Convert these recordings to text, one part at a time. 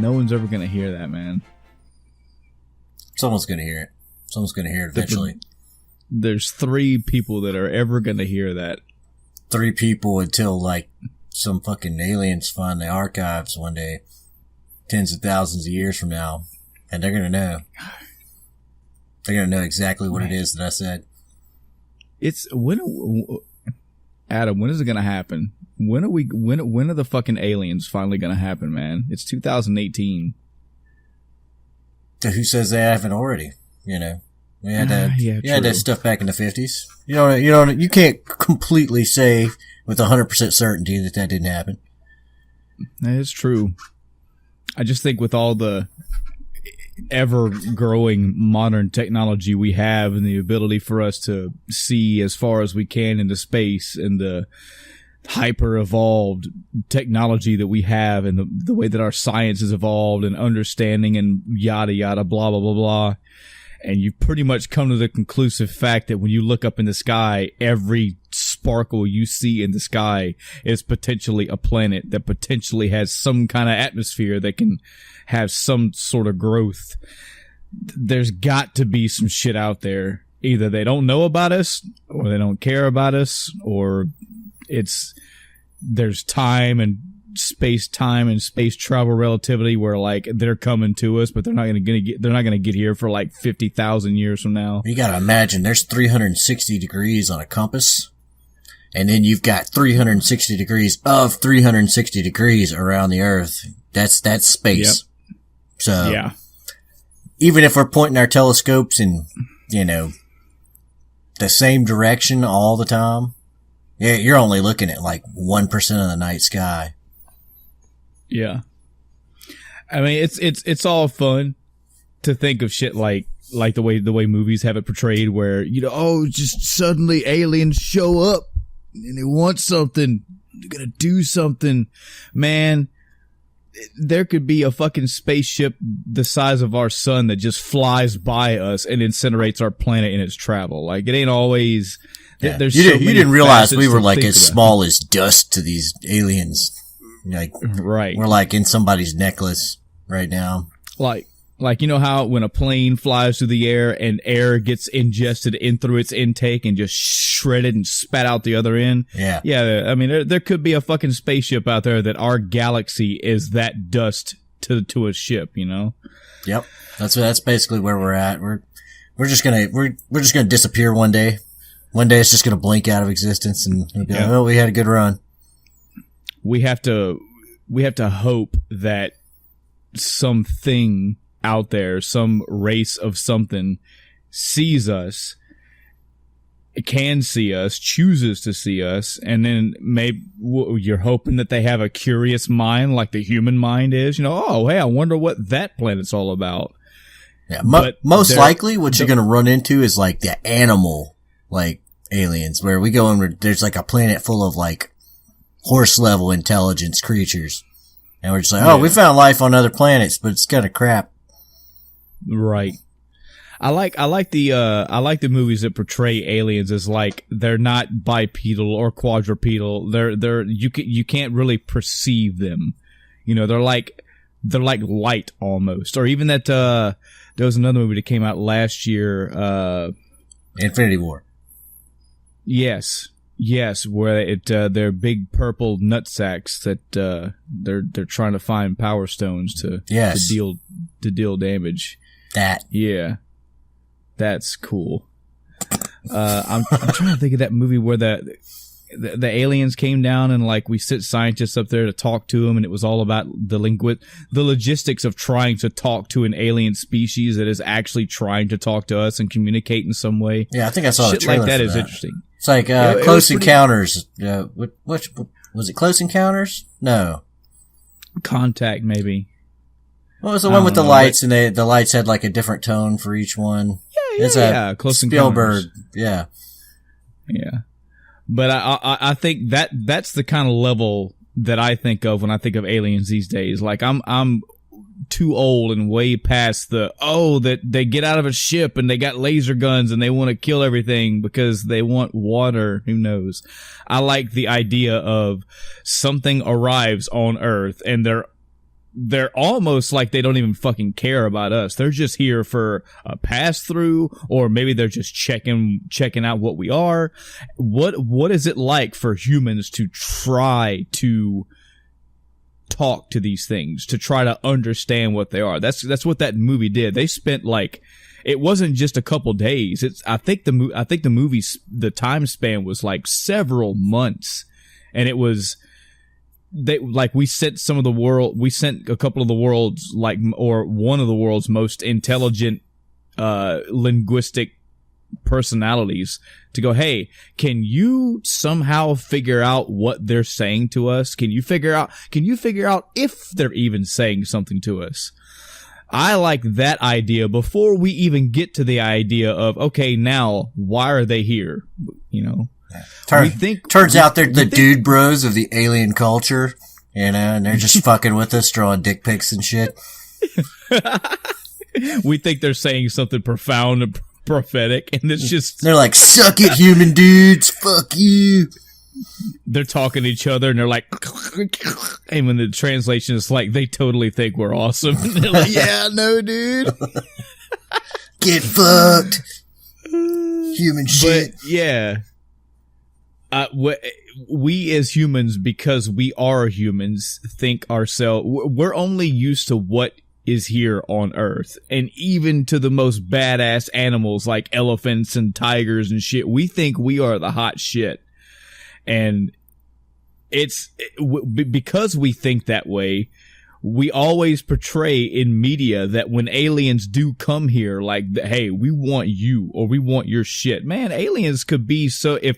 No one's ever going to hear that, man. Someone's going to hear it. Someone's going to hear it eventually. There's 3 people that are ever going to hear that. 3 people until, like, some fucking aliens find the archives one day, tens of thousands of years from now, and they're going to know. They're going to know exactly what it is that I said. Adam, when is it going to happen? When are the fucking aliens finally going to happen, man? It's 2018. Who says they haven't already? You know, we had that stuff back in the 50s. You can't completely say with 100% certainty that didn't happen. That is true. I just think with all the ever-growing modern technology we have and the ability for us to see as far as we can into space and the hyper-evolved technology that we have and the way that our science has evolved and understanding and yada yada blah blah blah blah, and you've pretty much come to the conclusive fact that when you look up in the sky, every sparkle you see in the sky is potentially a planet that potentially has some kind of atmosphere that can have some sort of growth. There's got to be some shit out there. Either they don't know about us, or they don't care about us, or there's time and space travel relativity where like they're coming to us, but they're not going to get here for like 50,000 years from now. You got to imagine there's 360 degrees on a compass, and then you've got 360 degrees of 360 degrees around the Earth. That's space. Yep. So yeah, even if we're pointing our telescopes in, the same direction all the time, yeah, you're only looking at like 1% of the night sky. Yeah. I mean, it's all fun to think of shit like the way movies have it portrayed where, just suddenly aliens show up and they want something. They're going to do something. Man, there could be a fucking spaceship the size of our sun that just flies by us and incinerates our planet in its travel. Like, it ain't always... Yeah. You didn't realize we were like as small as dust to these aliens. Like, right. We're like in somebody's necklace right now. Like how when a plane flies through the air and air gets ingested in through its intake and just shredded and spat out the other end. Yeah. Yeah. I mean, there could be a fucking spaceship out there that our galaxy is that dust to a ship, Yep. That's basically where we're at. We're just gonna disappear one day. One day it's just going to blink out of existence and it'll be like, oh, we had a good run. We have to hope that something out there, some race of something sees us, can see us, chooses to see us, and then maybe you're hoping that they have a curious mind like the human mind is. Oh, hey, I wonder what that planet's all about. Yeah, most likely what you're going to run into is like the animal, like, aliens, where we go and there's like a planet full of like horse level intelligence creatures, and we're just like, we found life on other planets, but it's kind of crap. Right. I like the movies that portray aliens as like they're not bipedal or quadrupedal. You can't really perceive them. They're like light almost. Or even that there was another movie that came out last year, Infinity War. Yes, where they're big purple nutsacks that they're trying to find power stones to deal damage. That's cool. I'm trying to think of that movie where the aliens came down and like we sent scientists up there to talk to them, and it was all about the logistics of trying to talk to an alien species that is actually trying to talk to us and communicate in some way. Yeah, I think I saw the trailer like that. For is that. Interesting. It's like Close Encounters. What was it? Close Encounters? No. Contact, maybe. What was the one with the lights, and the lights had like a different tone for each one? Yeah. Close Spielberg. Encounters. Yeah. But I think that's the kind of level that I think of when I think of aliens these days. Like I'm too old and way past that they get out of a ship and they got laser guns and they want to kill everything because they want water. Who knows? I like the idea of something arrives on Earth and they're almost like they don't even fucking care about us. They're just here for a pass through, or maybe they're just checking out what we are. What is it like for humans to try to talk to these things, to try to understand what they are? That's what that movie did. They spent like, it wasn't just a couple days. I think the movie's the time span was like several months, and it was. We sent a couple of the world's or one of the world's most intelligent linguistic personalities to go, hey, can you somehow figure out what they're saying to us? Can you figure out if they're even saying something to us? I like that idea before we even get to the idea of, okay, now why are they here? Turns out they're the dude bros of the alien culture, and they're just fucking with us, drawing dick pics and shit. We think they're saying something profound and prophetic, and it's just... They're like, suck it, human dudes, fuck you. They're talking to each other, and they're like... And when the translation is like, they totally think we're awesome. And they're like, yeah, no, dude. Get fucked. Human shit. But, yeah... we as humans, because we are humans, think ourselves, we're only used to what is here on Earth. And even to the most badass animals like elephants and tigers and shit, we think we are the hot shit. And because we think that way, we always portray in media that when aliens do come here, like, hey, we want you, or we want your shit. Man, aliens could be so, if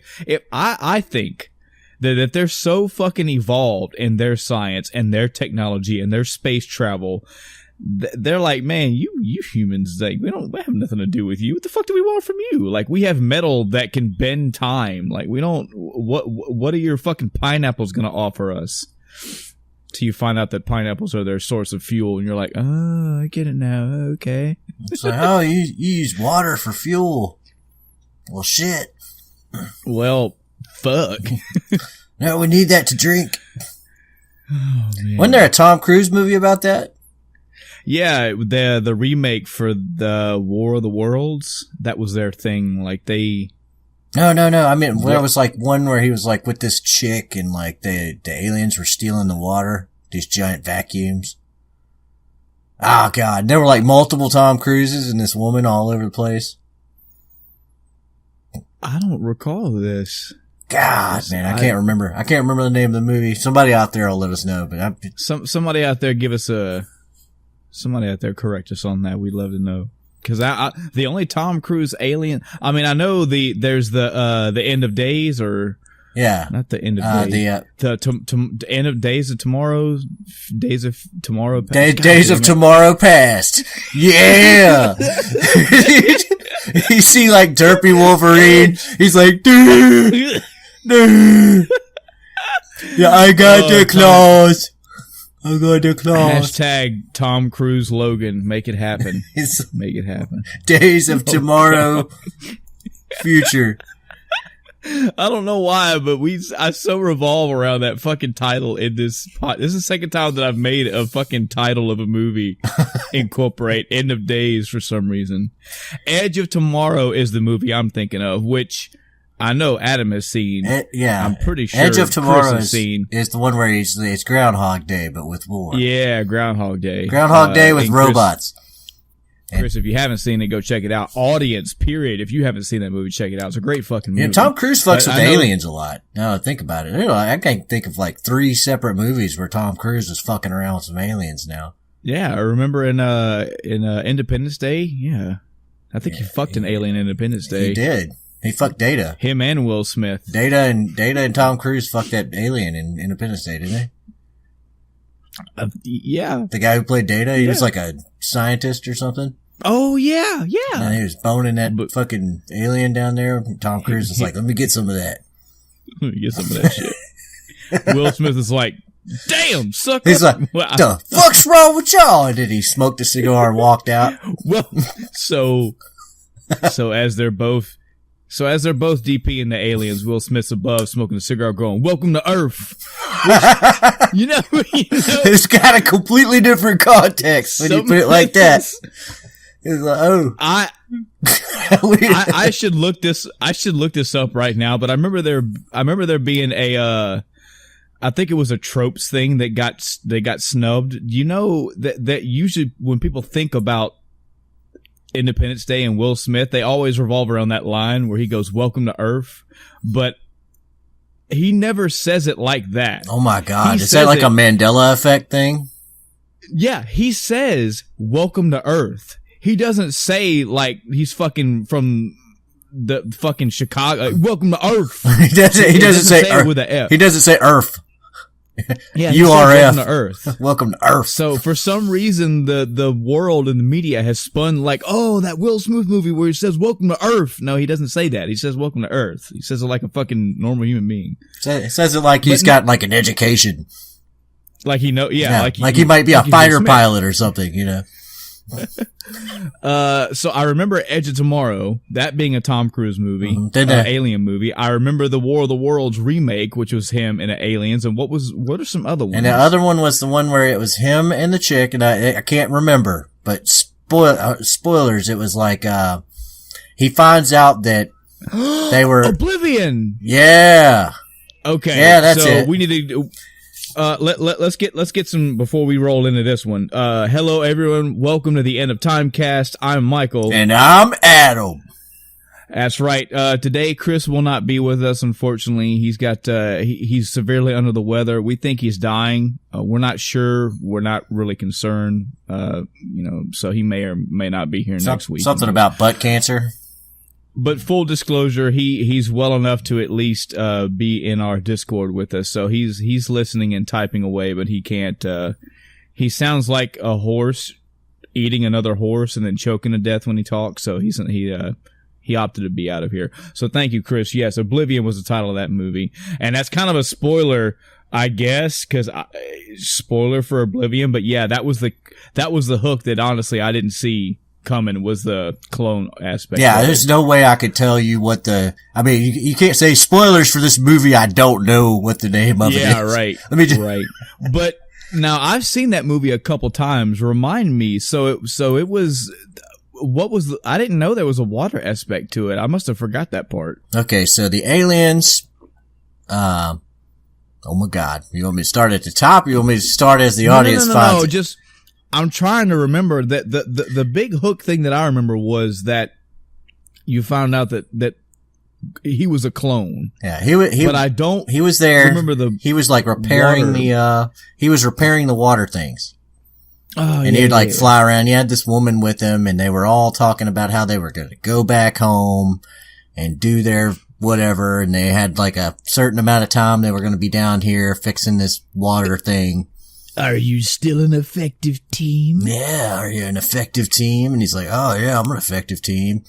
I think that they're so fucking evolved in their science and their technology and their space travel, they're like, man, you humans, like, we have nothing to do with you. What the fuck do we want from you? Like, we have metal that can bend time. Like, we don't, what are your fucking pineapples gonna offer us? Till you find out that pineapples are their source of fuel, and you're like, oh, I get it now. Okay. It's like, oh, you use water for fuel. Well, shit. Well, fuck. No, we need that to drink. Oh, man. Wasn't there a Tom Cruise movie about that? Yeah, the remake for the War of the Worlds, that was their thing. Like, they... No. I mean, there was like one where he was like with this chick, and like the aliens were stealing the water, these giant vacuums. Oh god, there were like multiple Tom Cruises and this woman all over the place. I don't recall this. God, man, I can't remember. I can't remember the name of the movie. Somebody out there will let us know. But somebody out there somebody out there correct us on that. We'd love to know. Because the only Tom Cruise alien, I mean, I know there's the end of days, or yeah, not the end of days, the end of days of tomorrow, days of tomorrow past. Days of tomorrow past. Yeah. You see like derpy Wolverine. He's like, dude. Yeah, I got the claws. I got the claws. Hashtag Tom Cruise Logan. Make it happen. Make it happen. Days of tomorrow future. I don't know why, but I so revolve around that fucking title in this pot. This is the second time that I've made a fucking title of a movie incorporate End of Days for some reason. Edge of Tomorrow is the movie I'm thinking of, which I know Adam has seen. Yeah. I'm pretty sure Edge of Tomorrow is the one where it's Groundhog Day, but with war. Yeah, Groundhog Day. Groundhog Day with robots. Chris, if you haven't seen it, go check it out. Audience, period. If you haven't seen that movie, check it out. It's a great fucking movie. Yeah, Tom Cruise fucks with aliens a lot. Now I think about it. I can think of like 3 separate movies where Tom Cruise is fucking around with some aliens now. Yeah, I remember in Independence Day. Yeah, I think he fucked an alien in Independence Day. He did. He fucked Data. Him and Will Smith. Data and Tom Cruise fucked that alien in Independence Day, didn't they? Yeah. The guy who played Data, he was like a scientist or something. Oh, yeah. And he was boning that fucking alien down there. Tom Cruise was like, let me get some of that. Let me get some of that shit. Will Smith is like, damn, sucker. He's like, the fuck's wrong with y'all? And then he smoked a cigar and walked out. Well, so as they're both So as they're both DPing the aliens, Will Smith's above smoking a cigar going, "Welcome to Earth." Which, you know, it's got a completely different context when you put it like that. It's like, oh. I should look this up right now, but I remember there being a I think it was a tropes thing that got snubbed. You know that usually when people think about Independence Day and Will Smith, they always revolve around that line where he goes, "Welcome to Earth," but he never says it like that. Oh my God. Is that like a Mandela effect thing? Yeah, he says, "Welcome to Earth." He doesn't say like he's fucking from the fucking Chicago. "Welcome to Earth." He doesn't say Earth. With an F. He doesn't say Earth. Yeah, URF. Welcome to Earth. Welcome to Earth. So for some reason, the world and the media has spun like, oh, that Will Smith movie where he says "Welcome to Earth." No, he doesn't say that. He says "Welcome to Earth." He says it like a fucking normal human being. It says it like he's got like an education. Like he know, yeah. Like he might be a fighter pilot or something, you know. So I remember Edge of Tomorrow, that being a Tom Cruise movie, alien movie. I remember the War of the Worlds remake, which was him and the aliens. And what are some other ones? And the other one was the one where it was him and the chick, and I can't remember, but spoilers. It was like, he finds out that they were Oblivion. Yeah. Okay. Yeah, that's it. So we need to, let's get some before we roll into this one. Hello everyone. Welcome to the End of Time cast. I'm Michael. And I'm Adam. That's right. Today Chris will not be with us, unfortunately. He's got, he's severely under the weather. We think he's dying. We're not sure. We're not really concerned. So he may or may not be here next week. Something about butt cancer. But full disclosure, he's well enough to at least be in our Discord with us. So he's listening and typing away, but he can't. He sounds like a horse eating another horse and then choking to death when he talks. So he opted to be out of here. So thank you, Chris. Yes, Oblivion was the title of that movie, and that's kind of a spoiler, I guess, because spoiler for Oblivion. But yeah, that was the hook that honestly I didn't see coming, was the clone aspect. Yeah, there's no way I could tell you you can't say spoilers for this movie. I don't know what the name of it is. Yeah, right. Right. But now I've seen that movie a couple times. Remind me. So it was, I didn't know there was a water aspect to it. I must have forgot that part. Okay. So the aliens, oh my God. You want me to start at the top or you want me to start as the audience finds it? Just, I'm trying to remember that the big hook thing that I remember was that you found out that he was a clone. Yeah, but I don't. He was there. Remember he was like repairing he was repairing the water things. Oh, and he'd fly around. He had this woman with him, and they were all talking about how they were going to go back home and do their whatever, and they had like a certain amount of time they were going to be down here fixing this water thing. Are you still an effective team? Yeah, are you an effective team? And he's like, oh yeah, I'm an effective team.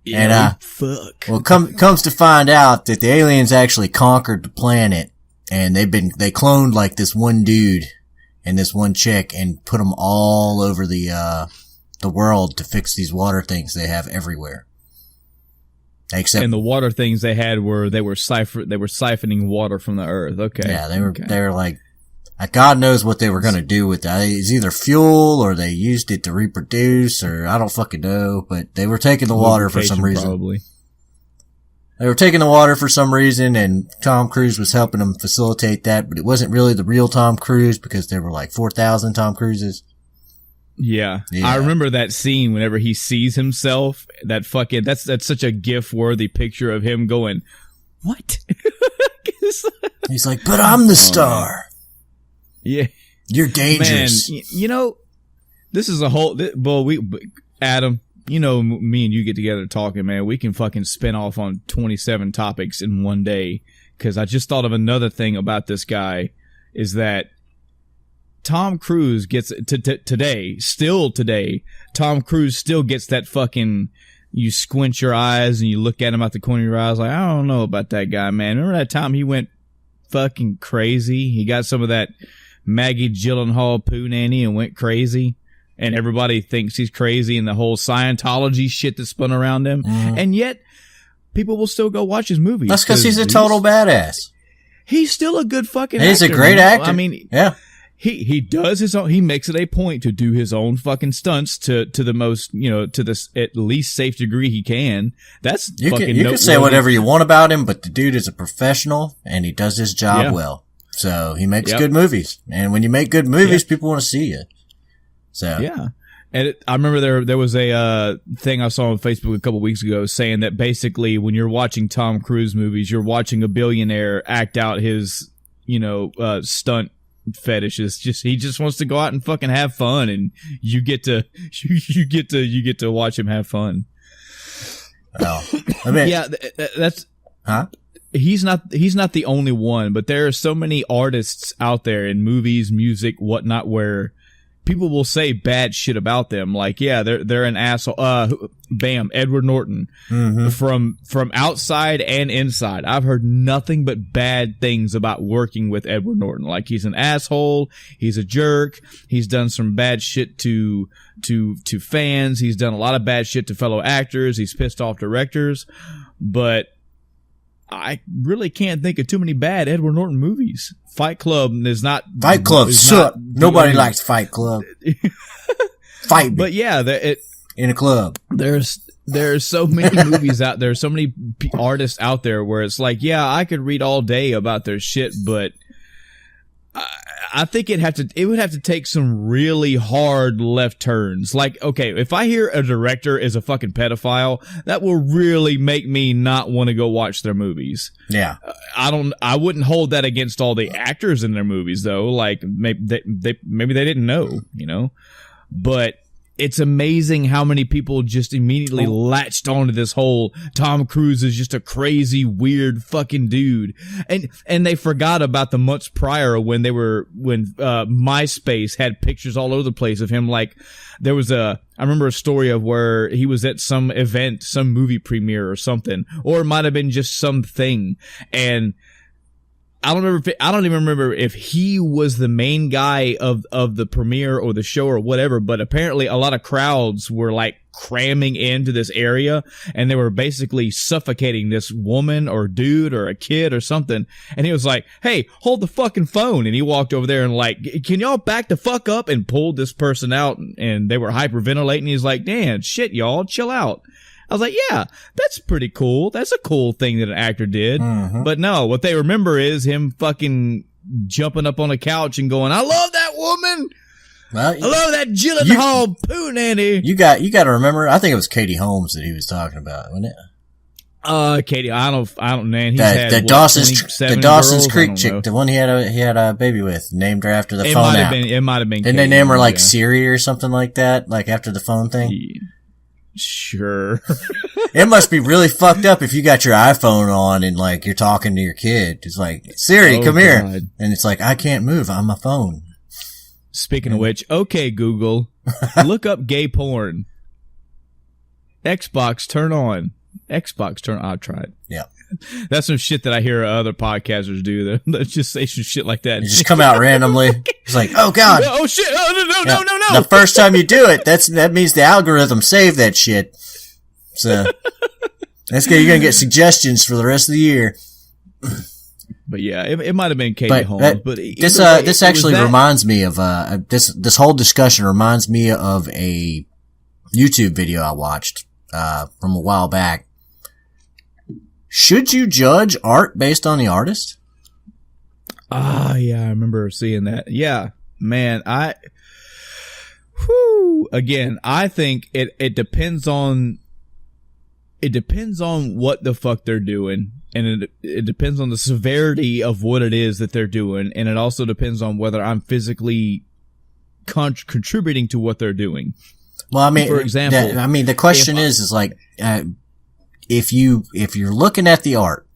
Yeah, and, fuck. Well, comes to find out that the aliens actually conquered the planet, and they cloned like this one dude and this one chick and put them all over the world to fix these water things they have everywhere. And the water things they had they were siphoning water from the earth. Okay. Yeah, they were like, God knows what they were going to do with that. It's either fuel or they used it to reproduce, or I don't fucking know, but they were taking the water for some reason. Probably. They were taking the water for some reason, and Tom Cruise was helping them facilitate that, but it wasn't really the real Tom Cruise because there were like 4,000 Tom Cruises. Yeah. I remember that scene whenever he sees himself, that's such a GIF-worthy picture of him going, what? He's like, but I'm the star. Yeah. You're dangerous. Man, this is a whole, Adam, me and you get together talking, man, we can fucking spin off on 27 topics in one day. Cause I just thought of another thing about this guy is that Tom Cruise gets today, Tom Cruise still gets that fucking, you squint your eyes and you look at him out the corner of your eyes like, I don't know about that guy, man. Remember that time he went fucking crazy? He got some of that Maggie Gyllenhaal poo nanny and went crazy, and everybody thinks he's crazy, and the whole Scientology shit that spun around him. And yet people will still go watch his movies. That's because he's a total badass. He's still a good fucking actor. He's a great actor. I mean, yeah. He does his own, he makes it a point to do his own fucking stunts to the most, to this at least safe degree he can. That's you fucking can, you can say whatever you want about him, but the dude is a professional and he does his job well. So he makes good movies. And when you make good movies, people want to see you. So. Yeah. And I remember there was a thing I saw on Facebook a couple weeks ago saying that basically when you're watching Tom Cruise movies, you're watching a billionaire act out his, stunt fetish. Is just he just wants to go out and fucking have fun, and you get to watch him have fun. Oh, I mean, yeah, that's He's not the only one, but there are so many artists out there in movies, music, whatnot, where people will say bad shit about them. Like, yeah, they're an asshole. Bam, Edward Norton. Mm-hmm. From outside and inside, I've heard nothing but bad things about working with Edward Norton. Like, he's an asshole. He's a jerk. He's done some bad shit to fans. He's done a lot of bad shit to fellow actors. He's pissed off directors. But I really can't think of too many bad Edward Norton movies. Fight Club is not. Fight Club suck. Nobody likes Fight Club. Fight me. But yeah, in a club. There's so many movies out there, so many artists out there where it's like, yeah, I could read all day about their shit, but I think it would have to take some really hard left turns. Like, okay, if I hear a director is a fucking pedophile, that will really make me not want to go watch their movies. Yeah. I wouldn't hold that against all the actors in their movies though. Like, maybe they didn't know, but it's amazing how many people just immediately latched onto this whole Tom Cruise is just a crazy, weird fucking dude. And they forgot about the months prior when MySpace had pictures all over the place of him. Like, there was I remember a story of where he was at some event, some movie premiere or something, or it might have been just something. And I don't even remember if he was the main guy of the premiere or the show or whatever, but apparently a lot of crowds were like cramming into this area and they were basically suffocating this woman or dude or a kid or something. And he was like, "Hey, hold the fucking phone." And he walked over there and like, "Can y'all back the fuck up?" and pulled this person out, and they were hyperventilating. He's like, "Damn, shit, y'all, chill out." I was like, yeah, that's pretty cool. That's a cool thing that an actor did. Mm-hmm. But no, what they remember is him fucking jumping up on a couch and going, "I love that woman. Well, I love that Gyllenhaal poo nanny." You got to remember, I think it was Katie Holmes that he was talking about, wasn't it? Katie, I don't, man. He's the Dawson's Creek chick, the one he had a baby with, named her after the phone app. It might have been. Didn't they name her like Siri or something like that? Like after the phone thing? Yeah. Sure. It must be really fucked up if you got your iPhone on and like you're talking to your kid. It's like, "Siri, come here." And it's like, "I can't move. I'm on my phone." Speaking of which, okay, Google, look up gay porn. Xbox turn on. I'll try it. Yeah. That's some shit that I hear other podcasters do. That just say some shit like that. You just come out randomly. It's like, "Oh God. Oh shit. Oh, no. The first time you do it, that means the algorithm saved that shit. So that's good. You're going to get suggestions for the rest of the year. But yeah, it might have been Katie Holmes. But this actually reminds me of, this whole discussion reminds me of a YouTube video I watched, from a while back. Should you judge art based on the artist? Yeah, I remember seeing that. Yeah, man, again, I think it depends on what the fuck they're doing, and it depends on the severity of what it is that they're doing, and it also depends on whether I'm physically contributing to what they're doing. Well, I mean, for example, the question is like, if you're looking at the art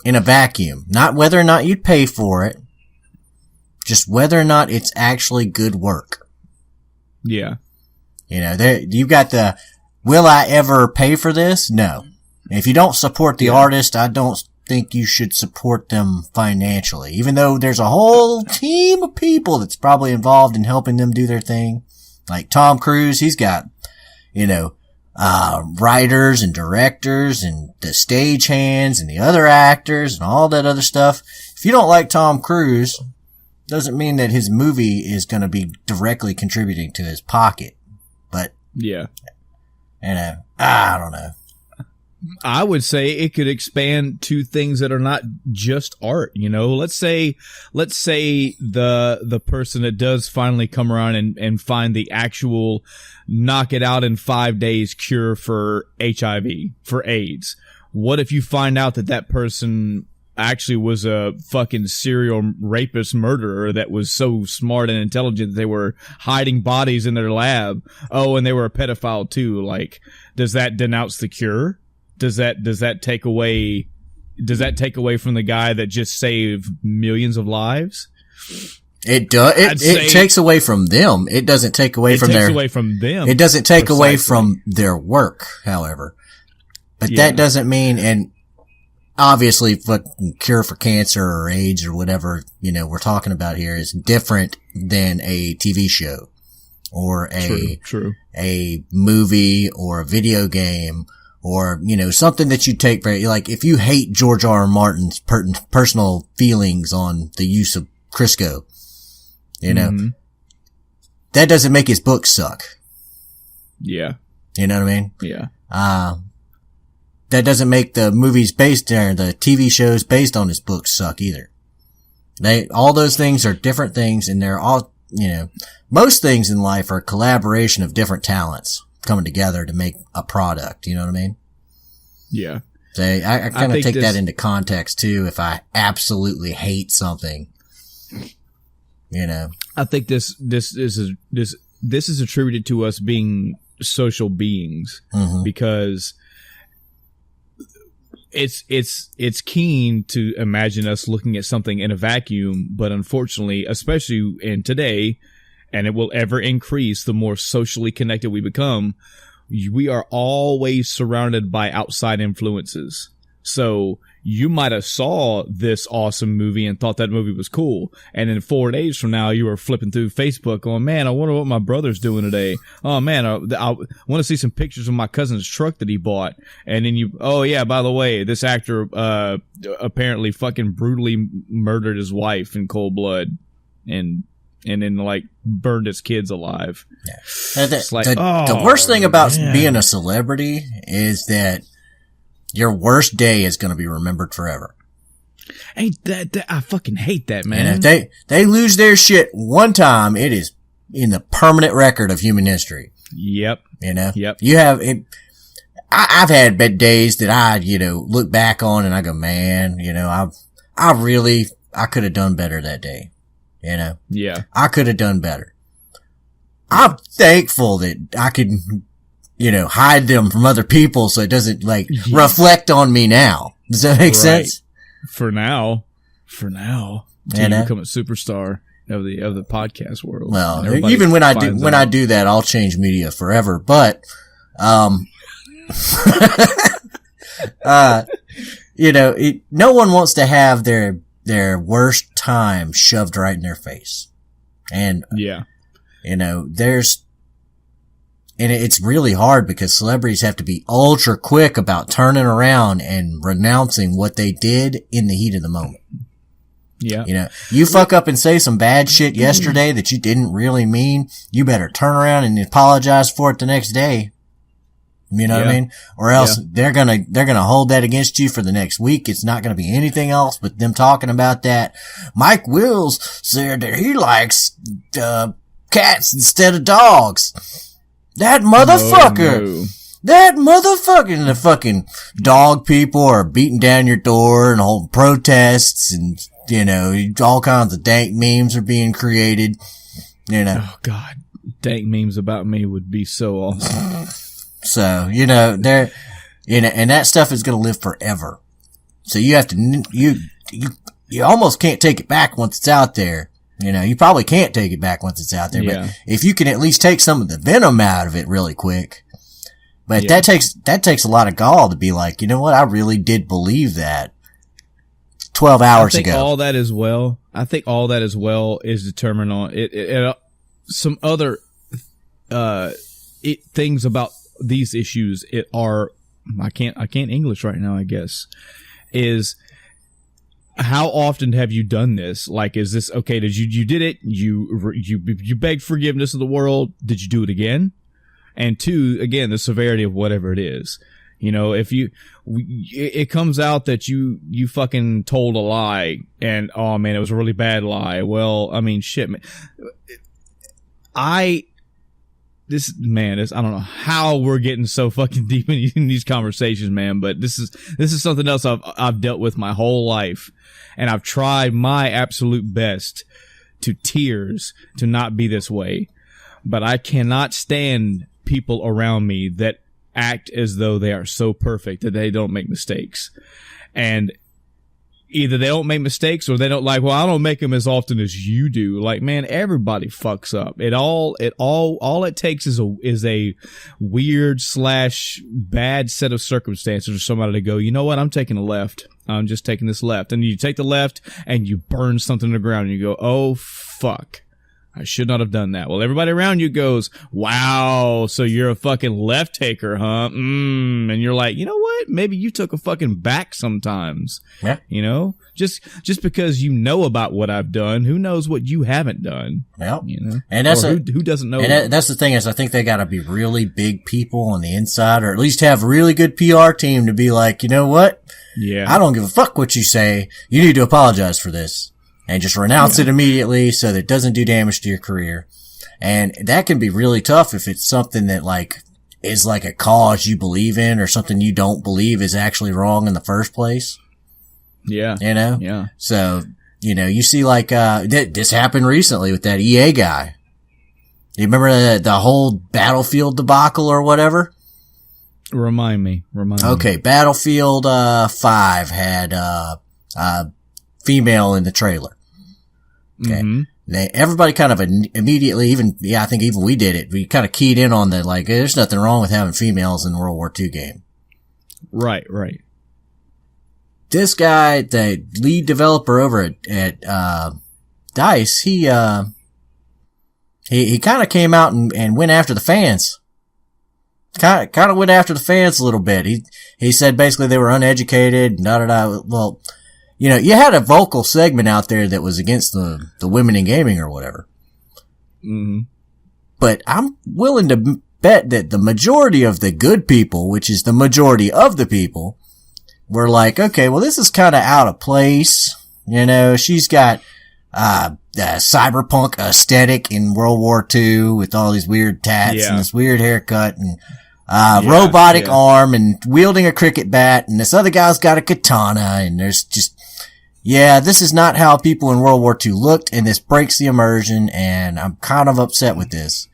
in a vacuum, not whether or not you'd pay for it, just whether or not it's actually good work. Yeah. You got the, will I ever pay for this? No. If you don't support the artist, I don't think you should support them financially, even though there's a whole team of people that's probably involved in helping them do their thing. Like Tom Cruise, he's got, writers and directors and the stagehands and the other actors and all that other stuff. If you don't like Tom Cruise, doesn't mean that his movie is going to be directly contributing to his pocket. But, yeah, I don't know. I would say it could expand to things that are not just art. You know, let's say the person that does finally come around and find the actual knock it out in 5 days cure for HIV, for AIDS. What if you find out that person actually was a fucking serial rapist murderer that was so smart and intelligent that they were hiding bodies in their lab? Oh, and they were a pedophile too. Like, does that denounce the cure? Does that take away from the guy that just saved millions of lives? It does. It takes away from them. It doesn't take away from their. It takes away from them. It doesn't take away from their work, however. But that doesn't mean, and obviously, cure for cancer or AIDS or whatever, we're talking about here is different than a TV show or a movie or a video game. Or, something that you take very, like, if you hate George R. R. Martin's personal feelings on the use of Crisco, that doesn't make his book suck. Yeah. You know what I mean? Yeah. That doesn't make the movies the TV shows based on his book suck either. All those things are different things, and they're all, most things in life are a collaboration of different talents coming together to make a product. You know what I mean? Yeah. So I kind of take that into context too. If I absolutely hate something, I think this is attributed to us being social beings, because it's keen to imagine us looking at something in a vacuum, but unfortunately, especially in today, and it will ever increase the more socially connected we become, we are always surrounded by outside influences. So you might have saw this awesome movie and thought that movie was cool, and in 4 days from now you were flipping through Facebook going, man, I wonder what my brother's doing today. Oh man, I want to see some pictures of my cousin's truck that he bought. And then oh yeah, by the way, this actor apparently fucking brutally murdered his wife in cold blood and then like burned his kids alive. Yeah. The worst thing about being a celebrity is that your worst day is going to be remembered forever. Ain't that I fucking hate that, man. And if they lose their shit one time, it is in the permanent record of human history. Yep. Yep. You have it. I've had bad days that I, look back on and I go, man, I could have done better that day. Yeah. I could have done better. I'm thankful that I could, hide them from other people so it doesn't reflect on me now. Does that make sense? For now. You become a superstar of the podcast world. Well, even when I do that, I'll change media forever. But, no one wants to have their worst time shoved right in their face. And, it's really hard because celebrities have to be ultra quick about turning around and renouncing what they did in the heat of the moment. Yeah. You fuck up and say some bad shit yesterday that you didn't really mean, you better turn around and apologize for it the next day. You know what I mean? Or else they're gonna hold that against you for the next week. It's not gonna be anything else but them talking about that. Mike Wills said that he likes, cats instead of dogs. That motherfucker! Oh, no. That motherfucker! And the fucking dog people are beating down your door and holding protests and, all kinds of dank memes are being created, Oh god. Dank memes about me would be so awesome. So, and that stuff is going to live forever. So you have to, you almost can't take it back once it's out there. You probably can't take it back once it's out there, but if you can at least take some of the venom out of it really quick. But that takes a lot of gall to be like, you know what? I really did believe that 12 hours ago. I think all that as well is determined on some other, things about these issues I can't English right now, I guess, is how often have you done this? Like, is this okay? You did it? You begged forgiveness of the world. Did you do it again? And two, again, the severity of whatever it is. If it comes out that you fucking told a lie and, oh man, it was a really bad lie. Well, I mean, shit, man. I don't know how we're getting so fucking deep in these conversations, man, but this is something else I've dealt with my whole life, and I've tried my absolute best to tears to not be this way, but I cannot stand people around me that act as though they are so perfect that they don't make mistakes. And either they don't make mistakes or they don't I don't make them as often as you do. Like, man, everybody fucks up. All it takes is a weird / bad set of circumstances for somebody to go, you know what? I'm taking a left. I'm just taking this left. And you take the left and you burn something to the ground and you go, oh, fuck. I should not have done that. Well, everybody around you goes, wow, so you're a fucking left taker, huh? And you're like, you know what? Maybe you took a fucking back sometimes. Yeah. Just because you know about what I've done, who knows what you haven't done? Well, and that's who doesn't know? And that's the thing is, I think they got to be really big people on the inside, or at least have a really good PR team to be like, you know what? Yeah. I don't give a fuck what you say. You need to apologize for this. And just renounce it immediately so that it doesn't do damage to your career. And that can be really tough if it's something that is like a cause you believe in or something you don't believe is actually wrong in the first place. Yeah. Yeah. So, you see this happened recently with that EA guy. You remember the whole Battlefield debacle or whatever? Remind me. Okay. Battlefield 5 had female in the trailer. Okay. Mm-hmm. Everybody kind of immediately, I think even we did it. We kind of keyed in on there's nothing wrong with having females in the World War II game. Right. This guy, the lead developer over at DICE, he kind of came out and went after the fans. Kind of went after the fans a little bit. He said basically they were uneducated, Well, you had a vocal segment out there that was against the women in gaming or whatever. Mm-hmm. But I'm willing to bet that the majority of the good people, which is the majority of the people, were like, okay, well, this is kind of out of place. She's got cyberpunk aesthetic in World War II with all these weird tats and this weird haircut and robotic arm and wielding a cricket bat, and this other guy's got a katana, and there's just... Yeah, this is not how people in World War II looked, and this breaks the immersion, and I'm kind of upset with this.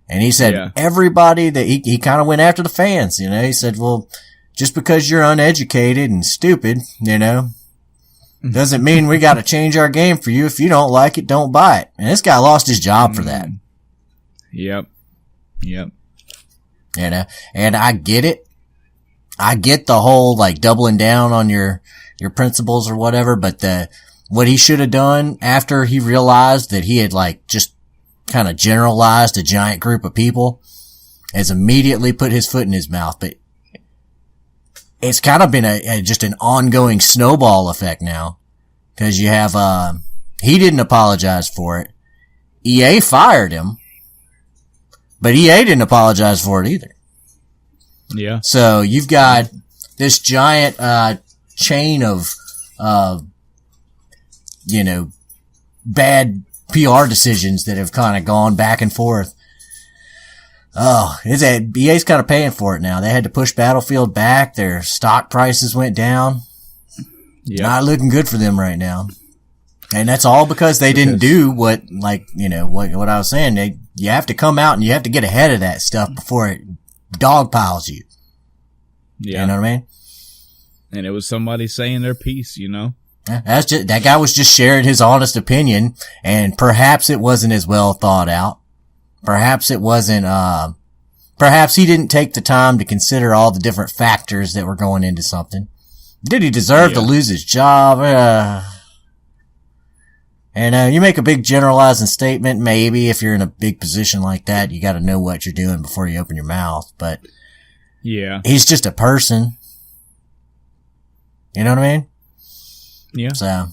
And he said everybody that he kind of went after the fans, he said, well, just because you're uneducated and stupid, doesn't mean we got to change our game for you. If you don't like it, don't buy it. And this guy lost his job for that. Yep. And I get it. I get the whole doubling down on your principles or whatever, but what he should have done after he realized that he had just kind of generalized a giant group of people is immediately put his foot in his mouth. But it's kind of been just an ongoing snowball effect now, because you have, he didn't apologize for it. EA fired him, but EA didn't apologize for it either. Yeah. So you've got this giant, chain of, bad PR decisions that have kind of gone back and forth. Oh, EA's kind of paying for it now. They had to push Battlefield back. Their stock prices went down. Yep. Not looking good for them right now. And that's all because they didn't do what I was saying. You have to come out and you have to get ahead of that stuff before it dogpiles you. Yeah. You know what I mean? And it was somebody saying their piece, That guy was just sharing his honest opinion, and perhaps it wasn't as well thought out. Perhaps it wasn't, perhaps he didn't take the time to consider all the different factors that were going into something. Did he deserve to lose his job? And you make a big generalizing statement. Maybe if you're in a big position like that, you got to know what you're doing before you open your mouth. But yeah, he's just a person. You know what I mean? Yeah. So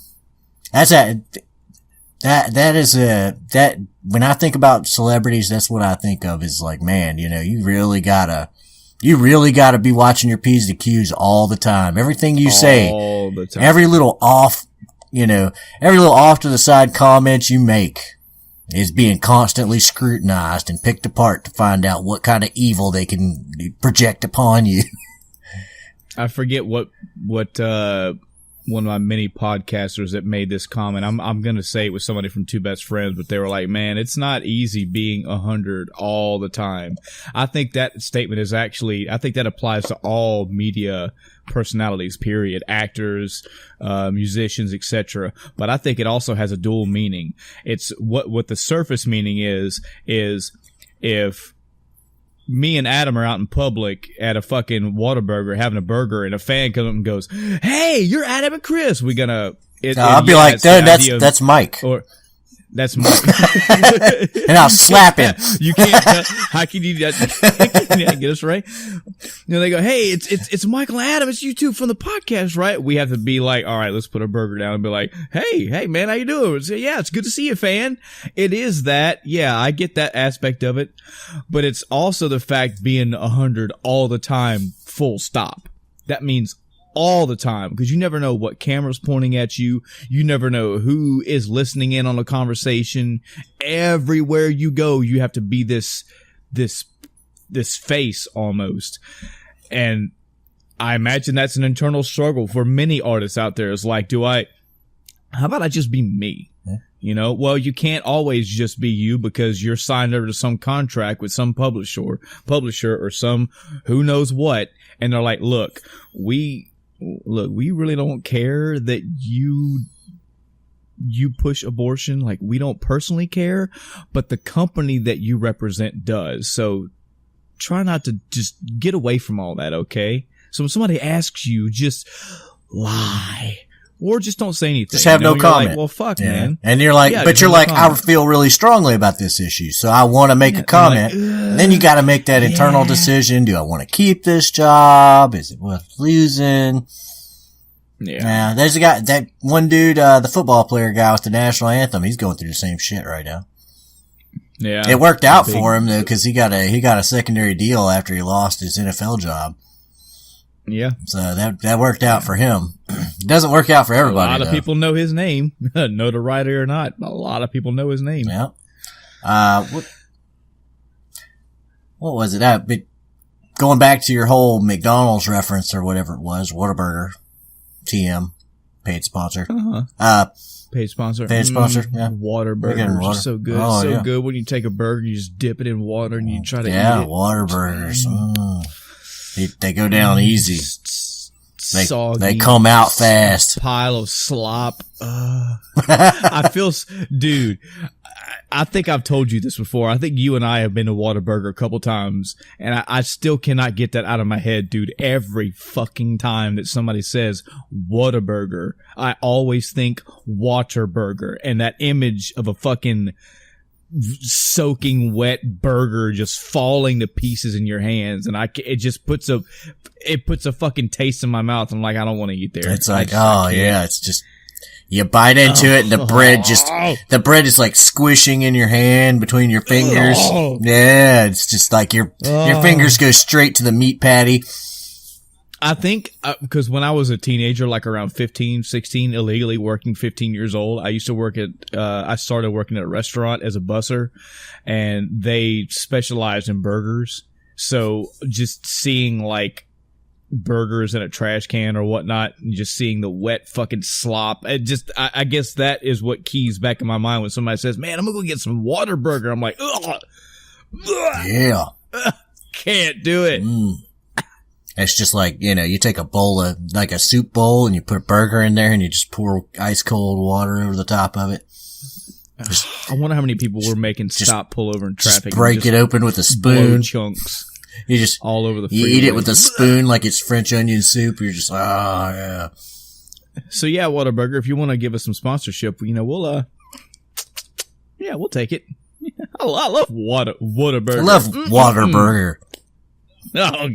that's that when I think about celebrities, that's what I think of is like, man, you know, you really gotta be watching your P's and Q's all the time. Everything you say, all the time. every little off to the side comments you make is being constantly scrutinized and picked apart to find out what kind of evil they can project upon you. I forget what one of my many podcasters that made this comment. I'm going to say it was somebody from Two Best Friends, but they were like, man, it's not easy being 100 all the time. I think that statement is actually, I think that applies to all media personalities, period, actors, musicians, etc. But I think it also has a dual meaning. It's what the surface meaning is if me and Adam are out in public at a fucking Whataburger having a burger and a fan comes up and goes, "Hey, you're Adam and Chris." I'll be like, that's Mike. Or that's Mike. And I'll slap him. You can't how can you get us right? You know, they go, "Hey, it's Michael and Adam, it's you two from the podcast, right?" We have to be like, "All right, let's put a burger down," and be like, Hey man, how you doing?" Say, "Yeah, it's good to see you, fan." It is that. Yeah, I get that aspect of it. But it's also the fact being 100 all the time, full stop. That means all the time, because you never know what camera's pointing at you. You never know who is listening in on a conversation. Everywhere you go, you have to be this face almost. And I imagine that's an internal struggle for many artists out there. It's like, how about I just be me? You know, well, you can't always just be you because you're signed over to some contract with some publisher or some who knows what. And they're like, look, we really don't care that you push abortion. Like, we don't personally care, but the company that you represent does. So try not to just get away from all that. Okay. So when somebody asks you, just lie. Or just don't say anything. Just have no comment. Like, well, fuck, man. And you're like, but you're like, I feel really strongly about this issue, so I want to make a comment. Like, and then you got to make that internal decision. Do I want to keep this job? Is it worth losing? Yeah. There's a guy, that one dude, the football player guy with the national anthem. He's going through the same shit right now. Yeah. It worked out for him though, because he got a secondary deal after he lost his NFL job. Yeah. So that worked out for him. It doesn't work out for everybody. A lot of people know his name, notoriety or not. A lot of people know his name. Yeah. What was it? But going back to your whole McDonald's reference or whatever it was, Whataburger, TM, paid sponsor. Paid sponsor. Paid sponsor. Yeah. Whataburgers are so good. Oh, good when you take a burger, you just dip it in water and you try to eat it. Yeah, Whataburgers. They go down easy. Soggy, they come out fast. Pile of slop. I think I've told you this before. I think you and I have been to Whataburger a couple times, and I still cannot get that out of my head, dude. Every fucking time that somebody says Whataburger, I always think Waterburger, and that image of a fucking soaking wet burger just falling to pieces in your hands, and it just puts a fucking taste in my mouth. I'm like, I don't want to eat there. It's like, it's just, you bite into it and the bread is like squishing in your hand between your fingers. Yeah, it's just like your fingers go straight to the meat patty. I think, because when I was a teenager, like around 15, 16, illegally working 15 years old, I used to work I started working at a restaurant as a busser, and they specialized in burgers. So just seeing like burgers in a trash can or whatnot, and just seeing the wet fucking slop, I guess that is what keys back in my mind when somebody says, man, I'm gonna go get some Whataburger. I'm like, ugh. Yeah. Can't do it. It's just like, you take a bowl of, like a soup bowl, and you put a burger in there, and you just pour ice cold water over the top of it. I wonder how many people were making pull over in traffic. Just break it open with a spoon. Chunks. You just all over the freeway. You eat it with a spoon like it's French onion soup. You're just, yeah. So yeah, Whataburger, if you want to give us some sponsorship, we'll Yeah, we'll take it. I love Whataburger. I love Whataburger. Oh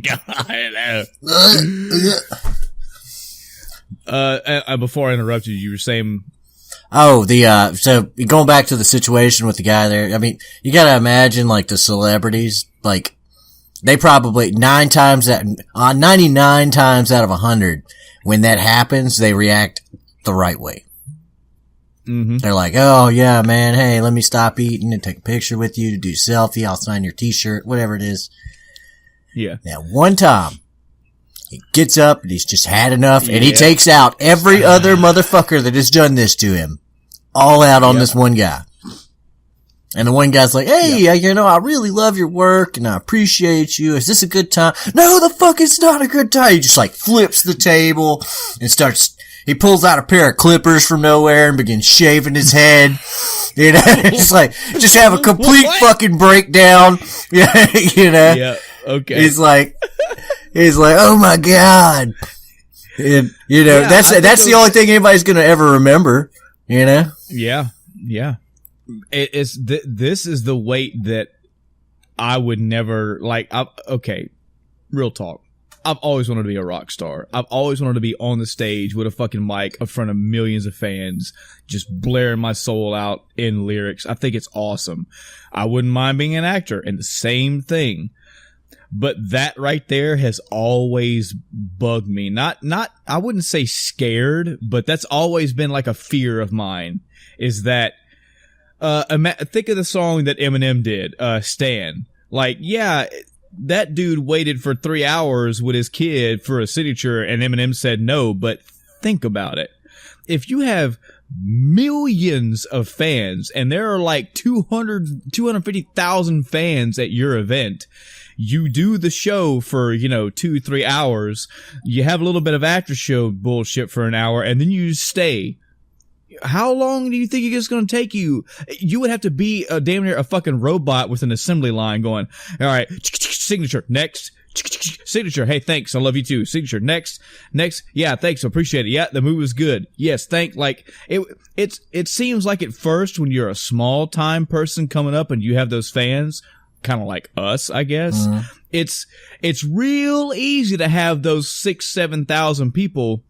God. Before I interrupted you were saying. Oh, so going back to the situation with the guy there, I mean, you gotta imagine, like, the celebrities, like, they probably 99 times out of 100, when that happens, they react the right way. Mm-hmm. They're like, oh yeah, man, hey, let me stop eating and take a picture with you to do a selfie, I'll sign your t-shirt, whatever it is. Yeah. Now, one time, he gets up and he's just had enough, and he takes out every other motherfucker that has done this to him. All out on this one guy. And the one guy's like, hey, I really love your work and I appreciate you. Is this a good time? No, the fuck, it's not a good time. He just like flips the table and he pulls out a pair of clippers from nowhere and begins shaving his head. You know, just have a complete fucking breakdown. Yeah, you know. Yeah, okay. He's like, oh my God. And, you know, that's the only thing anybody's gonna ever remember, you know? Yeah. This is the weight that I would never okay, real talk. I've always wanted to be a rock star. I've always wanted to be on the stage with a fucking mic in front of millions of fans, just blaring my soul out in lyrics. I think it's awesome. I wouldn't mind being an actor, and the same thing. But that right there has always bugged me. Not, I wouldn't say scared, but that's always been like a fear of mine, is that, think of the song that Eminem did, Stan. Like, yeah, that dude waited for 3 hours with his kid for a signature and Eminem said no, but think about it. If you have millions of fans and there are like 250,000 fans at your event, you do the show for, 2-3 hours, you have a little bit of after show bullshit for an hour, and then you stay. How long do you think it's going to take you? You would have to be damn near a fucking robot with an assembly line going, all right, signature, next, signature, hey, thanks, I love you too, signature, next, yeah, thanks, appreciate it, yeah, the movie was good, yes, it seems like at first when you're a small time person coming up and you have those fans, kind of like us, I guess, it's real easy to have those 6,000-7,000 people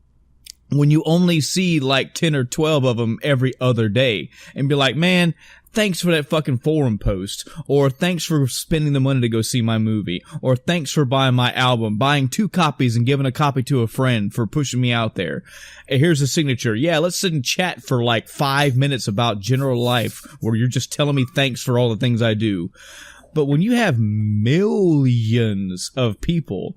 when you only see like 10 or 12 of them every other day and be like, man, thanks for that fucking forum post, or thanks for spending the money to go see my movie, or thanks for buying my album, buying 2 copies and giving a copy to a friend for pushing me out there. And here's a signature. Yeah, let's sit and chat for like 5 minutes about general life where you're just telling me thanks for all the things I do. But when you have millions of people,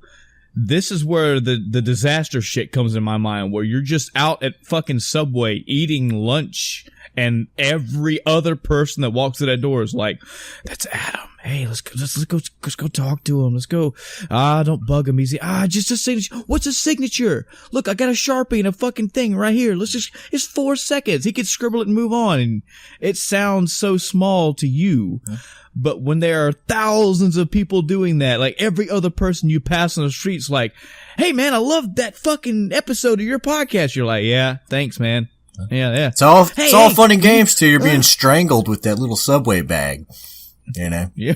this is where the disaster shit comes in my mind, where you're just out at fucking Subway eating lunch and every other person that walks through that door is like, that's Adam. Hey, let's go talk to him. Let's go. Don't bug him easy. Just a signature. What's a signature? Look, I got a Sharpie and a fucking thing right here. It's 4 seconds. He could scribble it and move on. And it sounds so small to you. But when there are thousands of people doing that, like every other person you pass on the streets, like, hey man, I love that fucking episode of your podcast. You're like, yeah, thanks, man. Yeah. It's all fun and games till you're being strangled with that little Subway bag. You know? Yeah.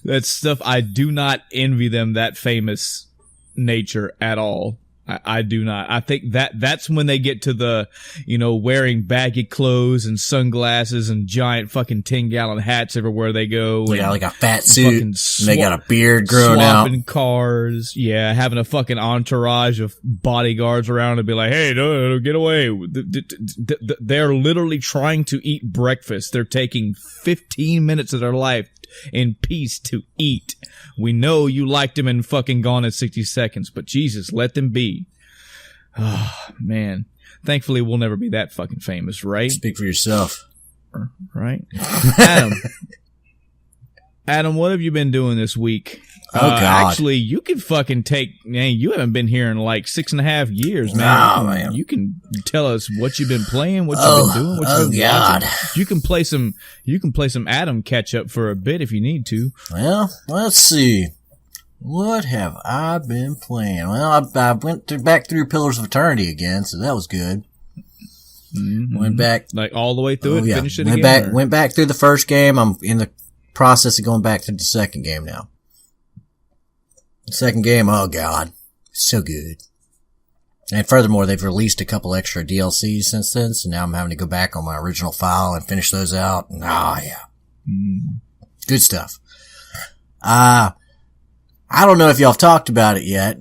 That stuff, I do not envy them that famous nature at all. I do not. I think that's when they get to the, wearing baggy clothes and sunglasses and giant fucking 10-gallon hats everywhere they go. They got like a fat suit. And they got a beard growing out. Swapping cars. Yeah, having a fucking entourage of bodyguards around and be like, hey, no, get away. They're literally trying to eat breakfast. They're taking 15 minutes of their life in peace to eat. We know you liked him in fucking Gone in 60 Seconds, but Jesus, let them be. Oh, man. Thankfully, we'll never be that fucking famous, right? Speak for yourself. Right? Adam, what have you been doing this week? Oh, God. Actually, you can fucking man, you haven't been here in like 6.5 years, man. Oh, man. You can tell us what you've been playing, what you've been doing, what you've been watching. You can play some Adam catch up for a bit if you need to. Well, let's see. What have I been playing? Well, I went back through Pillars of Eternity again, so that was good. Went back like all the way through it, finished it Went back through the first game. I'm in the process of going back to the second game now. The second game, oh god, so good. And furthermore, they've released a couple extra DLCs since then, so now I'm having to go back on my original file and finish those out. Good stuff. I don't know if y'all have talked about it yet,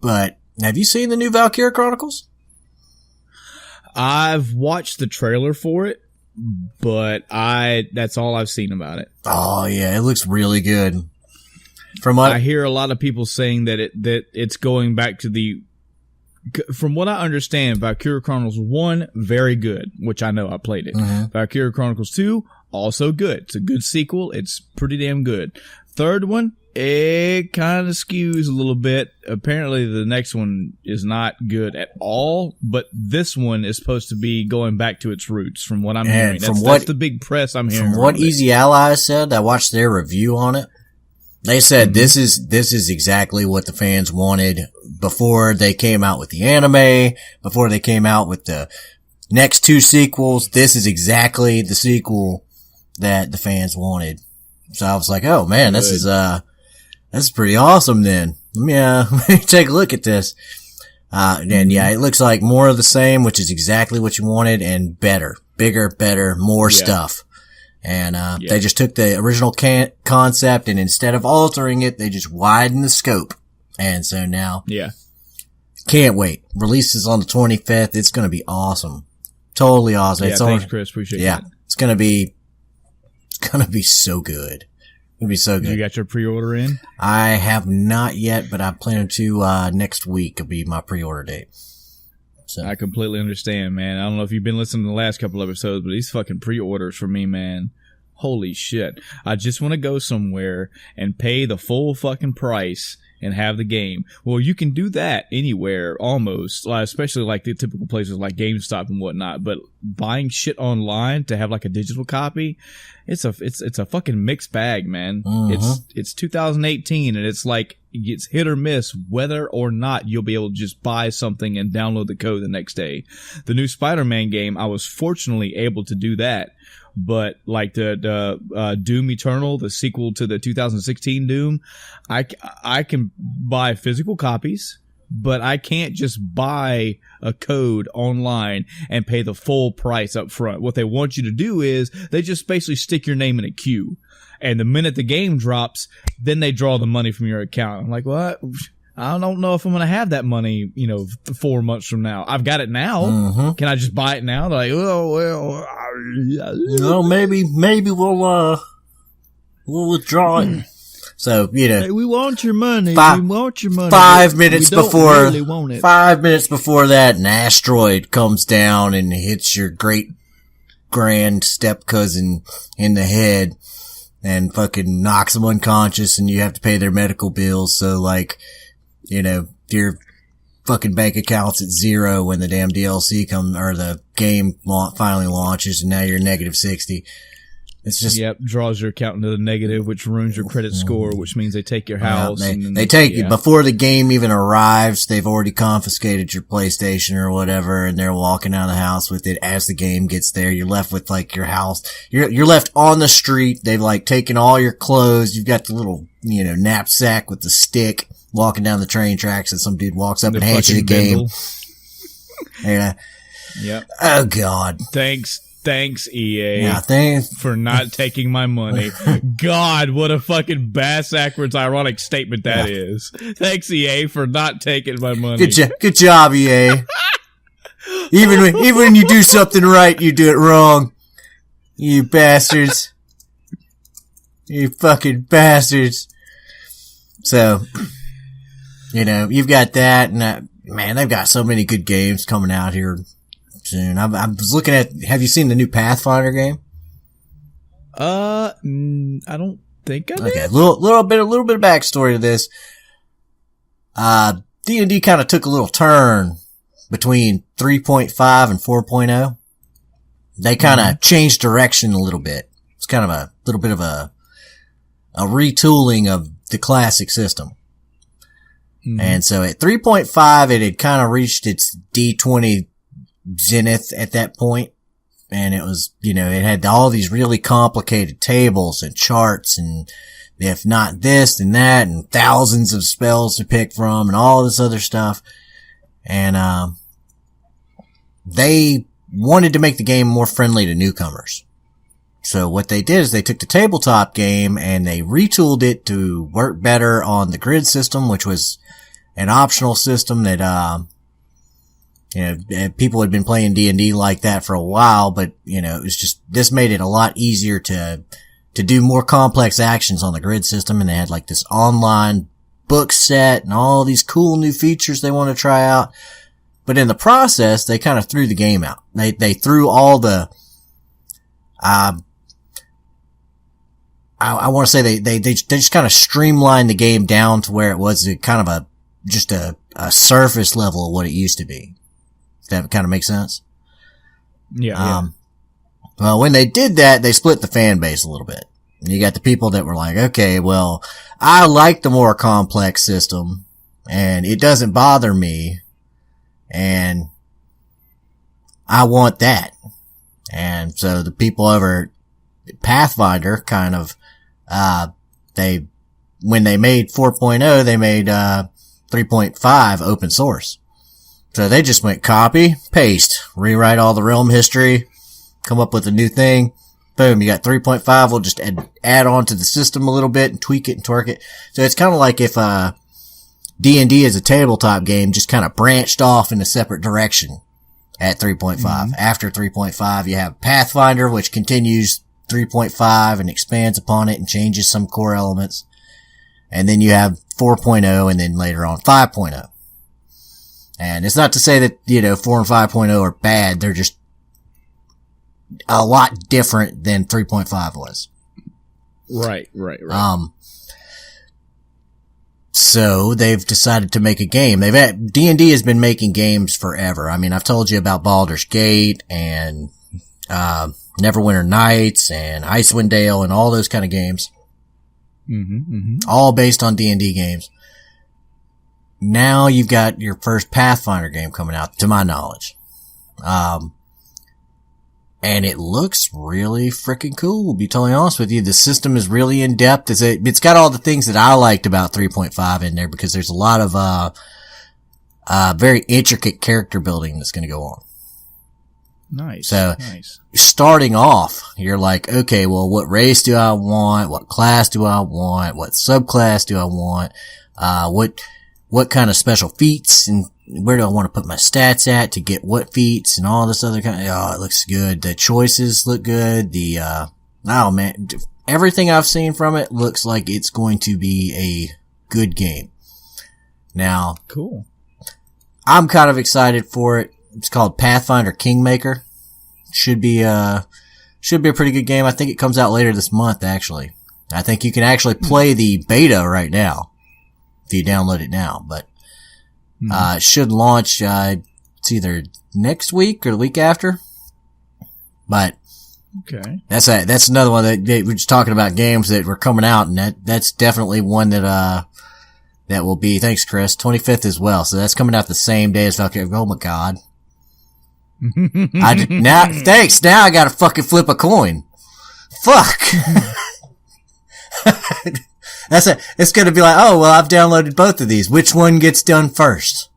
but have you seen the new Valkyria Chronicles? I've watched the trailer for it, but that's all I've seen about it. Oh yeah, it looks really good. I hear a lot of people saying that it's going back to from what I understand, Valkyria Chronicles 1, very good, which I know I played it. Valkyria Chronicles 2, also good. It's a good sequel. It's pretty damn good. Third one, it kind of skews a little bit. Apparently the next one is not good at all, but this one is supposed to be going back to its roots from what I'm hearing. That's the big press I'm hearing. From what Easy Allies said, I watched their review on it. They said this is exactly what the fans wanted before they came out with the anime, before they came out with the next two sequels. This is exactly the sequel that the fans wanted. So I was like, oh man, this is pretty awesome then. Let me take a look at this. And yeah, it looks like more of the same, which is exactly what you wanted, and better, bigger, better, more stuff. And they just took the original concept, and instead of altering it, they just widened the scope. And so now, can't wait. Releases on the 25th. It's going to be awesome. Totally awesome. Yeah, thanks, Chris. Appreciate that. It's going to be so good. It's going to be so good. You got your pre-order in? I have not yet, but I plan to, next week will be my pre-order date. So. I completely understand, man. I don't know if you've been listening to the last couple episodes, but these fucking pre-orders for me, man. Holy shit. I just want to go somewhere and pay the full fucking price and have the game. Well, you can do that anywhere almost, especially like the typical places like GameStop and whatnot, but buying shit online to have like a digital copy, it's a fucking mixed bag, man. It's 2018 and it's like it's hit or miss whether or not you'll be able to just buy something and download the code the next day. The new Spider-Man game, I was fortunately able to do that. But like the Doom Eternal, the sequel to the 2016 Doom, I can buy physical copies, but I can't just buy a code online and pay the full price up front. What they want you to do is they just basically stick your name in a queue. And the minute the game drops, then they draw the money from your account. I'm like, what? I don't know if I'm going to have that money, 4 months from now. I've got it now. Can I just buy it now? They're like, oh, well. Maybe we'll withdraw it. So, hey, we want your money. We want your money. 5 minutes before, really want it. 5 minutes before that, an asteroid comes down and hits your great grand step cousin in the head and fucking knocks him unconscious, and you have to pay their medical bills. So your fucking bank account's at zero when the damn DLC or the game finally launches, and now you're negative 60. It's just draws your account into the negative, which ruins your credit score, which means they take your house. They take you before the game even arrives. They've already confiscated your PlayStation or whatever, and they're walking out of the house with it. As the game gets there, you're left with like your house. You're left on the street. They've like taken all your clothes. You've got the little knapsack with the stick. Walking down the train tracks, and some dude walks up and hands you the game. Yeah. Yep. Oh God. Thanks EA. Yeah, thanks for not taking my money. God, what a fucking backwards ironic statement that is. Thanks EA for not taking my money. Good job EA. even when you do something right, you do it wrong. You bastards. You fucking bastards. So, you've got that, and man, they've got so many good games coming out here soon. I was looking at. Have you seen the new Pathfinder game? I don't think I did. Okay, a little bit of backstory to this. D&D kind of took a little turn between 3.5 and 4.0. They kind of changed direction a little bit. It's kind of a little bit of a retooling of the classic system. And so at 3.5, it had kind of reached its D20 zenith at that point. And it was, it had all these really complicated tables and charts and if not this and that and thousands of spells to pick from and all this other stuff. And, they wanted to make the game more friendly to newcomers. So what they did is they took the tabletop game and they retooled it to work better on the grid system, which was an optional system that, people had been playing D&D like that for a while, but, it was just, this made it a lot easier to do more complex actions on the grid system. And they had like this online book set and all these cool new features they want to try out. But in the process, they kind of threw the game out. They threw all the, I want to say they just kind of streamlined the game down to where it was kind of just a surface level of what it used to be. If that kind of makes sense. Yeah. Well, when they did that, they split the fan base a little bit. You got the people that were like, okay, well, I like the more complex system and it doesn't bother me and I want that. And so the people over at Pathfinder kind of, when they made 4.0, they made, 3.5 open source. So they just went copy, paste, rewrite all the realm history, come up with a new thing. Boom, you got 3.5. We'll just add on to the system a little bit and tweak it and twerk it. So it's kind of like if, D&D as a tabletop game just kind of branched off in a separate direction at 3.5. Mm-hmm. After 3.5, you have Pathfinder, which continues 3.5 and expands upon it and changes some core elements. And then you have 4.0 and then later on 5.0. And it's not to say that, 4 and 5.0 are bad. They're just a lot different than 3.5 was. Right. So they've decided to make a game. D&D has been making games forever. I mean, I've told you about Baldur's Gate and, Neverwinter Nights and Icewind Dale and all those kind of games. All based on D&D games. Now you've got your first Pathfinder game coming out, to my knowledge. And it looks really freaking cool, to be totally honest with you. The system is really in depth. It's got all the things that I liked about 3.5 in there because there's a lot of, very intricate character building that's going to go on. Nice. So, starting off, you're like, okay, well, what race do I want? What class do I want? What subclass do I want? What kind of special feats and where do I want to put my stats at to get what feats and all this other kind of, it looks good. The choices look good. Everything I've seen from it looks like it's going to be a good game. Now, cool. I'm kind of excited for it. It's called Pathfinder Kingmaker. Should be a pretty good game. I think it comes out later this month, actually. I think you can actually play the beta right now if you download it now, but it should launch, it's either next week or the week after. But okay, that's another one that we're just talking about games that were coming out, and that's definitely one that will be, thanks Chris, 25th as well. So that's coming out the same day as Valkyrie. Oh my god. Thanks. Now I gotta fucking flip a coin. Fuck. It's gonna be like, oh, well, I've downloaded both of these. Which one gets done first?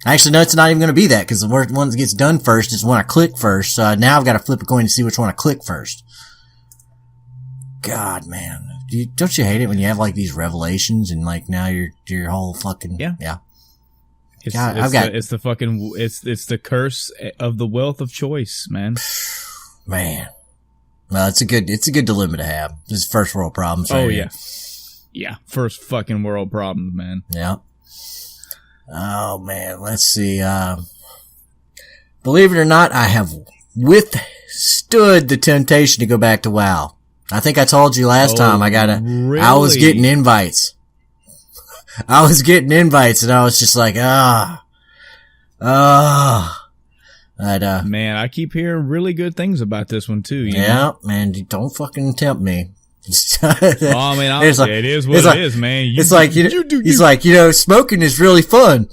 Actually, no, it's not even gonna be that, because the one that gets done first is the one I click first. So now I've gotta flip a coin to see which one I click first. God, man. Don't you hate it when you have like these revelations and like now your whole fucking, yeah. It's the curse of the wealth of choice, man. Man. Well, it's a good dilemma to have. This is first world problems. Oh, yeah. Yeah. First fucking world problems, man. Yeah. Oh, man. Let's see. Believe it or not, I have withstood the temptation to go back to WoW. I think I told you last time really? I was getting invites. And I was just like, man, I keep hearing really good things about this one too. You know? Man, don't fucking tempt me. Oh man, it is what it is, man. He's like, smoking is really fun.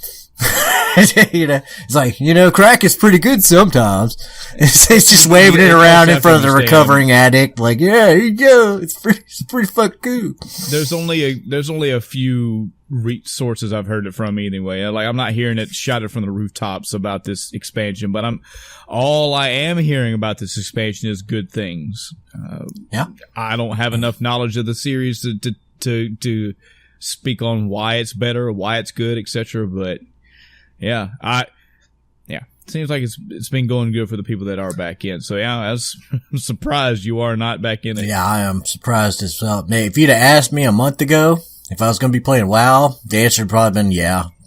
It's like, crack is pretty good sometimes. It's just waving it around in front of the recovering addict. Like, yeah, here you go. It's pretty fucking cool. There's only a few sources I've heard it from anyway. Like, I'm not hearing it shouted from the rooftops about this expansion, but all I am hearing about this expansion is good things. I don't have enough knowledge of the series to speak on why it's better, why it's good, etc. But it seems like it's been going good for the people that are back in. So I was surprised you are not back in it. Yeah, I am surprised as well. Man, if you'd have asked me a month ago if I was going to be playing WoW, the answer would probably been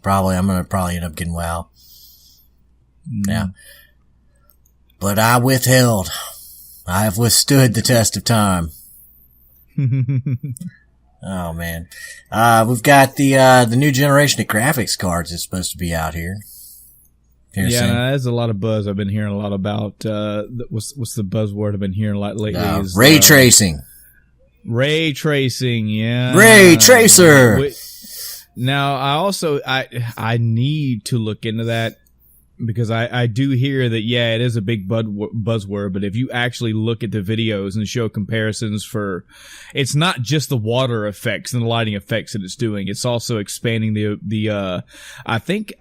probably. I'm going to probably end up getting WoW. Yeah, but I withheld. I have withstood the test of time. Oh man, we've got the new generation of graphics cards that's supposed to be out here. There's a lot of buzz. I've been hearing a lot about. What's the buzzword I've been hearing a lot lately? Is ray tracing. Ray tracing, yeah. Ray tracer. Now, I need to look into that. Because I do hear that, it is a big buzzword, but if you actually look at the videos and show comparisons it's not just the water effects and the lighting effects that it's doing. It's also expanding I think,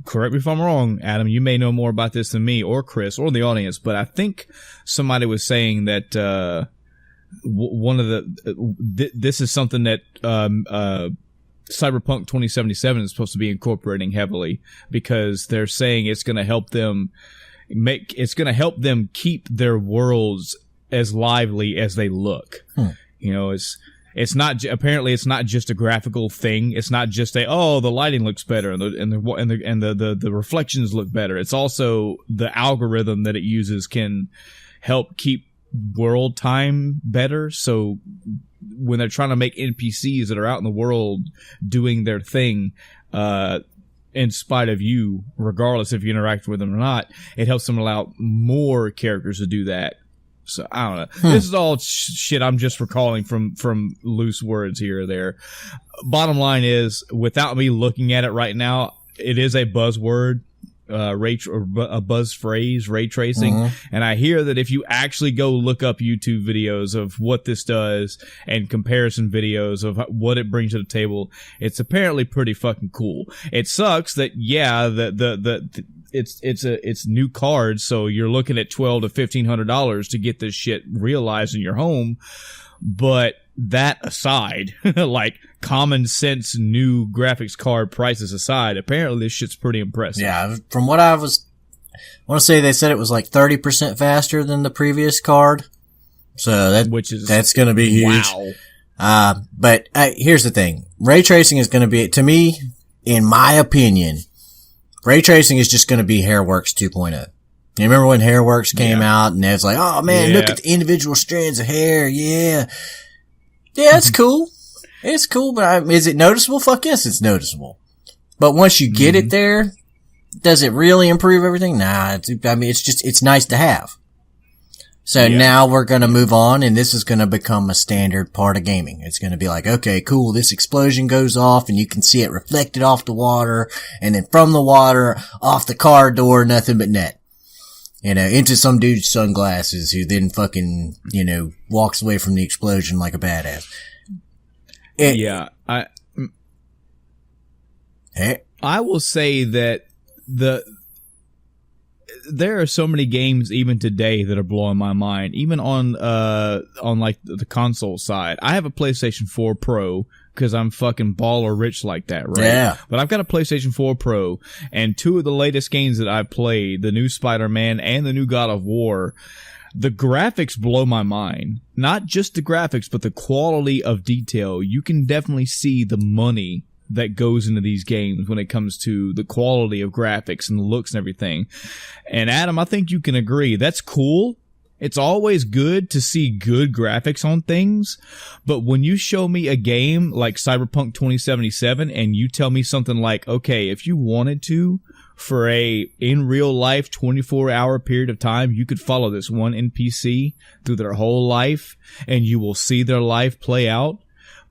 correct me if I'm wrong, Adam, you may know more about this than me or Chris or the audience, but I think somebody was saying that, one of this is something that, Cyberpunk 2077 is supposed to be incorporating heavily because they're saying it's going to help them keep their worlds as lively as they look. It's not apparently it's not just a graphical thing. It's not just the lighting looks better and the reflections look better. It's also the algorithm that it uses can help keep world time better. So when they're trying to make NPCs that are out in the world doing their thing, in spite of you, regardless if you interact with them or not, it helps them allow more characters to do that. So I don't know. This is all shit I'm just recalling from loose words here or there. Bottom line is, without me looking at it right now, it is a buzzword. A buzz phrase, ray tracing. And I hear that if you actually go look up YouTube videos of what this does and comparison videos of what it brings to the table, it's apparently pretty fucking cool. It sucks that it's new cards, so you're looking at $1,200 to $1,500 to get this shit realized in your home. But that aside, like common sense new graphics card prices aside, apparently this shit's pretty impressive. Yeah, from what I want to say, they said it was like 30% faster than the previous card. So that's going to be huge. Wow. But here's the thing. Ray tracing is going to be, to me, in my opinion, ray tracing is just going to be Hairworks 2.0. You remember when Hairworks came out and it was like, oh man, look at the individual strands of hair. Yeah. Yeah, it's cool. It's cool, but is it noticeable? Fuck yes, it's noticeable. But once you get it there, does it really improve everything? Nah, it's nice to have. So now we're going to move on, and this is going to become a standard part of gaming. It's going to be like, okay, cool, this explosion goes off, and you can see it reflected off the water, and then from the water, off the car door, nothing but net. Into some dude's sunglasses who then fucking, walks away from the explosion like a badass. I will say that there are so many games even today that are blowing my mind, even on like the console side. I have a PlayStation 4 Pro because I'm fucking baller rich like that, right? Yeah. But I've got a PlayStation 4 Pro, and two of the latest games that I've played, the new Spider-Man and the new God of War, the graphics blow my mind. Not just the graphics, but the quality of detail. You can definitely see the money that goes into these games when it comes to the quality of graphics and the looks and everything. And Adam, I think you can agree. That's cool. It's always good to see good graphics on things. But when you show me a game like Cyberpunk 2077 and you tell me something like, okay, if you wanted to, for a in real life 24-hour period of time, you could follow this one NPC through their whole life and you will see their life play out.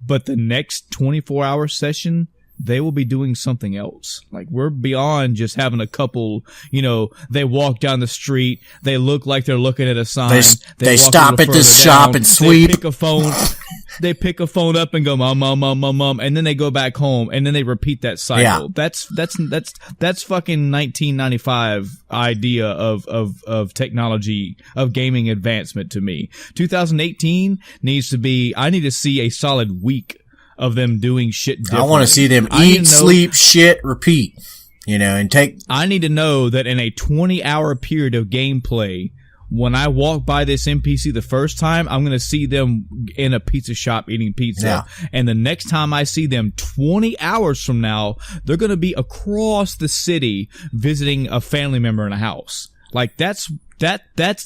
But the next 24-hour session, they will be doing something else. Like, we're beyond just having a couple, they walk down the street, they look like they're looking at a sign. They stop at this shop and sweep. They pick a phone up and go, mom, mom, mom, mom, mom, and then they go back home, and then they repeat that cycle. Yeah. That's fucking 1995 idea of technology, of gaming advancement to me. 2018 I need to see a solid week of them doing shit differently. I want to see them eat, sleep, shit, repeat, I need to know that in a 20-hour period of gameplay, when I walk by this NPC the first time, I'm going to see them in a pizza shop eating pizza. Yeah. And the next time I see them 20 hours from now, they're going to be across the city visiting a family member in a house. Like, that's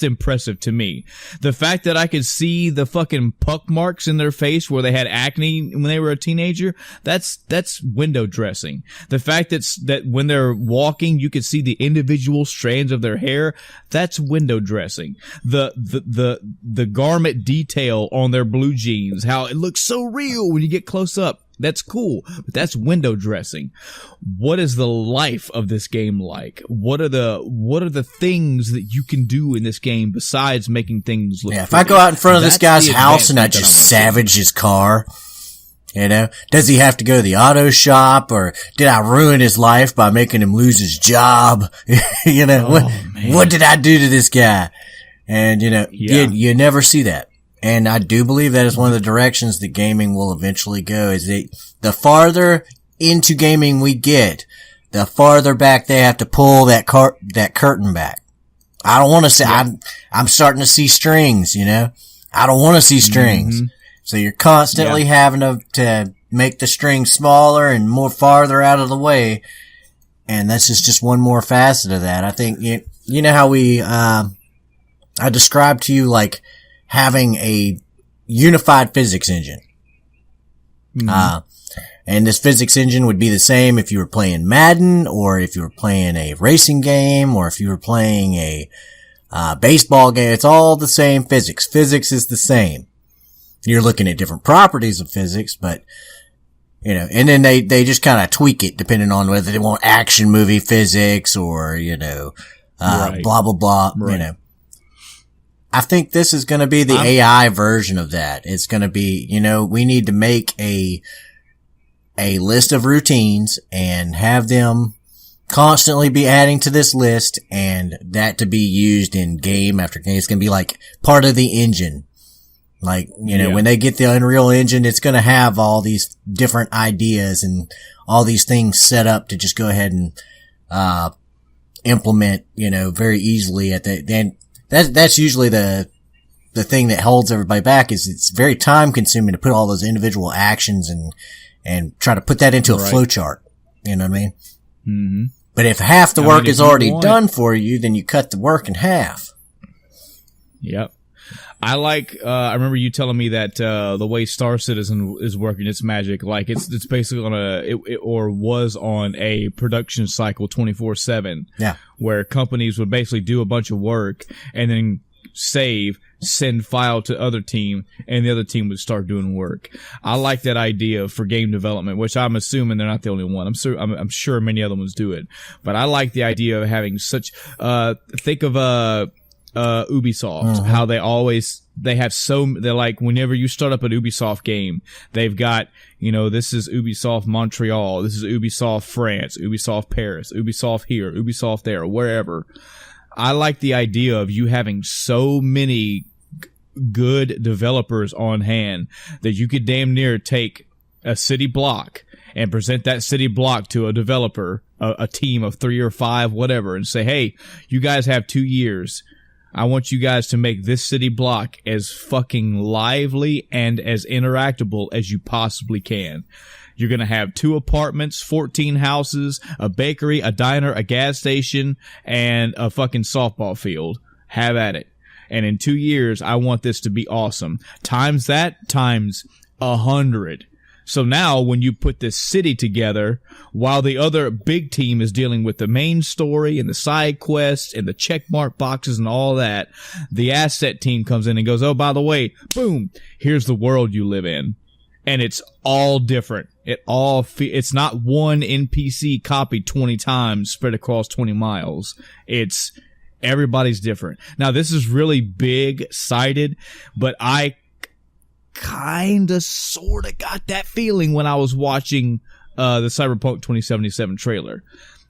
impressive to me. The fact that I could see the fucking puck marks in their face where they had acne when they were a teenager, that's window dressing. The fact that when they're walking, you could see the individual strands of their hair, that's window dressing. The garment detail on their blue jeans, how it looks so real when you get close up. That's cool, but that's window dressing. What is the life of this game like? What are the things that you can do in this game besides making things look if I go out in front of this guy's house and I just savage his car, does he have to go to the auto shop, or did I ruin his life by making him lose his job? What did I do to this guy? And you never see that. And I do believe that is one of the directions that gaming will eventually go, is the farther into gaming we get, the farther back they have to pull that curtain back. I don't want to say, I'm starting to see strings, I don't want to see strings. Mm-hmm. So you're constantly having to make the strings smaller and more farther out of the way. And this is just one more facet of that. I think, you know how I described to you, like, having a unified physics engine. Mm-hmm. And this physics engine would be the same if you were playing Madden, or if you were playing a racing game, or if you were playing a baseball game. It's all the same physics. Physics is the same. You're looking at different properties of physics, but, and then they just kind of tweak it depending on whether they want action movie physics or, blah, blah, blah, right. I think this is going to be the AI version of that. It's going to be, we need to make a list of routines and have them constantly be adding to this list, and that to be used in game after game. It's going to be like part of the engine. Like, when they get the Unreal Engine, it's going to have all these different ideas and all these things set up to just go ahead and, implement, very easily at the end. That's usually the thing that holds everybody back, is it's very time consuming to put all those individual actions and try to put that into a flow chart. You know what I mean? Mm-hmm. But if half the work is already done for you, then you cut the work in half. Yep. I remember you telling me that, the way Star Citizen is working, it's magic. Like, it's basically was on a production cycle 24/7. Yeah. Where companies would basically do a bunch of work and then send file to other team, and the other team would start doing work. I like that idea for game development, which I'm assuming they're not the only one. I'm sure many other ones do it, but I like the idea of having such, think of, Ubisoft, how they're like, whenever you start up an Ubisoft game, they've got, this is Ubisoft Montreal, this is Ubisoft France, Ubisoft Paris, Ubisoft here, Ubisoft there, wherever. I like the idea of you having so many good developers on hand that you could damn near take a city block and present that city block to a developer, a team of 3 or 5, whatever, and say, hey, you guys have 2 years. I want you guys to make this city block as fucking lively and as interactable as you possibly can. You're going to have 2 apartments, 14 houses, a bakery, a diner, a gas station, and a fucking softball field. Have at it. And in 2 years, I want this to be awesome. Times that, times 100. So now when you put this city together, while the other big team is dealing with the main story and the side quests and the checkmark boxes and all that, the asset team comes in and goes, oh, by the way, boom, here's the world you live in. and it's all different. It's not one NPC copied 20 times spread across 20 miles. It's everybody's different. Now, this is really big-sided, but I kind of sort of got that feeling when I was watching the Cyberpunk 2077 trailer.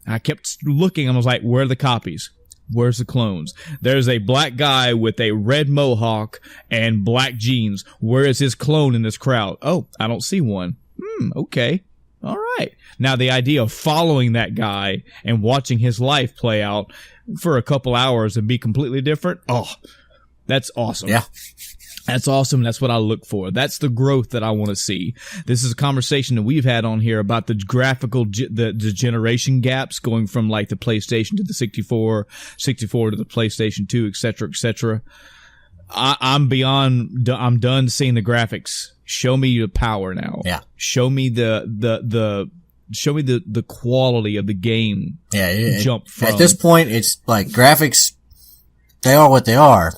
I kept looking and I was like, where are the copies? Where's the clones? There's a black guy with a red mohawk and black jeans. Where is his clone in this crowd? Oh, I don't see one. Okay. All right. Now, the idea of following that guy and watching his life play out for a couple hours and be completely different. Oh, that's awesome. Yeah. That's awesome. That's what I look for. That's the growth that I want to see. This is a conversation that we've had on here about the graphical, the generation gaps going from like the PlayStation to the 64 to the PlayStation 2, et cetera, et cetera. I'm done seeing the graphics. Show me the power now. Yeah. Show me the quality of the game. Yeah. Jump from. At this point, it's like graphics, they are what they are.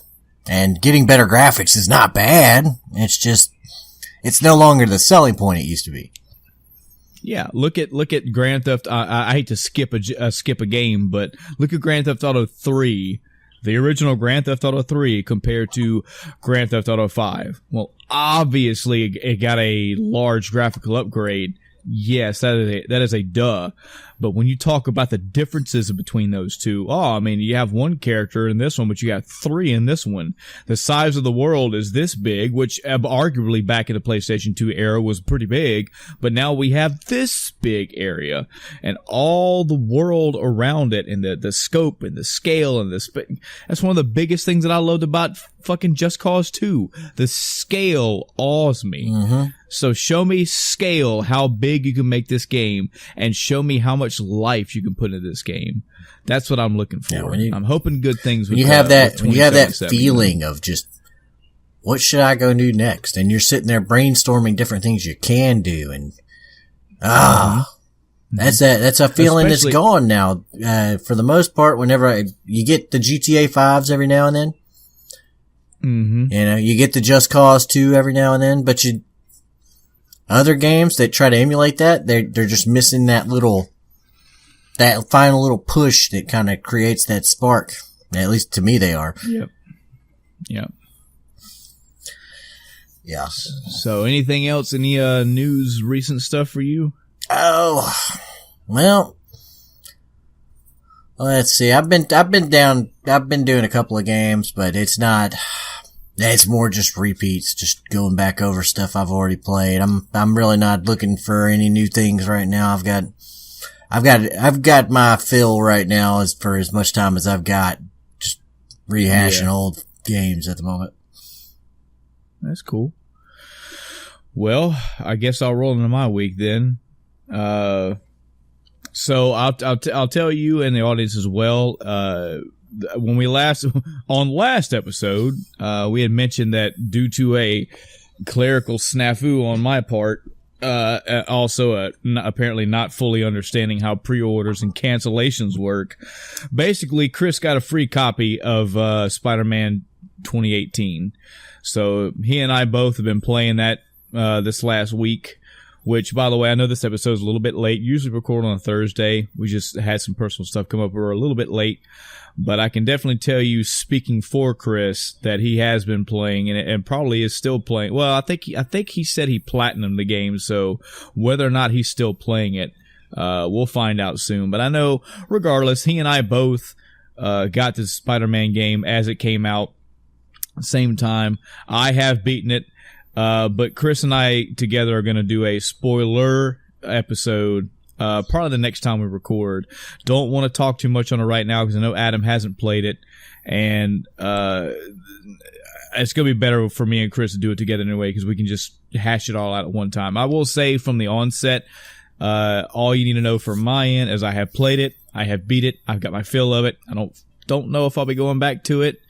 And getting better graphics is not bad. It's just, it's no longer the selling point it used to be. Yeah, look at Grand Theft. I hate to skip a game, but look at Grand Theft Auto 3, the original Grand Theft Auto 3 compared to Grand Theft Auto 5. Well, obviously it got a large graphical upgrade. Yes, that is a duh. But when you talk about the differences between those two, you have one character in this one, but you got three in this one. The size of the world is this big, which arguably back in the PlayStation 2 era was pretty big, but now we have this big area and all the world around it and the scope and the scale and that's one of the biggest things that I loved about fucking Just Cause 2. The scale awes me. Mm-hmm. So show me scale, how big you can make this game, and show me how much life you can put into this game. That's what I'm looking for. Yeah, I'm hoping good things. When you have that feeling of just, what should I go do next? And you're sitting there brainstorming different things you can do, and that's a feeling that's gone now. For the most part, whenever you get the GTA 5s every now and then, you get the Just Cause 2 every now and then, but other games that try to emulate that, they're just missing that final little push that kind of creates that spark. At least to me, they are. Yep. Yep. Yeah. So, anything else? Any news, recent stuff for you? Oh, well, let's see. I've been doing a couple of games, but it's more just repeats, just going back over stuff I've already played. I'm really not looking for any new things right now. I've got my fill right now for as much time as I've got just rehashing old games at the moment. That's cool. Well, I guess I'll roll into my week then. So I'll tell you and the audience as well, when we last episode, we had mentioned that due to a clerical snafu on my part, also apparently not fully understanding how pre-orders and cancellations work, basically Chris got a free copy of Spider-Man 2018. So he and I both have been playing that this last week, which, by the way, I know this episode is a little bit late. Usually record on a Thursday. We just had some personal stuff come up. We're a little bit late. But I can definitely tell you, speaking for Chris, that he has been playing and probably is still playing. Well, I think he said he platinumed the game, so whether or not he's still playing it, we'll find out soon. But I know, regardless, he and I both got this Spider-Man game as it came out, same time. I have beaten it, but Chris and I together are going to do a spoiler episode. Probably the next time we record. Don't want to talk too much on it right now because I know Adam hasn't played it, and it's going to be better for me and Chris to do it together anyway because we can just hash it all out at one time. I will say from the onset, all you need to know from my end is I have played it, I have beat it, I've got my fill of it. I don't know if I'll be going back to it,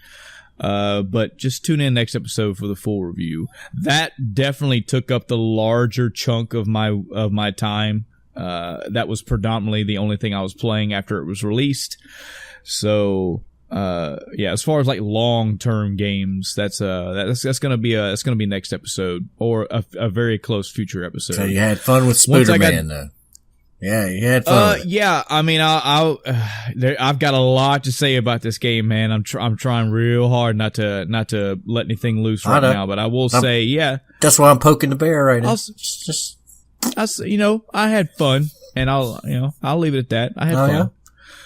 but just tune in next episode for the full review. That definitely took up the larger chunk of my time. That was predominantly the only thing I was playing after it was released. So yeah, as far as like long-term games, that's gonna be next episode or a very close future episode. So you had fun with Spider-Man, though. Yeah, you had fun. Yeah, I mean, I've got a lot to say about this game, man. I'm trying real hard not to let anything loose right now, but I will say, yeah. That's why I'm poking the bear right now. I had fun, and I'll leave it at that. I had fun. Yeah?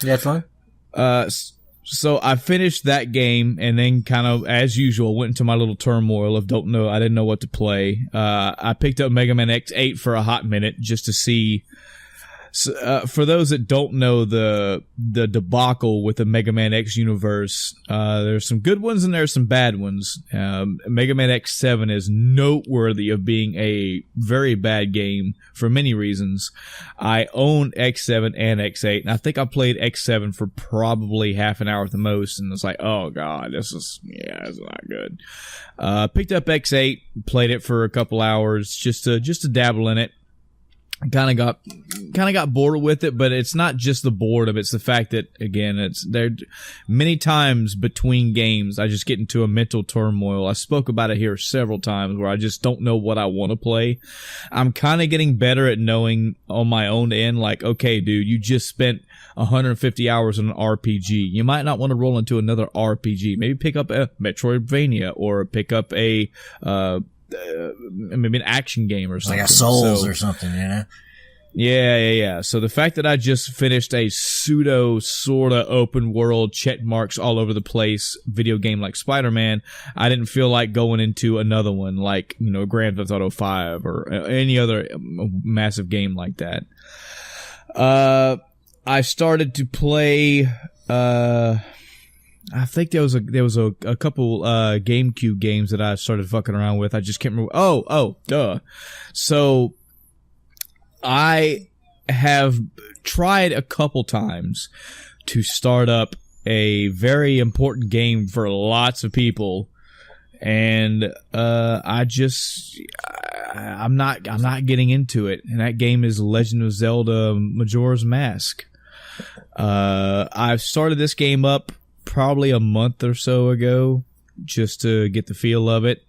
You had fun? So I finished that game, and then kind of, as usual, went into my little turmoil of I didn't know what to play. I picked up Mega Man X8 for a hot minute just to see. For those that don't know the debacle with the Mega Man X universe, there's some good ones and there's some bad ones. Mega Man X7 is noteworthy of being a very bad game for many reasons. I own X7 and X8, and I think I played X7 for probably half an hour at the most, and it's like, oh god, this is not good. Picked up X8, played it for a couple hours just to dabble in it. Kind of got bored with it, but it's not just the boredom. It's the fact that, again, it's there many times between games, I just get into a mental turmoil. I spoke about it here several times where I just don't know what I want to play. I'm kind of getting better at knowing on my own end, like, okay, dude, you just spent 150 hours on an RPG. You might not want to roll into another RPG. Maybe pick up a Metroidvania or pick up a, maybe an action game or something. Like a Souls or something, you know? Yeah. So the fact that I just finished a pseudo sort of open world check marks all over the place video game like Spider-Man, I didn't feel like going into another one like, Grand Theft Auto 5 or any other massive game like that. I started to play, I think there was a couple GameCube games that I started fucking around with. I just can't remember. Oh, duh. So I have tried a couple times to start up a very important game for lots of people, and I'm not getting into it. And that game is Legend of Zelda: Majora's Mask. I've started this game up probably a month or so ago just to get the feel of it,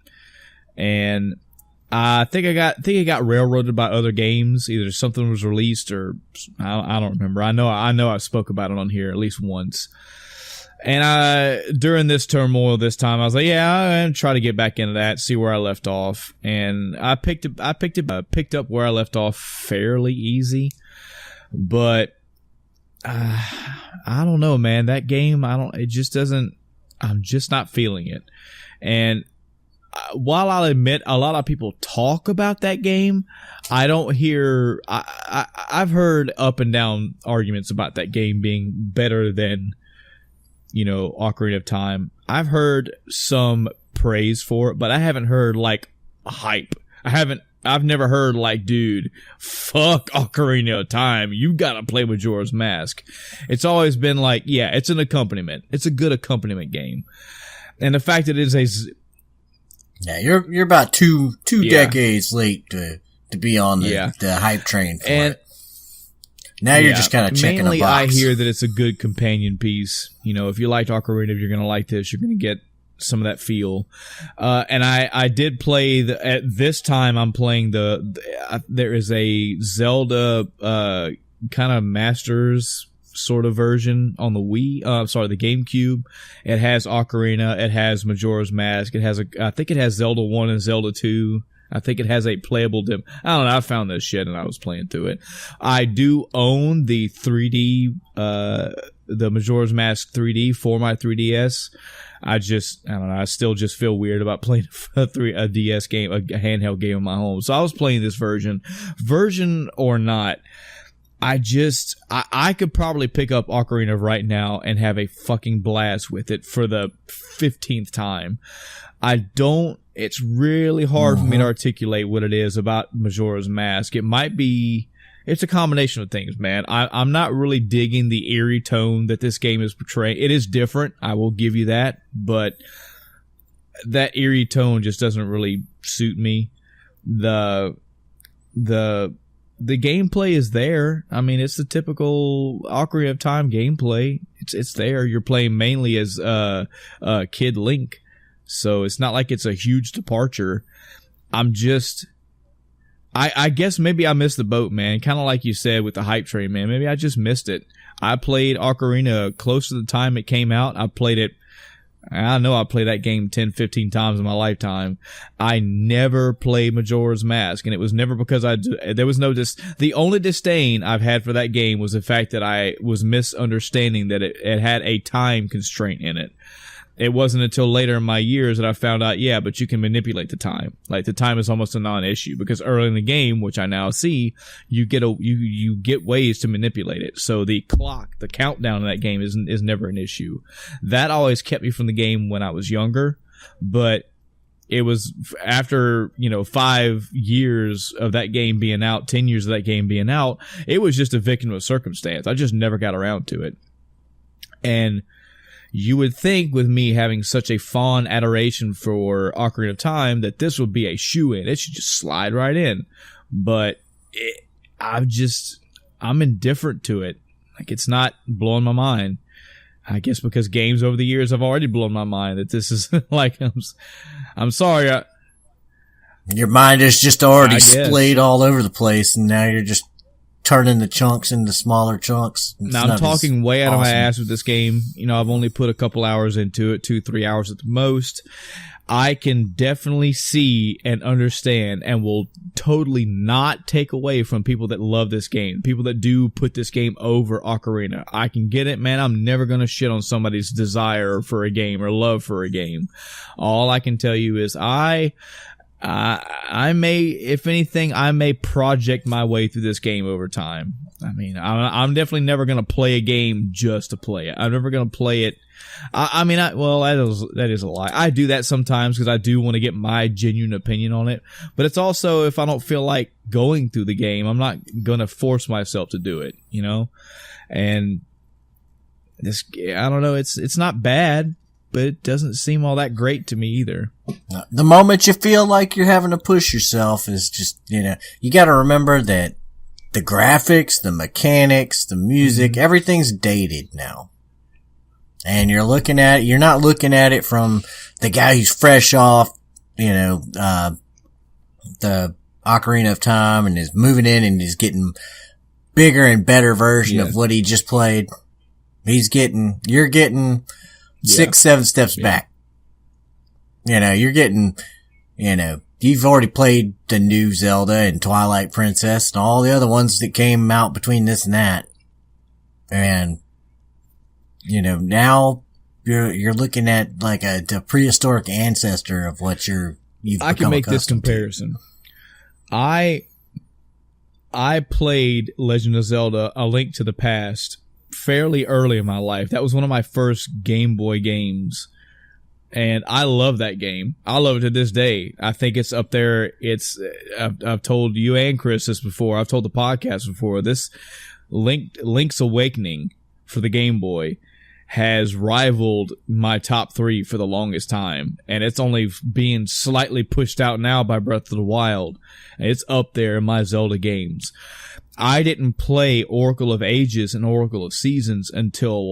and I think I got railroaded by other games. Either something was released or I don't remember. I know I spoke about it on here at least once. And during this turmoil this time, I was like, yeah, I'm gonna try to get back into that, see where I left off. And I picked up where I left off fairly easy, but I don't know, man. That game, it just doesn't. I'm just not feeling it. And while I'll admit a lot of people talk about that game, I don't hear. I've heard up and down arguments about that game being better than, Ocarina of Time. I've heard some praise for it, but I haven't heard like hype. I've never heard like, dude, fuck Ocarina of Time. You gotta play Majora's Mask. It's always been like, yeah, it's an accompaniment. It's a good accompaniment game. And the fact that it is yeah, you're about two decades late to be on the hype train for it. Now you're just kind of checking a box. Mainly, I hear that it's a good companion piece. If you liked Ocarina, you're gonna like this. You're gonna get some of that feel. And I did play at this time I'm playing there is a Zelda kind of Masters sort of version on the Wii. The GameCube. It has Ocarina. It has Majora's Mask. I think it has Zelda 1 and Zelda 2. I think it has a playable demo. I don't know. I found this shit and I was playing through it. I do own the 3D, the Majora's Mask 3D for my 3DS. I don't know. I still just feel weird about playing a DS game, a handheld game in my home. So I was playing this version or not. I could probably pick up Ocarina right now and have a fucking blast with it for the 15th time. It's really hard for me to articulate what it is about Majora's Mask. It's a combination of things, man. I'm not really digging the eerie tone that this game is portraying. It is different, I will give you that, but that eerie tone just doesn't really suit me. The the gameplay is there. I mean, it's the typical Ocarina of Time gameplay. It's there. You're playing mainly as Kid Link, so it's not like it's a huge departure. I guess maybe I missed the boat, man. Kind of like you said with the hype train, man. Maybe I just missed it. I played Ocarina close to the time it came out. I played it. I know I played that game 10, 15 times in my lifetime. I never played Majora's Mask, and it was never because there was no the only disdain I've had for that game was the fact that I was misunderstanding that it had a time constraint in it. It wasn't until later in my years that I found out, yeah, but you can manipulate the time. Like, the time is almost a non-issue because early in the game, which I now see, you get ways to manipulate it. So the clock, the countdown in that game is never an issue. That always kept me from the game when I was younger, but it was after, 5 years of that game being out, 10 years of that game being out, it was just a victim of circumstance. I just never got around to it. And you would think with me having such a fond adoration for Ocarina of Time that this would be a shoo-in. It should just slide right in. But I'm indifferent to it. Like, it's not blowing my mind. I guess because games over the years have already blown my mind that this is like, I'm sorry. Your mind is just already splayed all over the place, and now you're just turning the chunks into smaller chunks. Now, I'm talking way out of my ass with this game. I've only put a couple hours into it, 2-3 hours at the most. I can definitely see and understand and will totally not take away from people that love this game, people that do put this game over Ocarina. I can get it, man. I'm never going to shit on somebody's desire for a game or love for a game. All I can tell you is I may, if anything, I may project my way through this game over time. I mean, I'm definitely never going to play a game just to play it. I'm never going to play it. That is a lie. I do that sometimes because I do want to get my genuine opinion on it. But it's also, if I don't feel like going through the game, I'm not going to force myself to do it, And this, I don't know, it's not bad, but it doesn't seem all that great to me either. The moment you feel like you're having to push yourself is just, you got to remember that the graphics, the mechanics, the music, everything's dated now. And you're not looking at it from the guy who's fresh off, the Ocarina of Time and is moving in and is getting bigger and better version of what he just played. You're getting 6-7 steps back. You're getting, you've already played the new Zelda and Twilight Princess and all the other ones that came out between this and that. And, now you're looking at like the prehistoric ancestor of what I can make this comparison. I played Legend of Zelda: A Link to the Past fairly early in my life. That was one of my first Game Boy games. And I love that game. I love it to this day. I think it's up there. I've told you and Chris this before. I've told the podcast before. This Link's Awakening for the Game Boy has rivaled my top 3 for the longest time. And it's only being slightly pushed out now by Breath of the Wild. It's up there in my Zelda games. I didn't play Oracle of Ages and Oracle of Seasons until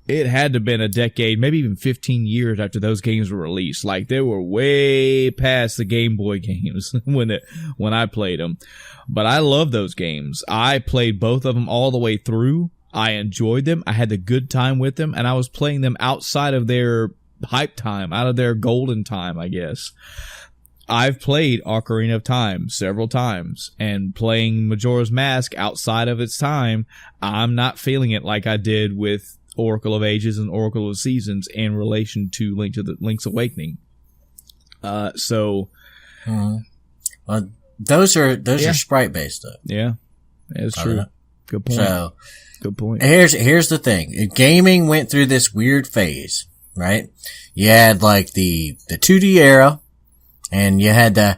it had to have been a decade, maybe even 15 years after those games were released. Like, they were way past the Game Boy games when I played them. But I love those games. I played both of them all the way through. I enjoyed them. I had a good time with them, and I was playing them outside of their hype time, out of their golden time, I guess. I've played Ocarina of Time several times, and playing Majora's Mask outside of its time, I'm not feeling it like I did with Oracle of Ages and Oracle of Seasons in relation to Link's Awakening. Those are sprite based though. Yeah, it's true. Good point. So, good point. Here's the thing. Gaming went through this weird phase, right? You had like the 2D era, and you had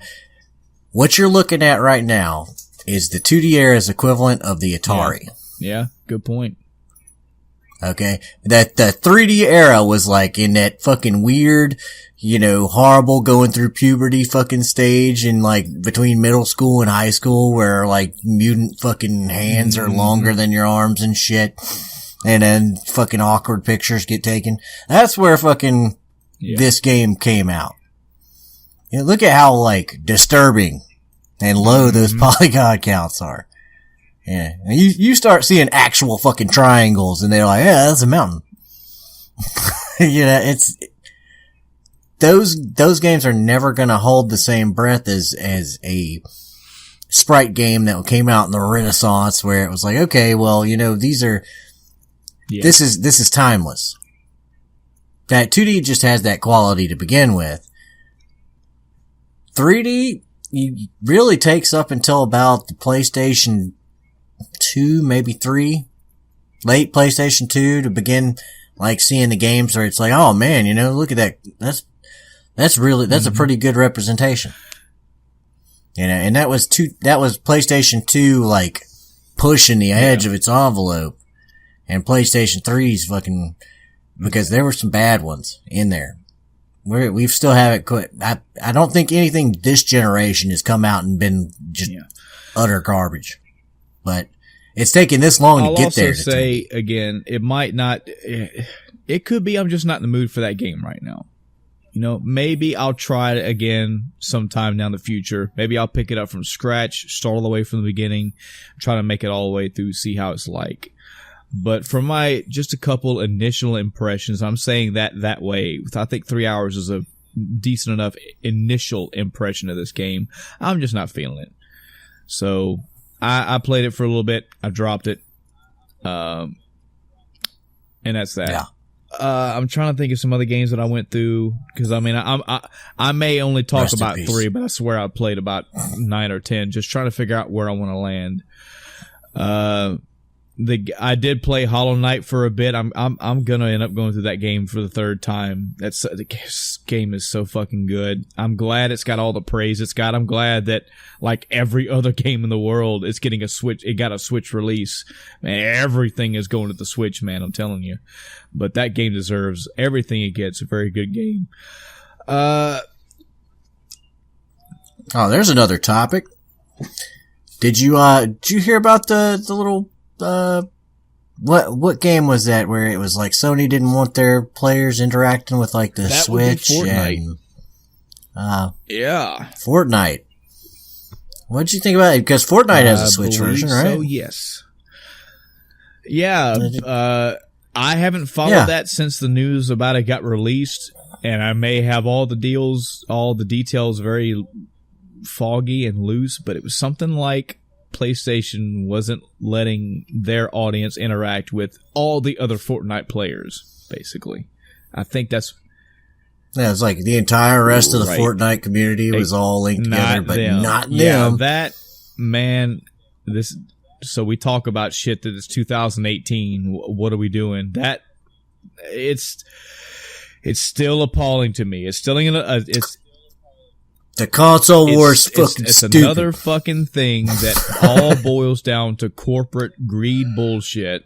what you're looking at right now is the 2D era's equivalent of the Atari. Yeah, good point. Okay. That the 3D era was like in that fucking weird, horrible going through puberty fucking stage and like between middle school and high school where like mutant fucking hands are longer than your arms and shit. And then fucking awkward pictures get taken. That's where fucking this game came out. Look at how like disturbing and low those polygon counts are. Yeah. And you start seeing actual fucking triangles and they're like, yeah, that's a mountain. It's, those games are never gonna hold the same breath as a sprite game that came out in the Renaissance where it was like, okay, well, these are, this is timeless. That 2D just has that quality to begin with. 3D really takes up until about the PlayStation 2, maybe 3, late PlayStation 2 to begin like seeing the games where it's like, oh man, look at that. That's a pretty good representation. And that was PlayStation 2 like pushing the edge of its envelope, and PlayStation 3's fucking, because there were some bad ones in there. We still haven't quit. I don't think anything this generation has come out and been just utter garbage, but it's taken this long to get there. I'll also say again, it might not, it could be I'm just not in the mood for that game right now. Maybe I'll try it again sometime down the future. Maybe I'll pick it up from scratch, start all the way from the beginning, try to make it all the way through, see how it's like. But from my just a couple initial impressions, I'm saying that way. I think 3 hours is a decent enough initial impression of this game. I'm just not feeling it. So I played it for a little bit. I dropped it. And that's that. Yeah. I'm trying to think of some other games that I went through, because I may only talk about 3, but I swear I played about 9 or 10, just trying to figure out where I want to land. I did play Hollow Knight for a bit. I'm gonna end up going through that game for the 3rd time. The game is so fucking good. I'm glad it's got all the praise it's got. I'm glad that like every other game in the world, it's getting a Switch. It got a Switch release. Man, everything is going to the Switch, man. I'm telling you. But that game deserves everything it gets. A very good game. Oh, there's another topic. Did you hear about the little, what game was that where it was like Sony didn't want their players interacting with like the Switch and, Fortnite. What'd you think about it? Because Fortnite has a Switch version, right? So, yes. Yeah, I haven't followed that since the news about it got released, and I may have all the details very foggy and loose, but it was something like PlayStation wasn't letting their audience interact with all the other Fortnite players, basically. I think that's... Yeah, it's like the entire rest of the Fortnite community was all linked together, but not them. Yeah, that, man, this... So we talk about shit that it's 2018. What are we doing? It's still appalling to me. It's still it's the console wars. Fucking it's stupid. Another fucking thing that all boils down to corporate greed bullshit,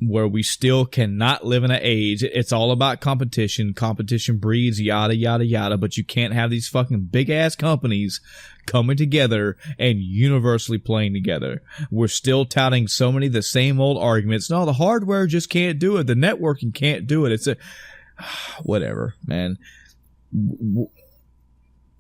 where we still cannot live in an age. It's all about competition. Competition breeds yada yada yada. But you can't have these fucking big ass companies coming together and universally playing together. We're still touting so many of the same old arguments. No, the hardware just can't do it. The networking can't do it. It's whatever, man.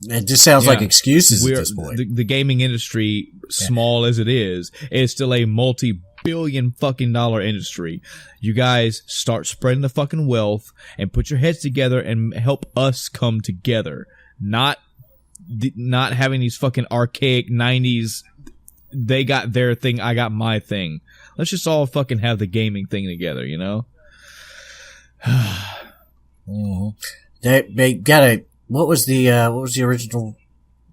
It just sounds like excuses at this point. The gaming industry, small as it is still a multi-billion fucking dollar industry. You guys start spreading the fucking wealth and put your heads together and help us come together. Not having these fucking archaic 90s, they got their thing, I got my thing. Let's just all fucking have the gaming thing together, you know? They got what was the original?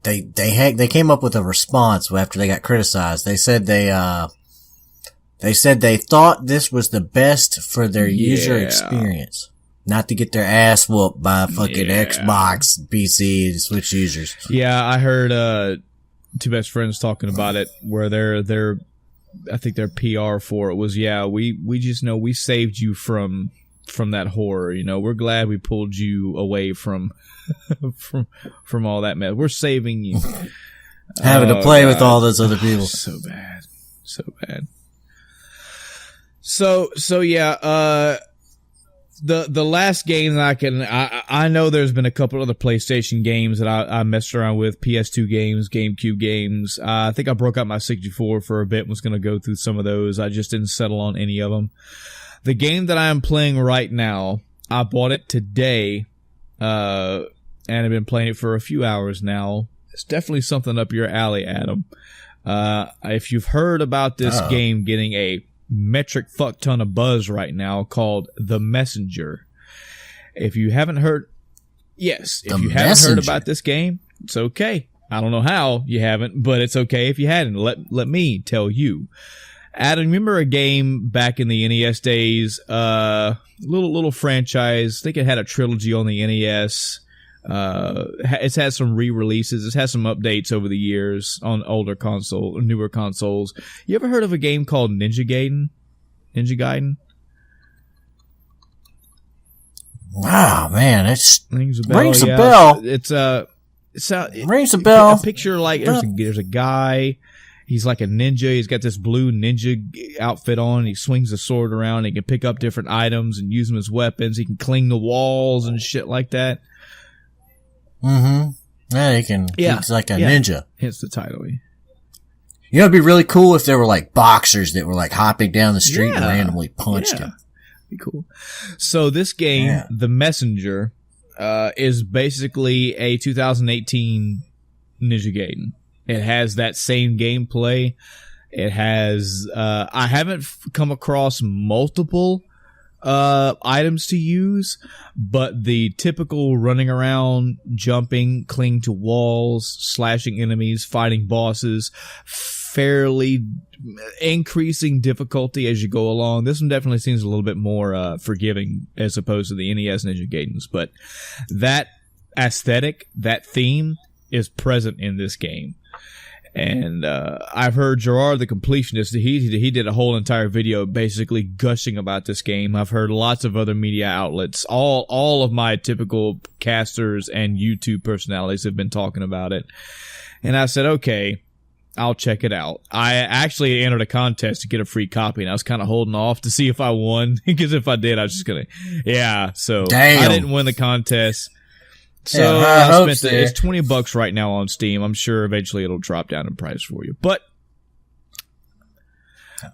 They came up with a response after they got criticized. They said they thought this was the best for their user experience. Not to get their ass whooped by fucking Xbox, PC, and Switch users. Yeah, I heard two best friends talking about it, where they're I think their PR for it was, yeah, we just know we saved you from that horror. You know, we're glad we pulled you away from from all that mess. We're saving you. Having to play with all those other people. So bad. So bad. So yeah, the last game that I know there's been a couple other PlayStation games that I messed around with, PS2 games, GameCube games. I think I broke out my 64 for a bit, was going to go through some of those. I just didn't settle on any of them. The game that I am playing right now, I bought it today, and I've been playing it for a few hours now. It's definitely something up your alley, Adam. If you've heard about this game getting a metric fuck ton of buzz right now, called The Messenger. If you haven't heard, haven't heard about this game, it's okay. I don't know how you haven't, but it's okay if you hadn't. Let me tell you. Adam, remember a game back in the NES days? Little franchise. I think it had a trilogy on the NES. It's had some re-releases. It's had some updates over the years on newer consoles. You ever heard of a game called Ninja Gaiden? Ninja Gaiden? Wow, man, it's rings a bell. Rings a bell. Rings a bell. A picture like there's a guy. He's like a ninja. He's got this blue ninja outfit on. He swings the sword around. He can pick up different items and use them as weapons. He can cling the walls and shit like that. Mm-hmm. Yeah, he can. Yeah. He's like a ninja. Hence the title. You know, it'd be really cool if there were like boxers that were like hopping down the street and randomly punched him. Be cool. So this game, The Messenger, is basically a 2018 Ninja Gaiden. It has that same gameplay. It has, I haven't come across multiple items to use, but the typical running around, jumping, cling to walls, slashing enemies, fighting bosses, fairly increasing difficulty as you go along. This one definitely seems a little bit more forgiving as opposed to the NES Ninja Gaidens, but that aesthetic, that theme is present in this game. And I've heard Gerard, the completionist, he did a whole entire video basically gushing about this game. I've heard lots of other media outlets. All of my typical casters and YouTube personalities have been talking about it. And I said, okay, I'll check it out. I actually entered a contest to get a free copy, and I was kind of holding off to see if I won, because if I did, I was just going to, so Damn. I didn't win the contest. So it's $20 right now on Steam. I'm sure eventually it'll drop down in price for you. But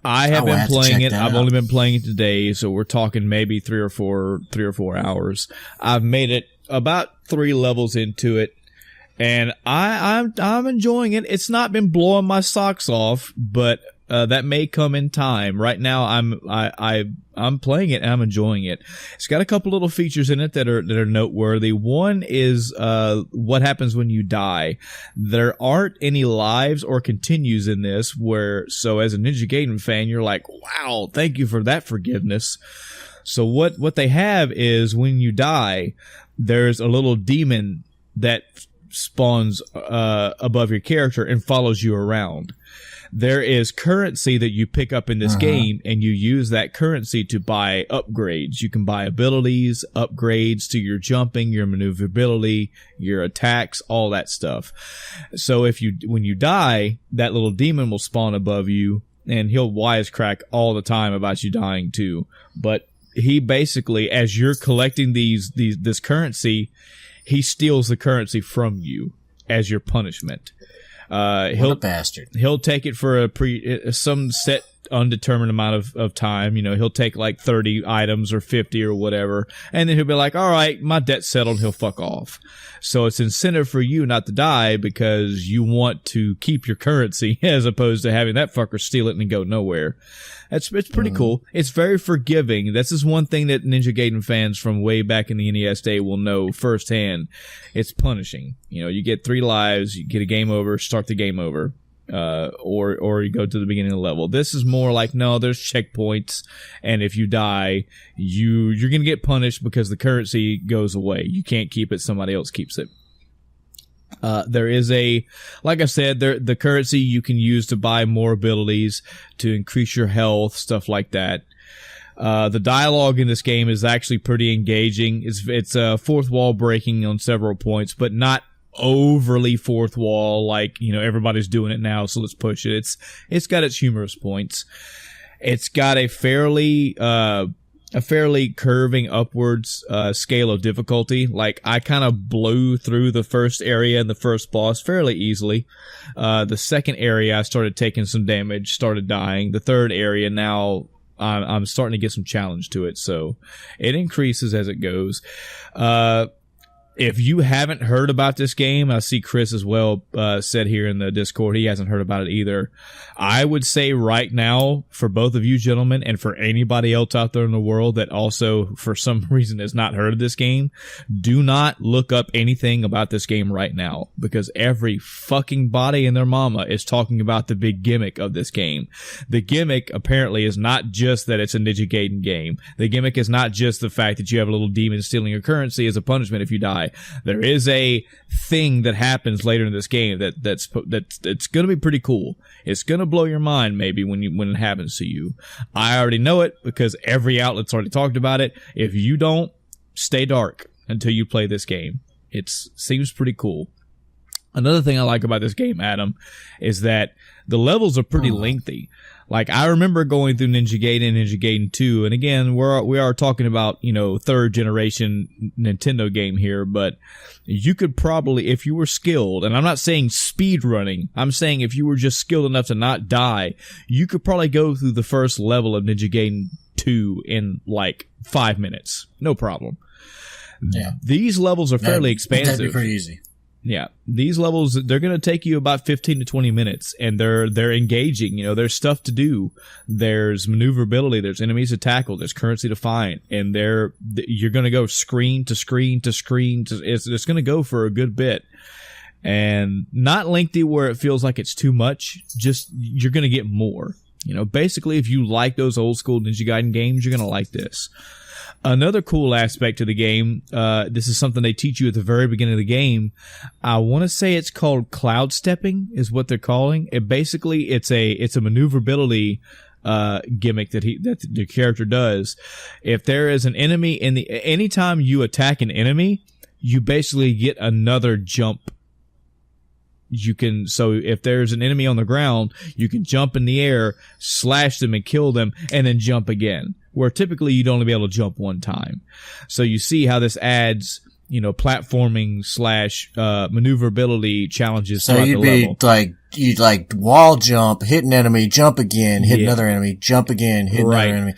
I have been playing it. I've only been playing it today, so we're talking maybe 3 or 4 hours. I've made it about 3 levels into it, and I'm enjoying it. It's not been blowing my socks off, but that may come in time. Right now, I'm playing it and I'm enjoying it. It's got a couple little features in it that are noteworthy. One is what happens when you die. There aren't any lives or continues in this, so as a Ninja Gaiden fan, you're like, wow, thank you for that forgiveness. So what they have is when you die, there's a little demon that spawns above your character and follows you around. There is currency that you pick up in this game, and you use that currency to buy upgrades. You can buy abilities, upgrades to your jumping, your maneuverability, your attacks, all that stuff. So when you die, that little demon will spawn above you, and he'll wisecrack all the time about you dying too. But he basically, as you're collecting this currency, he steals the currency from you as your punishment. What a bastard. He'll take it for some set undetermined amount of time. You know, he'll take like 30 items or 50 or whatever, and then he'll be like, all right, my debt's settled, he'll fuck off. So it's incentive for you not to die because you want to keep your currency as opposed to having that fucker steal it and go nowhere. It's pretty cool. It's very forgiving. This is one thing that Ninja Gaiden fans from way back in the NES day will know firsthand. It's punishing. You know, you get 3 lives, you get a game over, start the game over. Or you go to the beginning of the level. This is more like, no, there's checkpoints, and if you die, you're gonna get punished because the currency goes away. You can't keep it, somebody else keeps it. There is like I said, the currency you can use to buy more abilities, to increase your health, stuff like that. The dialogue in this game is actually pretty engaging. It's fourth wall breaking on several points, but not overly fourth wall like, everybody's doing it now, so let's push it. It's got its humorous points. It's got a fairly curving upwards scale of difficulty. Like, I kind of blew through the first area and the first boss fairly easily. The second area, I started taking some damage, started dying. The third area, now I'm starting to get some challenge to it, so it increases as it goes. If you haven't heard about this game, I see Chris as well said here in the Discord he hasn't heard about it either. I would say right now, for both of you gentlemen and for anybody else out there in the world that also for some reason has not heard of this game, do not look up anything about this game right now, because every fucking body and their mama is talking about the big gimmick of this game. The gimmick apparently is not just that it's a Ninja Gaiden game. The gimmick is not just the fact that you have a little demon stealing your currency as a punishment if you die. There is a thing that happens later in this game that's going to be pretty cool. It's going to blow your mind maybe when it happens to you. I already know it because every outlet's already talked about it. If you don't, stay dark until you play this game. It seems pretty cool. Another thing I like about this game, Adam, is that the levels are pretty lengthy. Like, I remember going through Ninja Gaiden and Ninja Gaiden 2, and again, we are talking about, third generation Nintendo game here, but you could probably, if you were skilled, and I'm not saying speed running, I'm saying if you were just skilled enough to not die, you could probably go through the first level of Ninja Gaiden 2 in like 5 minutes. No problem. Yeah. These levels are fairly expansive. That'd be pretty easy. Yeah, these levels, they're going to take you about 15 to 20 minutes, and they're engaging. There's stuff to do. There's maneuverability. There's enemies to tackle. There's currency to find, and you're going to go screen to screen to screen. It's going to go for a good bit, and not lengthy where it feels like it's too much. Just you're going to get more. Basically, if you like those old school Ninja Gaiden games, you're going to like this. Another cool aspect to the game, this is something they teach you at the very beginning of the game. I want to say it's called cloud stepping is what they're calling it. Basically, it's a maneuverability gimmick that the character does. If there is an enemy anytime you attack an enemy, you basically get another jump. So if there's an enemy on the ground, you can jump in the air, slash them and kill them, and then jump again. Where typically you'd only be able to jump one time. So you see how this adds, platforming / maneuverability challenges throughout the level. So you'd like wall jump, hit an enemy, jump again, hit another enemy, jump again, hit another enemy.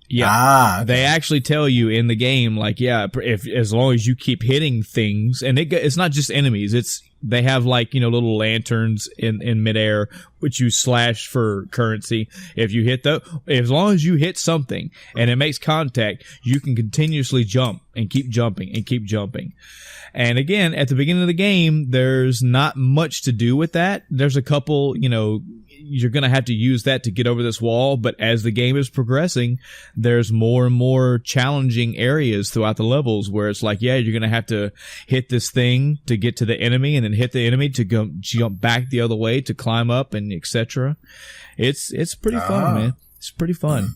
Yeah. Okay. They actually tell you in the game, as long as you keep hitting things, and it's not just enemies, they have little lanterns in midair, which you slash for currency. If you hit as long as you hit something and it makes contact, you can continuously jump and keep jumping and keep jumping. And again, at the beginning of the game, there's not much to do with that. There's a couple, you're going to have to use that to get over this wall. But as the game is progressing, there's more and more challenging areas throughout the levels where it's like, you're going to have to hit this thing to get to the enemy and then hit the enemy to go jump back the other way to climb up and etc. It's pretty fun, man. It's pretty fun.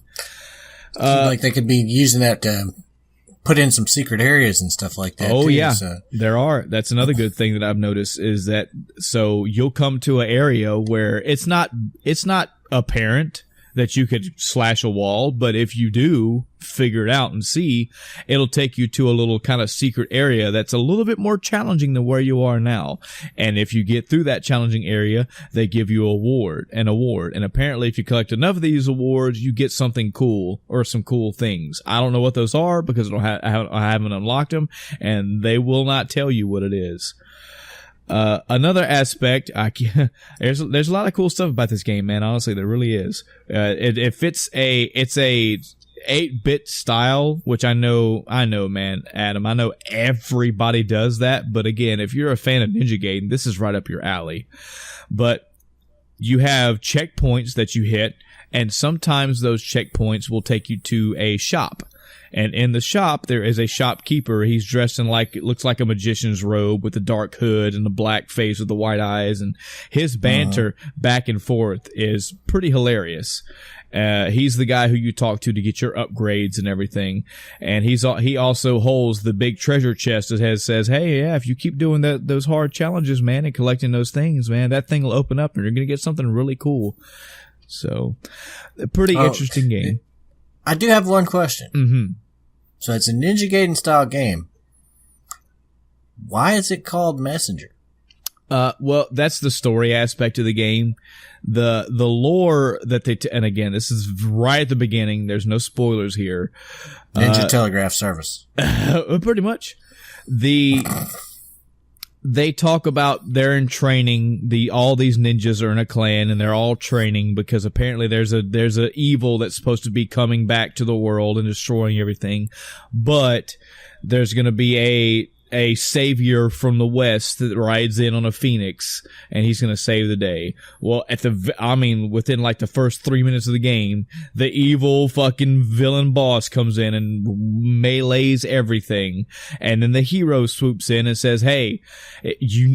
Like they could be using that to put in some secret areas and stuff like that. Oh, too, yeah. So. There are. That's another good thing that I've noticed is that, so you'll come to an area where it's not apparent that you could slash a wall, but if you do figure it out and see, it'll take you to a little kind of secret area that's a little bit more challenging than where you are now. And if you get through that challenging area, they give you an award. And apparently if you collect enough of these awards, you get something cool or some cool things. I don't know what those are because I haven't unlocked them, and they will not tell you what it is. Another aspect, there's a lot of cool stuff about this game, man. Honestly, there really is. It's a 8-bit style, which I know, man, Adam. I know everybody does that, but again, if you're a fan of Ninja Gaiden, this is right up your alley. But you have checkpoints that you hit, and sometimes those checkpoints will take you to a shop. And in the shop, there is a shopkeeper. He's dressed in it looks like a magician's robe with the dark hood and the black face with the white eyes. And his banter back and forth is pretty hilarious. He's the guy who you talk to get your upgrades and everything. And he also holds the big treasure chest that says, hey, yeah, if you keep doing those hard challenges, man, and collecting those things, man, that thing will open up and you're going to get something really cool. So, a pretty interesting game. I do have one question. Mm-hmm. So it's a Ninja Gaiden style game. Why is it called Messenger? Well, that's the story aspect of the game. The lore that and again, this is right at the beginning. There's no spoilers here. Ninja Telegraph Service. Pretty much. They talk about they're in training. All these ninjas are in a clan and they're all training because apparently there's a evil that's supposed to be coming back to the world and destroying everything. But there's going to be a savior from the west that rides in on a phoenix and he's going to save the day. Well, within like the first 3 minutes of the game, the evil fucking villain boss comes in and melees everything. And then the hero swoops in and says, hey,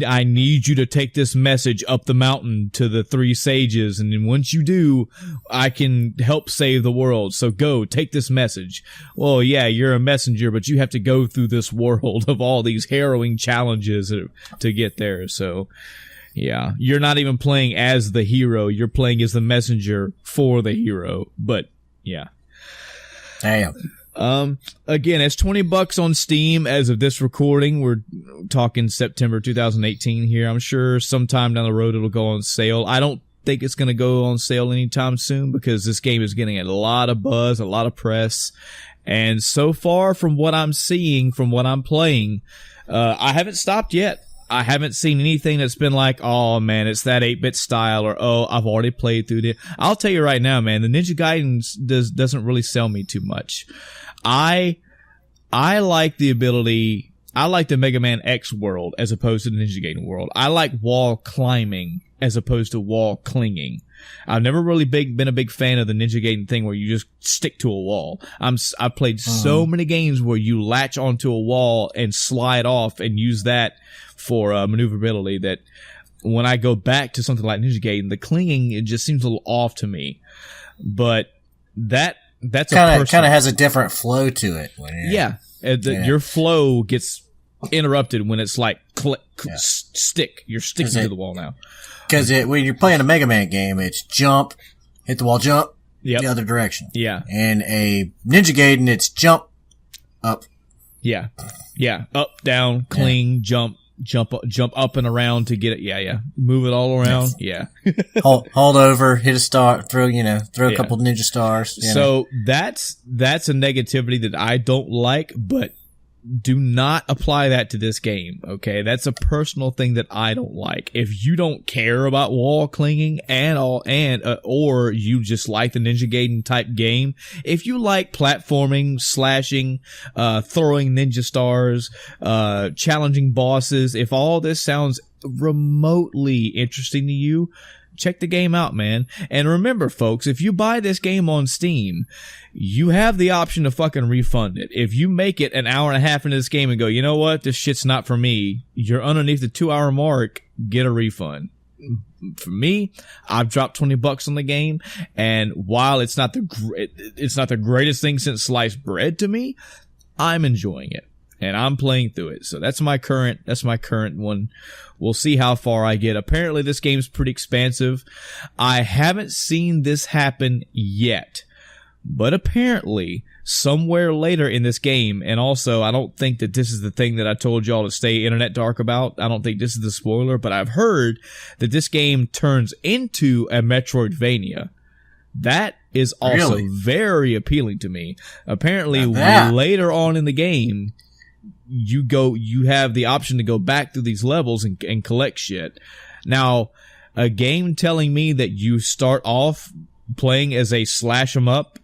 I need you to take this message up the mountain to the three sages. And then once you do, I can help save the world. So go take this message. Well, yeah, you're a messenger, but you have to go through this world of all these harrowing challenges to get there. So yeah, you're not even playing as the hero, you're playing as the messenger for the hero. But yeah, damn. Again, it's $20 on Steam as of this recording. We're talking September 2018 here. I'm sure sometime down the road it'll go on sale. I don't think it's going to go on sale anytime soon because this game is getting a lot of buzz, a lot of press. And so far, from what I'm seeing, from what I'm playing, I haven't stopped yet. I haven't seen anything that's been like, oh man, it's that 8-bit style, or oh, I've already played through it. I'll tell you right now, man, the Ninja Gaiden doesn't really sell me too much. I like the ability. I like the Mega Man X world as opposed to the Ninja Gaiden world. I like wall climbing as opposed to wall clinging. I've never really been a big fan of the Ninja Gaiden thing where you just stick to a wall. I've played so many games where you latch onto a wall and slide off and use that for maneuverability that when I go back to something like Ninja Gaiden, the clinging, it just seems a little off to me. But that's kind of has a different flow to it. Your flow gets interrupted when it's like stick. You're sticking to the wall now. Because when you're playing a Mega Man game, it's jump, hit the wall, jump, the other direction. Yeah. And a Ninja Gaiden, it's jump, up. Yeah. Yeah. Up, down, cling, jump up and around to get it. Yeah. Move it all around. Yeah. hold over, hit a star, throw a couple ninja stars. So that's a negativity that I don't like, but do not apply that to this game, okay? That's a personal thing that I don't like. If you don't care about wall clinging or you just like the Ninja Gaiden type game, if you like platforming, slashing, throwing ninja stars, challenging bosses, if all this sounds remotely interesting to you, check the game out, man. And remember, folks, if you buy this game on Steam, you have the option to fucking refund it. If you make it an hour and a half into this game and go, you know what, this shit's not for me, you're underneath the 2-hour mark, get a refund. For me, I've dropped $20 on the game, and while it's not the greatest thing since sliced bread to me, I'm enjoying it. And I'm playing through it. So that's my current one. We'll see how far I get. Apparently this game's pretty expansive. I haven't seen this happen yet. But apparently, somewhere later in this game, and also I don't think that this is the thing that I told y'all to stay internet dark about. I don't think this is the spoiler, but I've heard that this game turns into a Metroidvania. That is also very appealing to me. Apparently, later on in the game, you have the option to go back through these levels and collect shit. Now, a game telling me that you start off playing as a slash 'em up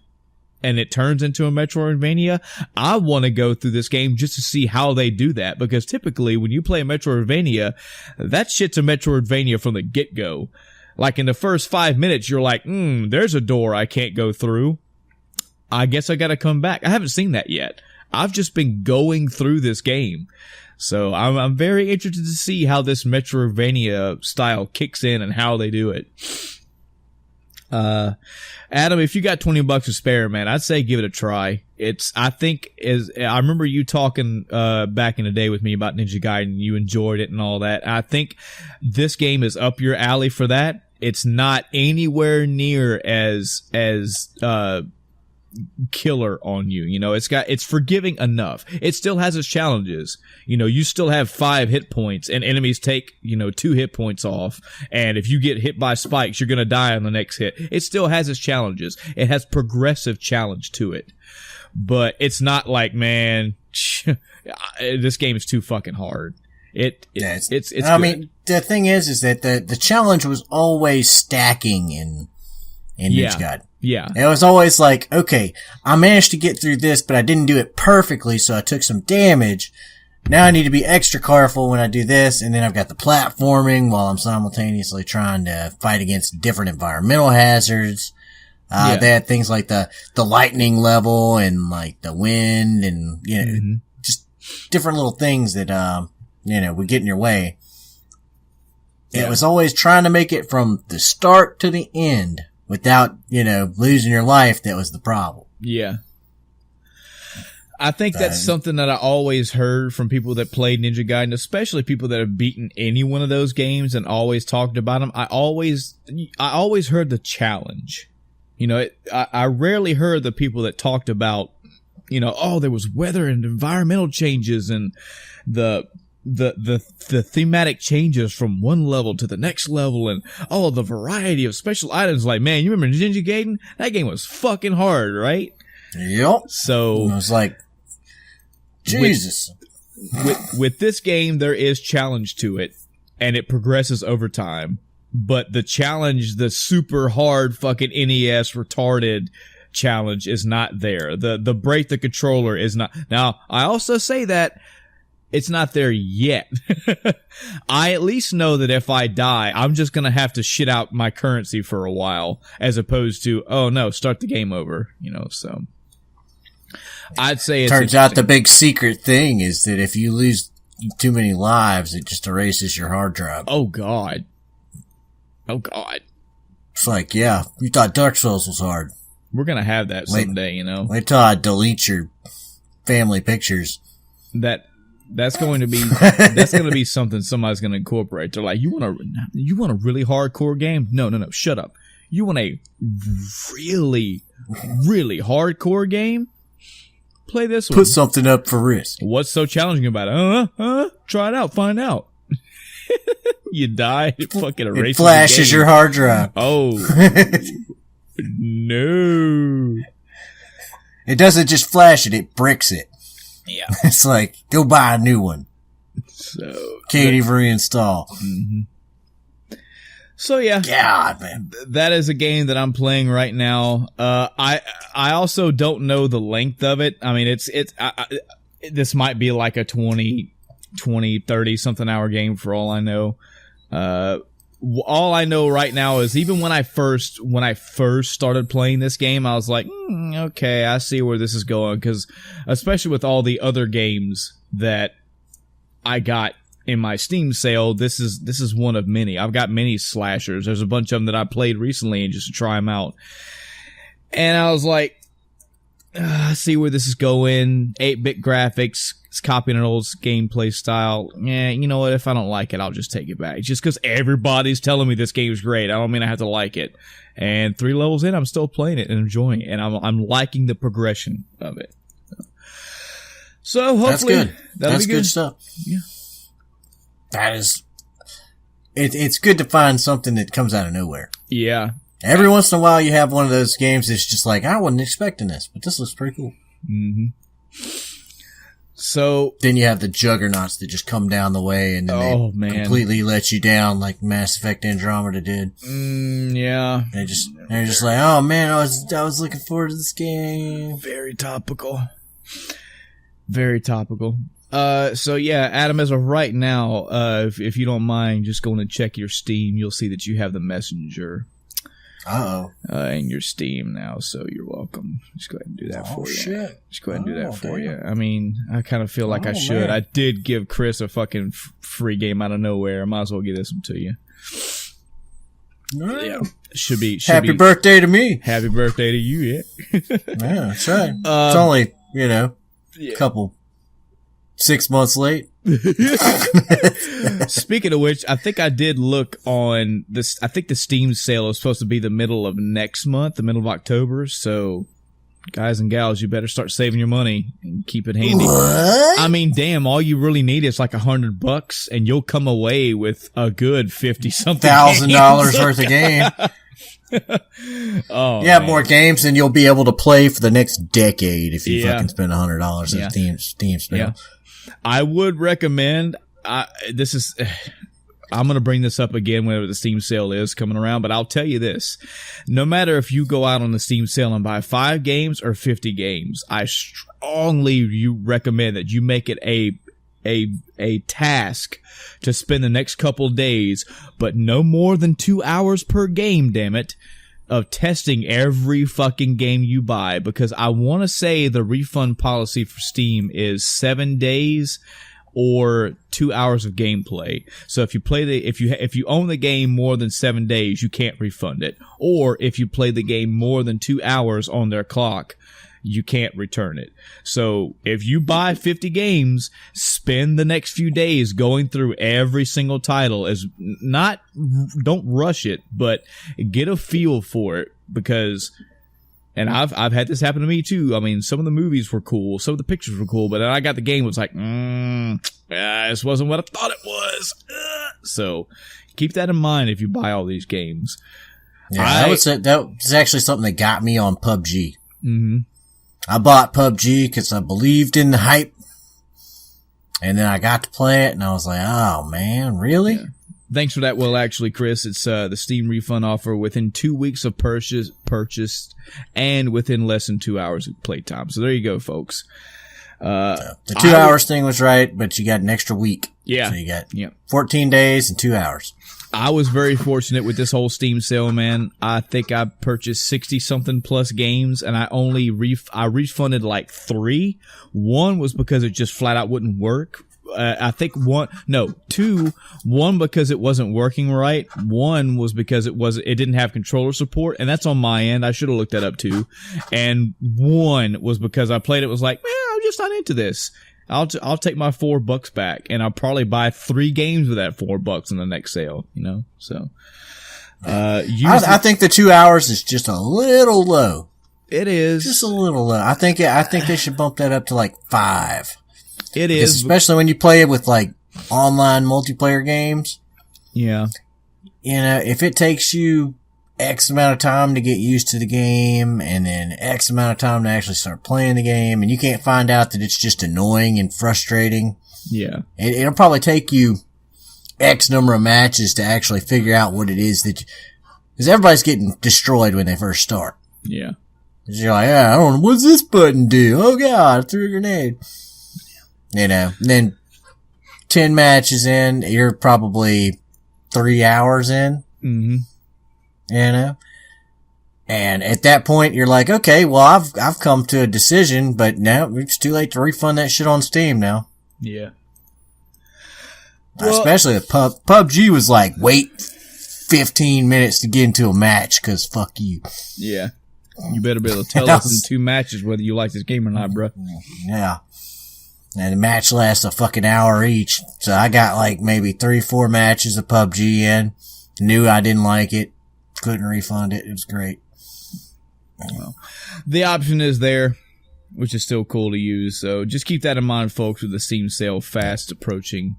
and it turns into a Metroidvania, I want to go through this game just to see how they do that, because typically when you play a Metroidvania, that shit's a Metroidvania from the get-go. Like in the first 5 minutes, you're like, there's a door I can't go through. I guess I got to come back. I haven't seen that yet. I've just been going through this game. So I'm very interested to see how this Metroidvania style kicks in and how they do it. Adam, if you got $20 to spare, man, I'd say give it a try. I remember you talking back in the day with me about Ninja Gaiden. You enjoyed it and all that. I think this game is up your alley for that. It's not anywhere near as killer on you. You know, it's forgiving enough. It still has its challenges. You know, you still have 5 hit points and enemies take, 2 hit points off. And if you get hit by spikes, you're going to die on the next hit. It still has its challenges. It has progressive challenge to it. But it's not like, man, this game is too fucking hard. It's I mean, the thing is that the challenge was always stacking in Ninja Gaiden. Yeah. It was always like, okay, I managed to get through this, but I didn't do it perfectly, so I took some damage. Now I need to be extra careful when I do this, and then I've got the platforming while I'm simultaneously trying to fight against different environmental hazards. They had things like the lightning level and like the wind and, just different little things that, would get in your way. It was always trying to make it from the start to the end without, losing your life. That was the problem. Yeah. I think that's something that I always heard from people that played Ninja Gaiden, especially people that have beaten any one of those games and always talked about them. I always heard the challenge. I rarely heard the people that talked about, there was weather and environmental changes and the thematic changes from one level to the next level and the variety of special items. Like, man, you remember Ninja Gaiden? That game was fucking hard, right? Yep. So I was like, Jesus. With this game, there is challenge to it, and it progresses over time. But the challenge, the super hard fucking NES retarded challenge, is not there. The break the controller is not. Now, I also say that it's not there yet. I at least know that if I die, I'm just going to have to shit out my currency for a while, as opposed to, oh no, start the game over, so. I'd say turns out the big secret thing is that if you lose too many lives, it just erases your hard drive. Oh God. It's like, yeah, you thought Dark Souls was hard. We're going to have that someday, Wait till I delete your family pictures. That's going to be something somebody's going to incorporate. They're like, you want a really hardcore game? No, shut up. You want a really, really hardcore game? Play this one. Put something up for risk. What's so challenging about it? Try it out. Find out. You die. It fucking erases. It flashes your hard drive. Oh. No. It doesn't just flash it. It bricks it. Yeah. It's like, go buy a new one. So. Can't even reinstall. Mm-hmm. So yeah, God, man, that is a game that I'm playing right now. I also don't know the length of it. I mean, this might be like a 20, 30 something hour game for all I know. All I know right now is even when I first started playing this game, I was like, okay, I see where this is going. Cause especially with all the other games that I got in my Steam sale, this is one of many. I've got many slashers. There's a bunch of them that I played recently and just to try them out. And I was like, I see where this is going. 8-bit graphics. It's copying an old gameplay style. Yeah, you know what? If I don't like it, I'll just take it back. Just because everybody's telling me this game's great, I don't mean I have to like it. And 3 levels in, I'm still playing it and enjoying it. And I'm liking the progression of it. So hopefully that's good. That's good stuff. Yeah. That is, it's good to find something that comes out of nowhere. Yeah. Every once in a while you have one of those games that's just like, I wasn't expecting this, but this looks pretty cool. Mm-hmm. So. Then you have the juggernauts that just come down the way and then they completely let you down like Mass Effect Andromeda did. Yeah. They're just like, oh man, I was looking forward to this game. Very topical. Very topical. So yeah, Adam, as of right now, if you don't mind just going and check your Steam, you'll see that you have The Messenger. in your Steam now, so you're welcome. Just go ahead and do that for you. Shit. Just go ahead and do that for you. I mean, I kind of feel like I should. Man. I did give Chris a fucking free game out of nowhere. I might as well give this one to you. Yeah, should be happy birthday to me. Happy birthday to you, yeah. Yeah, that's right. It's only, a couple 6 months late. Speaking of which, I think I did look on this. I think the Steam sale is supposed to be the middle of next month, the middle of October. So, guys and gals, you better start saving your money and keep it handy. What? I mean, damn, all you really need is like $100 and you'll come away with a good 50-something $1,000 worth of game. Oh, you have more games than you'll be able to play for the next decade if you fucking spend $100 in Steam spell. Yeah. I would recommend, I'm going to bring this up again whenever the Steam sale is coming around, but I'll tell you this. No matter if you go out on the Steam sale and buy 5 games or 50 games, I strongly recommend that you make it a task to spend the next couple days, but no more than 2 hours per game, damn it, of testing every fucking game you buy, because I want to say the refund policy for Steam is 7 days or 2 hours of gameplay. So if you if you own the game more than 7 days, you can't refund it. Or if you play the game more than 2 hours on their clock, you can't return it. So if you buy 50 games, spend the next few days going through every single title. Don't rush it, but get a feel for it, because, and I've had this happen to me too. I mean, some of the movies were cool, some of the pictures were cool, but then I got the game, it was like, this wasn't what I thought it was. So keep that in mind if you buy all these games. Yeah, that was actually something that got me on PUBG. Mm-hmm. I bought PUBG because I believed in the hype, and then I got to play it, and I was like, "Oh man, really?" Yeah. Thanks for that. Well, actually, Chris, it's the Steam refund offer within 2 weeks of purchase, and within less than 2 hours of playtime. So there you go, folks. The 2 hours thing was right, but you got an extra week. Yeah, so you got 14 days and 2 hours. I was very fortunate with this whole Steam sale, man. I think I purchased 60-something plus games, and I only refunded like 3. One was because it just flat out wouldn't work. I think 2. One because it wasn't working right. One was because it didn't have controller support, and that's on my end. I should have looked that up too. And one was because I played it, was like, man, I'm just not into this. I'll take my $4 back, and I'll probably buy 3 games with that $4 in the next sale. So I think the 2 hours is just a little low. It is just a little low. I think they should bump that up to like 5. It is, especially when you play it with like online multiplayer games. Yeah, if it takes you X amount of time to get used to the game, and then X amount of time to actually start playing the game, and you can't find out that it's just annoying and frustrating. Yeah. It'll probably take you X number of matches to actually figure out what it is because everybody's getting destroyed when they first start. Yeah. You're like, I don't know, what's this button do? Oh god, I threw a grenade. And then 10 matches in, you're probably 3 hours in. Mm-hmm. And at that point, you're like, okay, well, I've come to a decision, but now it's too late to refund that shit on Steam now. Yeah. Well, especially if PUBG was like, wait 15 minutes to get into a match, cause fuck you. Yeah. You better be able to tell us in 2 matches whether you like this game or not, bro. Yeah. And the match lasts a fucking hour each. So I got like maybe 3-4 matches of PUBG in. Knew I didn't like it. Couldn't refund it. It was great. Well, the option is there, which is still cool to use. So just keep that in mind, folks, with the Steam sale fast approaching.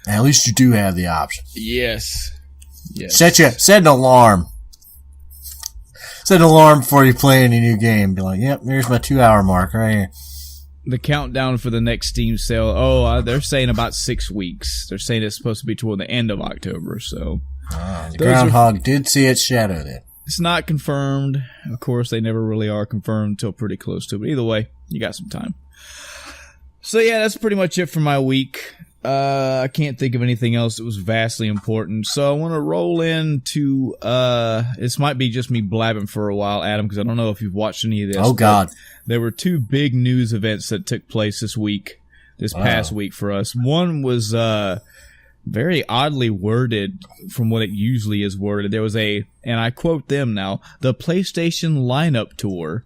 At least you do have the option. Yes. Set an alarm. Set an alarm before you play any new game. Be like, yep, here's my 2 hour mark right here. The countdown for the next Steam sale, they're saying about 6 weeks. They're saying it's supposed to be toward the end of October, so. The groundhog did see its shadow then. It's not confirmed. Of course, they never really are confirmed until pretty close to it. But either way, you got some time. So yeah, that's pretty much it for my week. I can't think of anything else that was vastly important. So I want to roll into, this might be just me blabbing for a while, Adam, because I don't know if you've watched any of this. Oh, God. There were two big news events that took place this past week for us. One was, very oddly worded from what it usually is worded. There was and I quote them now, the PlayStation lineup tour,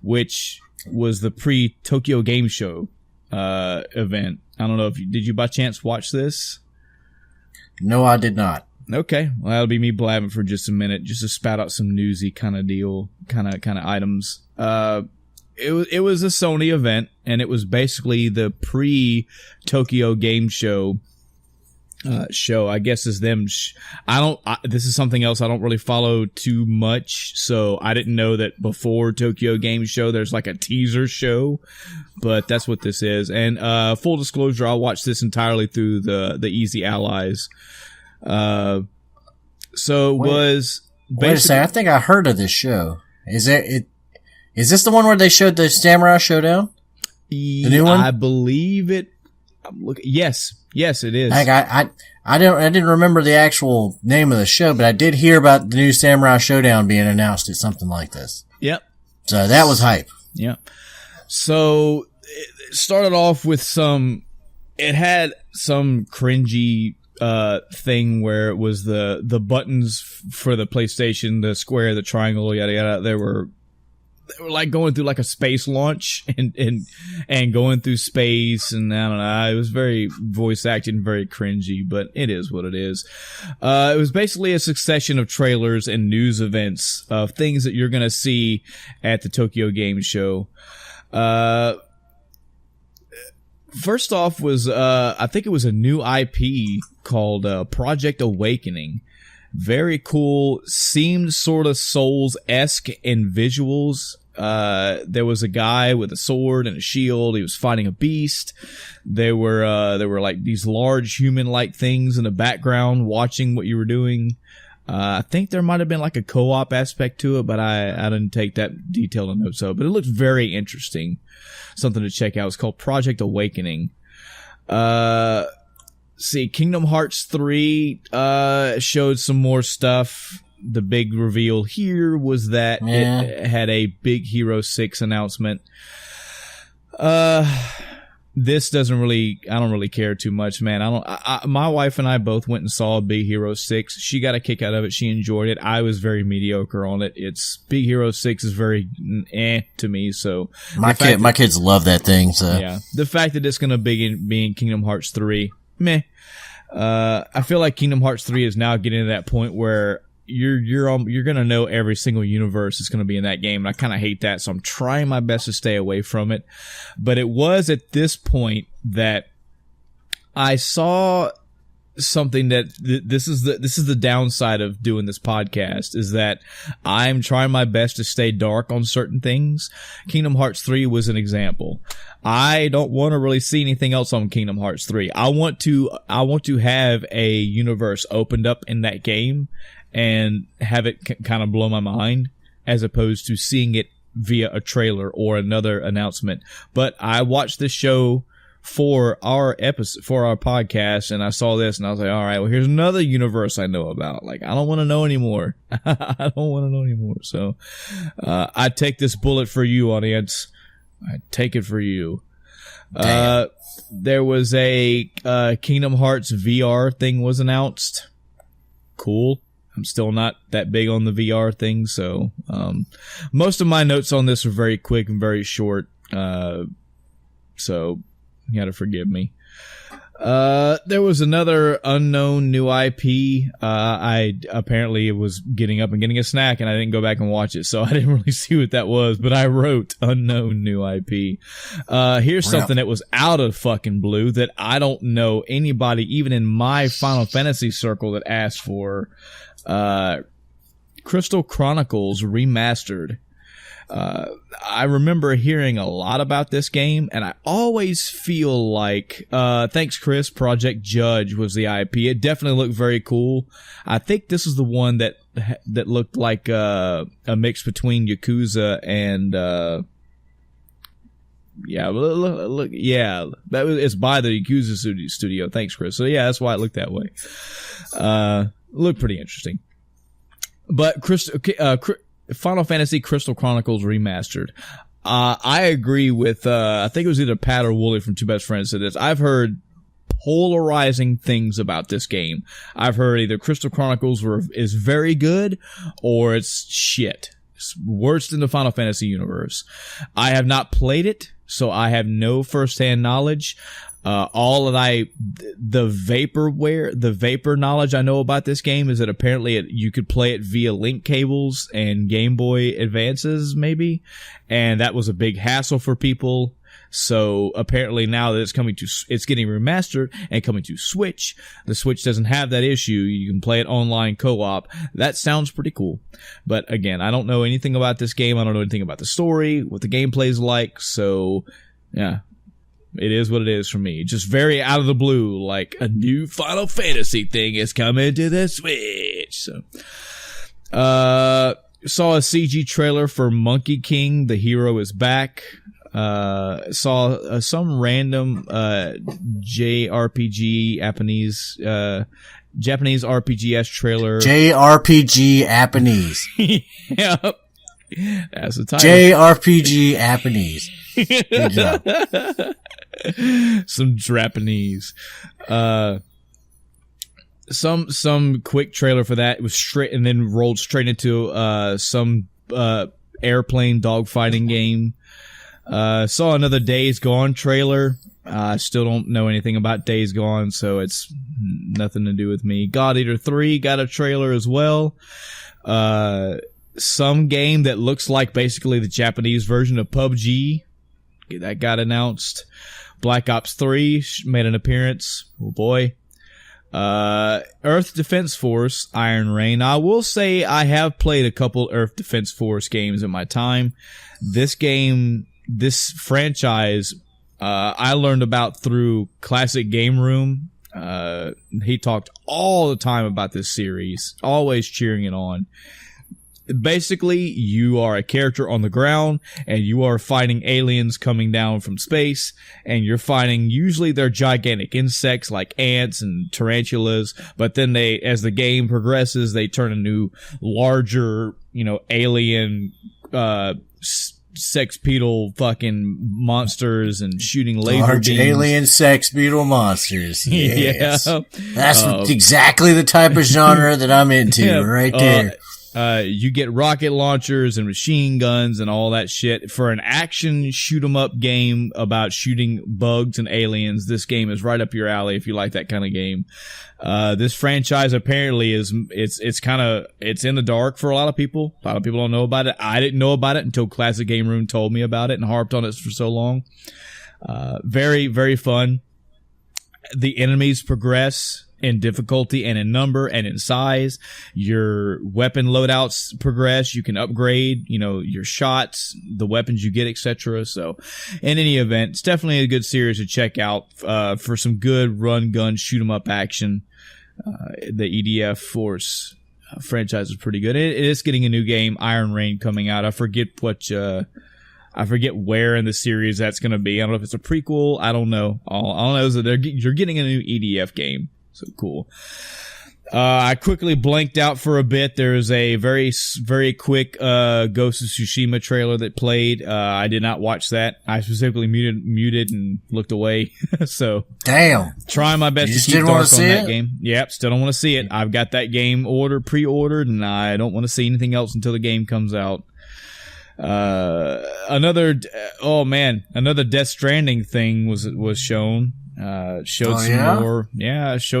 which was the pre-Tokyo Game Show, event. I don't know did you by chance watch this? No, I did not. Okay. Well, that'll be me blabbing for just a minute, just to spout out some newsy kind of deal, kind of items. It was a Sony event, and it was basically the pre-Tokyo Game Show show. I guess is them. This is something else I don't really follow too much, so I didn't know that before Tokyo Game Show there's like a teaser show, but that's what this is. And full disclosure, I watched this entirely through the Easy Allies. Wait a second, I think I heard of this show. Is this the one where they showed the Samurai Showdown? The new one? I believe it. Yes, it is. I didn't remember the actual name of the show, but I did hear about the new Samurai Showdown being announced at something like this. Yep. So that was hype. Yep. So it started off with it had some cringy thing where it was the buttons for the PlayStation, the square, the triangle, yada yada. They were like going through like a space launch and going through space, and I don't know. It was very voice acted and very cringy, but it is what it is. It was basically a succession of trailers and news events of things that you're going to see at the Tokyo Game Show. First off was, I think it was a new IP called Project Awakening. Very cool. Seemed sort of Souls-esque in visuals. There was a guy with a sword and a shield. He was fighting a beast. There were like these large human-like things in the background watching what you were doing. I think there might have been like a co-op aspect to it, but I didn't take that detail to note so. But it looked very interesting. Something to check out. It's called Project Awakening. See, Kingdom Hearts 3 showed some more stuff. The big reveal here was that it had a Big Hero 6 announcement. This I don't really care too much, man. My wife and I both went and saw Big Hero 6. She got a kick out of it. She enjoyed it. I was very mediocre on it. Big Hero 6 is very to me, so. My kids love that thing, so. Yeah. The fact that it's gonna be in Kingdom Hearts 3, meh. I feel like Kingdom Hearts 3 is now getting to that point where you're gonna know every single universe is gonna be in that game, and I kind of hate that, so I'm trying my best to stay away from it. But it was at this point that I saw something that this is the downside of doing this podcast, is that I'm trying my best to stay dark on certain things. Kingdom Hearts 3 was an example. I don't want to really see anything else on Kingdom Hearts 3. I want to have a universe opened up in that game and have it kind of blow my mind, as opposed to seeing it via a trailer or another announcement. But I watched this show for our podcast, and I saw this, and I was like, all right, well, here's another universe I know about. Like, I don't want to know anymore. I don't want to know anymore. So, I take this bullet for you, audience. I take it for you. There was a Kingdom Hearts VR thing was announced. Cool. I'm still not that big on the VR thing, so most of my notes on this are very quick and very short. So you gotta forgive me. There was another unknown new IP. I apparently was getting up and getting a snack, and I didn't go back and watch it, so I didn't really see what that was, but I wrote unknown new IP. Here's something that was out of fucking blue that I don't know anybody, even in my Final Fantasy circle, that asked for. Crystal Chronicles Remastered. I remember hearing a lot about this game, and I always feel like, thanks Chris, Project Judge was the IP. It definitely looked very cool. I think this is the one that looked like a mix between Yakuza and Yeah, look, yeah, it's by the Yakuza studio. Thanks, Chris. So yeah, that's why it looked that way. Looked pretty interesting. But Final Fantasy Crystal Chronicles Remastered. I agree with, I think it was either Pat or Wooly from Two Best Friends said this. I've heard polarizing things about this game. I've heard either Crystal Chronicles is very good or it's shit. It's worse than the Final Fantasy universe. I have not played it, so I have no first-hand knowledge. The vapor knowledge I know about this game is that apparently you could play it via link cables and Game Boy Advances, maybe, and that was a big hassle for people. So apparently now that it's getting remastered and coming to Switch, the Switch doesn't have that issue. You can play it online co-op. That sounds pretty cool. But again, I don't know anything about this game. I don't know anything about the story, what the gameplay is like. So yeah, it is what it is for me. Just very out of the blue, like a new Final Fantasy thing is coming to the Switch. So, saw a CG trailer for Monkey King. The Hero is Back. Saw some random JRPG Japanese RPGs trailer. JRPG Japanese. Yep. That's the title. JRPG Japanese. Good job. Some Japanese. Some quick trailer for that. It was straight and then rolled straight into some airplane dogfighting game. Saw another Days Gone trailer. I still don't know anything about Days Gone, so it's nothing to do with me. God Eater 3 got a trailer as well. Some game that looks like basically the Japanese version of PUBG that got announced. Black Ops 3 made an appearance. Oh boy. Earth Defense Force, Iron Rain. I will say I have played a couple Earth Defense Force games in my time. This franchise, I learned about through Classic Game Room. He talked all the time about this series, always cheering it on. Basically, you are a character on the ground, and you are fighting aliens coming down from space, and you're fighting, usually they're gigantic insects like ants and tarantulas, but then as the game progresses, they turn into larger, alien, sex beetle fucking monsters and shooting laser large beams. Alien sex beetle monsters. Yes. Yeah. That's exactly the type of genre that I'm into right there. You get rocket launchers and machine guns and all that shit. For an action shoot 'em up game about shooting bugs and aliens, this game is right up your alley if you like that kind of game. This franchise apparently it's in the dark for a lot of people. A lot of people don't know about it. I didn't know about it until Classic Game Room told me about it and harped on it for so long. Very, very fun. The enemies progress in difficulty and in number and in size. Your weapon loadouts progress. You can upgrade, your shots, the weapons you get, etc. So, in any event, it's definitely a good series to check out for some good run, gun, shoot 'em up action. The EDF Force franchise is pretty good. It is getting a new game, Iron Rain, coming out. I forget where in the series that's going to be. I don't know if it's a prequel. I don't know. All I know is that you're getting a new EDF game. So cool. I quickly blanked out for a bit. There's a very, very quick Ghost of Tsushima trailer that played. I did not watch that. I specifically muted and looked away. So damn. Trying my best to keep dark on that game. Yep, still don't want to see it. I've got that game pre-ordered, and I don't want to see anything else until the game comes out. Another Death Stranding thing was shown. Showed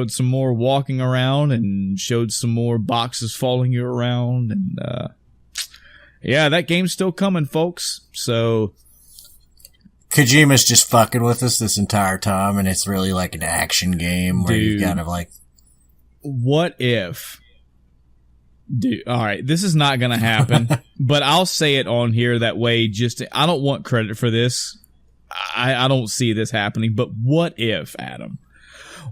some more walking around and showed some more boxes following you around. And, that game's still coming, folks. So. Kojima's just fucking with us this entire time, and it's really like an action game where you kind of like. What if. Dude, alright, this is not gonna happen, but I'll say it on here that way I don't want credit for this. I don't see this happening, but what if, Adam?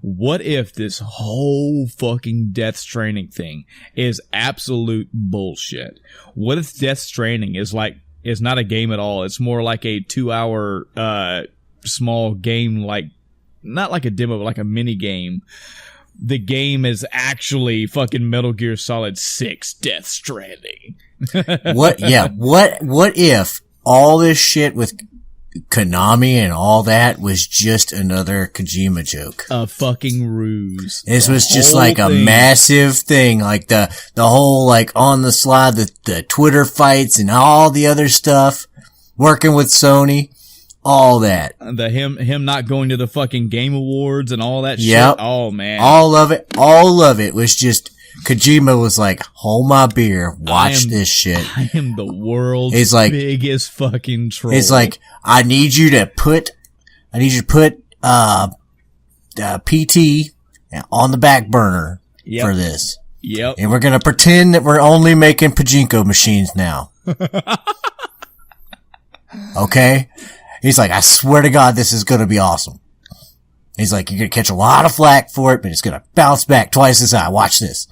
What if this whole fucking Death Stranding thing is absolute bullshit? What if Death Stranding is like is not a game at all. It's more like a 2-hour small game, like not like a demo, but like a mini game. The game is actually fucking Metal Gear Solid 6 Death Stranding. What if all this shit with Konami and all that was just another Kojima joke? A fucking ruse. This was just like a massive thing, like the whole like on the slide, the Twitter fights and all the other stuff, working with Sony. All that. Him not going to the fucking Game Awards and all that yep. shit. Oh, man. All of it was just, Kojima was like, hold my beer, watch this shit. I am the world's biggest fucking troll. It's like, I need you to put, PT on the back burner for this. Yep. And we're gonna pretend that we're only making pachinko machines now. Okay? He's like, I swear to God, this is gonna be awesome. He's like, you're gonna catch a lot of flack for it, but it's gonna bounce back twice as high. Watch this.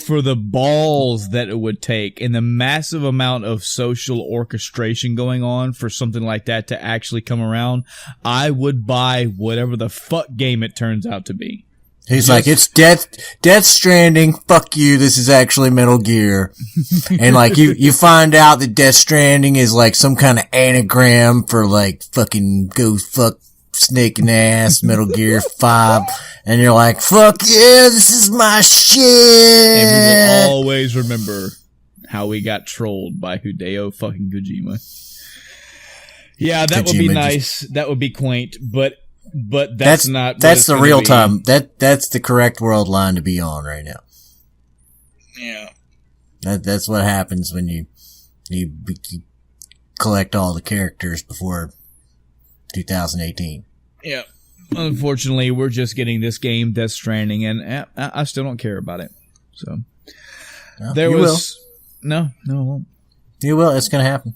For the balls that it would take and the massive amount of social orchestration going on for something like that to actually come around, I would buy whatever the fuck game it turns out to be. He's like, it's Death Stranding. Fuck you. This is actually Metal Gear. And like, you find out that Death Stranding is like some kind of anagram for like fucking go fuck snake and ass Metal Gear 5. And you're like, fuck yeah, this is my shit. And we will always remember how we got trolled by Hideo fucking Kojima. Yeah, that would be nice. That would be quaint, but that's not. That's the real time. That's the correct world line to be on right now. Yeah. That's what happens when you collect all the characters before 2018. Yeah. Unfortunately, we're just getting this game, Death Stranding, and I still don't care about it. So well, there was no, it won't. You will. It's gonna happen.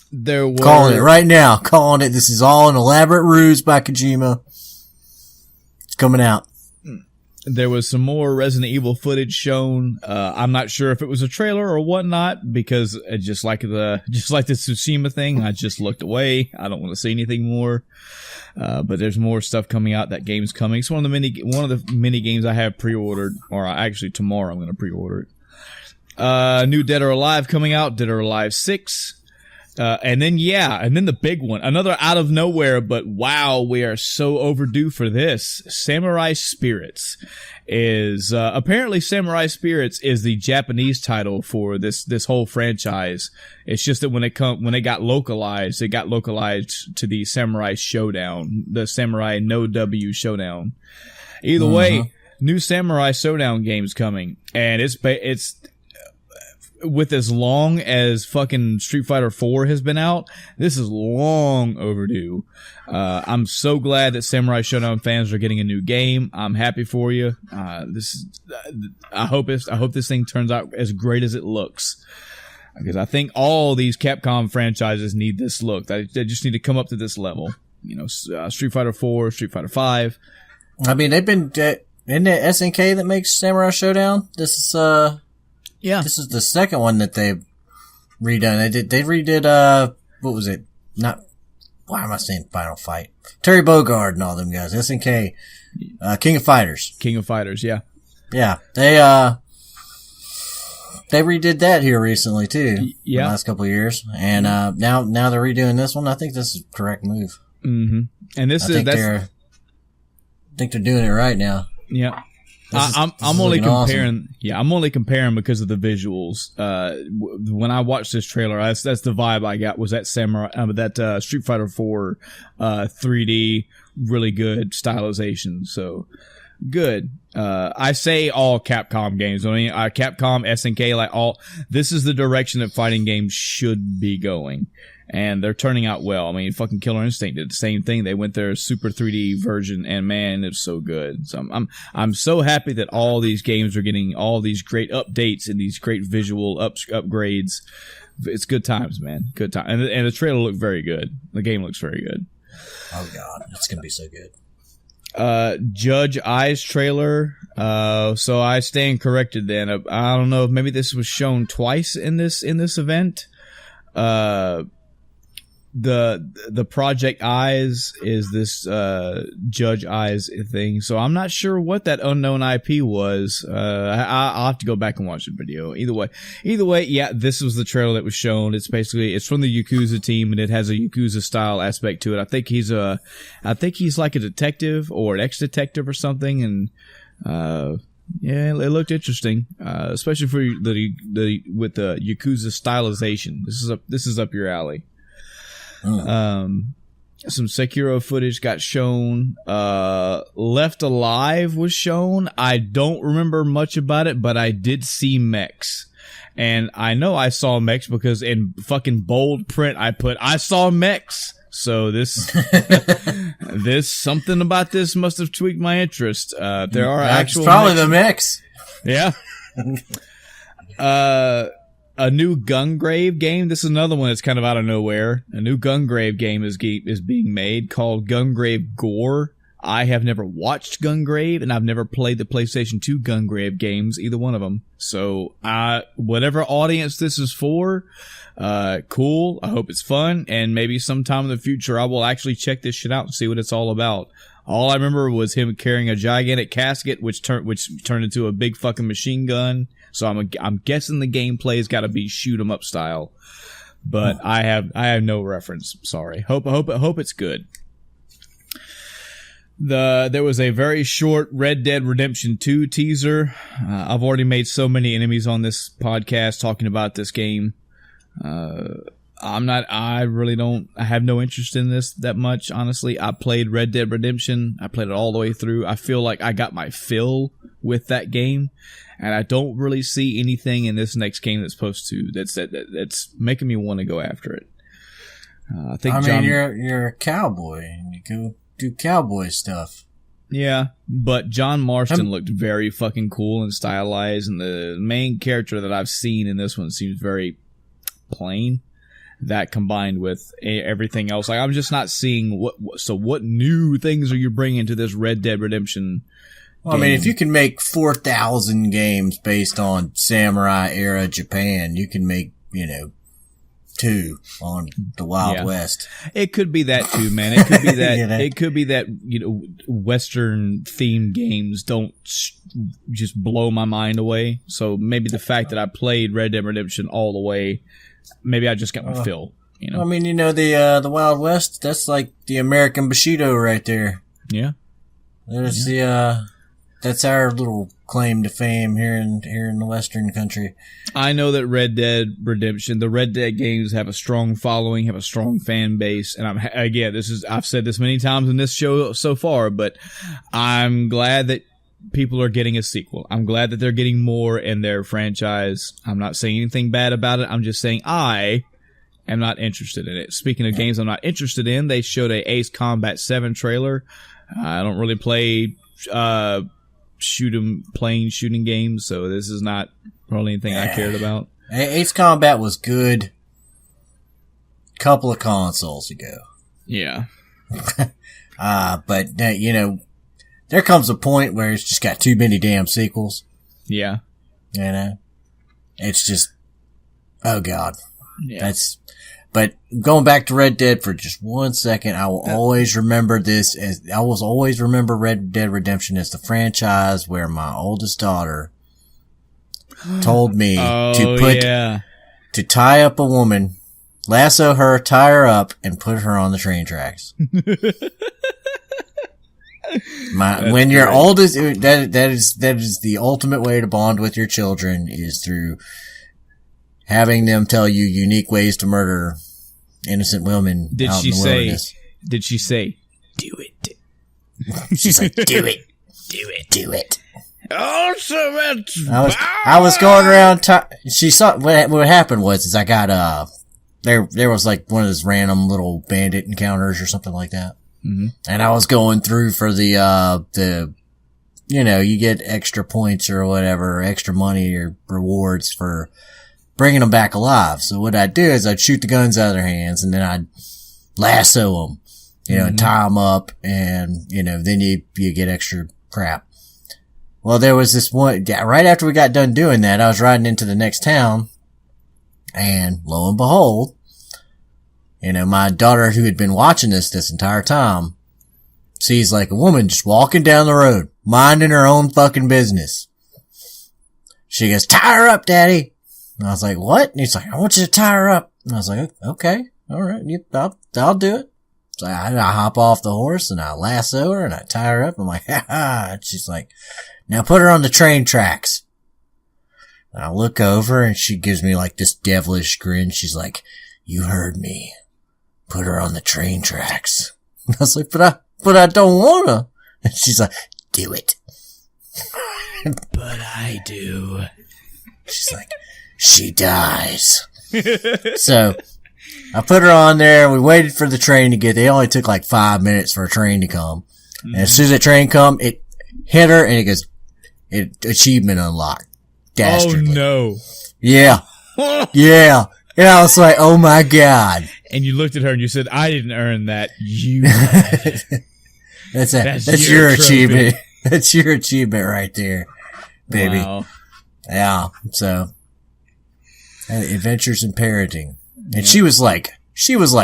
There were calling it right now. Calling it. This is all an elaborate ruse by Kojima. It's coming out. There was some more Resident Evil footage shown. I'm not sure if it was a trailer or whatnot because just like the Tsushima thing, I just looked away. I don't want to see anything more. But there's more stuff coming out. That game's coming. It's one of the mini games I have pre-ordered, or actually tomorrow I'm going to pre-order it. New Dead or Alive coming out. Dead or Alive 6. And then the big one, another out of nowhere, but wow, we are so overdue for this. Samurai Spirits is, apparently Samurai Spirits is the Japanese title for this whole franchise. It's just that when it got localized to the Samurai Showdown, the Samurai No W Showdown. Either way, new Samurai Showdown game's coming, and it's with as long as fucking Street Fighter 4 has been out, this is long overdue. I'm so glad that Samurai Showdown fans are getting a new game. I'm happy for you. I hope this thing turns out as great as it looks. Because I think all these Capcom franchises need this look. They just need to come up to this level. You know, Street Fighter 4, Street Fighter 5. I mean, they've been, isn't it SNK that makes Samurai Showdown? This is, yeah. This is the second one that they've redone. They redid, what was it? Why am I saying Final Fight? Terry Bogard and all them guys. SNK, King of Fighters. King of Fighters, yeah. Yeah. They redid that here recently too. Yeah. The last couple of years. And, now they're redoing this one. I think this is the correct move. Mm-hmm. And I think they're doing it right now. Yeah. I'm only comparing. Awesome. Yeah, I'm only comparing because of the visuals. When I watched this trailer, that's the vibe I got was that Street Fighter 4 3D, really good stylization. So good. I say all Capcom games. I mean, Capcom, SNK, this is the direction that fighting games should be going. And they're turning out well. I mean, fucking Killer Instinct did the same thing. They went their super 3D version, and man, it's so good. So I'm so happy that all these games are getting all these great updates and these great visual upgrades. It's good times, man. Good time. And the trailer looked very good. The game looks very good. Oh god, it's gonna be so good. Judge Eyes trailer. So I stand corrected then. I don't know if maybe this was shown twice in this event. the Project Eyes is this Judge Eyes thing, so I'm not sure what that unknown IP was. I'll have to go back and watch the video. Either way, yeah, this was the trailer that was shown. It's from the Yakuza team, and it has a Yakuza style aspect to it. I think he's like a detective or an ex-detective or something, and yeah, it looked interesting, especially for with the Yakuza stylization. This is up your alley. Some Sekiro footage got shown. Left Alive was shown. I don't remember much about it, but I did see mechs. And I know I saw mechs because in fucking bold print I saw mechs. So this something about this must have tweaked my interest. There are actual probably mechs. The mechs. Yeah. A new Gungrave game. This is another one that's kind of out of nowhere. A new Gungrave game is being made called Gungrave Gore. I have never watched Gungrave, and I've never played the PlayStation 2 Gungrave games, either one of them. So, whatever audience this is for, cool. I hope it's fun, and maybe sometime in the future I will actually check this shit out and see what it's all about. All I remember was him carrying a gigantic casket, which turned into a big fucking machine gun. So I'm guessing the gameplay's got to be shoot 'em up style, but I have no reference. Sorry. Hope it's good. There was a very short Red Dead Redemption 2 teaser. I've already made so many enemies on this podcast talking about this game. I have no interest in this that much, honestly. I played Red Dead Redemption. I played it all the way through. I feel like I got my fill with that game, and I don't really see anything in this next game that's making me want to go after it. You're a cowboy, and you go do cowboy stuff. Yeah, but John Marston looked very fucking cool and stylized, and the main character that I've seen in this one seems very plain. That combined with everything else, like I'm just not seeing what new things are you bringing to this Red Dead Redemption? Well, game? I mean, if you can make 4,000 games based on samurai era Japan, you can make 2 on the Wild West. It could be that too, man. It could be that. It could be that Western themed games don't just blow my mind away. So maybe the fact that I played Red Dead Redemption all the way. Maybe I just got my fill, I mean, the Wild West, that's like the American Bushido right there. Yeah. There's that's our little claim to fame here in the Western country. I know that Red Dead Redemption, the Red Dead games have a strong following, have a strong fan base, and I've said this many times in this show so far, but I'm glad that people are getting a sequel. I'm glad that they're getting more in their franchise. I'm not saying anything bad about it. I'm just saying I am not interested in it. Speaking of games I'm not interested in, they showed a Ace Combat 7 trailer. I don't really play plane shooting games, so this is not probably anything I cared about. Ace Combat was good a couple of consoles ago. Yeah. But there comes a point where it's just got too many damn sequels. Yeah. It's just, oh God. Yeah. But going back to Red Dead for just 1 second, I will always remember Red Dead Redemption as the franchise where my oldest daughter told me to tie up a woman, lasso her, tie her up, and put her on the train tracks. When you're oldest, that is the ultimate way to bond with your children, is through having them tell you unique ways to murder innocent women. Did she say, do it? She's like, do it. Oh, so much. I was going around, she saw, what happened was I got, there was like one of those random little bandit encounters or something like that. Mm-hmm. And I was going through for the you get extra points or whatever, extra money or rewards for bringing them back alive. So what I'd do is I'd shoot the guns out of their hands, and then I'd lasso them, and tie them up, and, then you get extra crap. Well, there was this one, right after we got done doing that, I was riding into the next town, and lo and behold, You know, my daughter, who had been watching this entire time, sees like a woman just walking down the road, minding her own fucking business. She goes, "Tie her up, Daddy." And I was like, "What?" And he's like, "I want you to tie her up." And I was like, "Okay, all right, I'll do it." So I hop off the horse and I lasso her and I tie her up. I'm like, "Ha ha." And she's like, "Now put her on the train tracks." And I look over and she gives me like this devilish grin. She's like, "You heard me. Put her on the train tracks." And I was like, but I don't wanna. And she's like, "Do it." But I do. She's like, "She dies." So I put her on there. We waited for the train to get there. It only took like 5 minutes for a train to come. Mm-hmm. And as soon as the train come, it hit her and it goes, achievement unlocked. Dastardly. Oh no. Yeah. Yeah. And I was like, oh my God. And you looked at her and you said, "I didn't earn that. You did." That's your achievement. That's your achievement right there, baby. Wow. Yeah. So, adventures in parenting. And she was like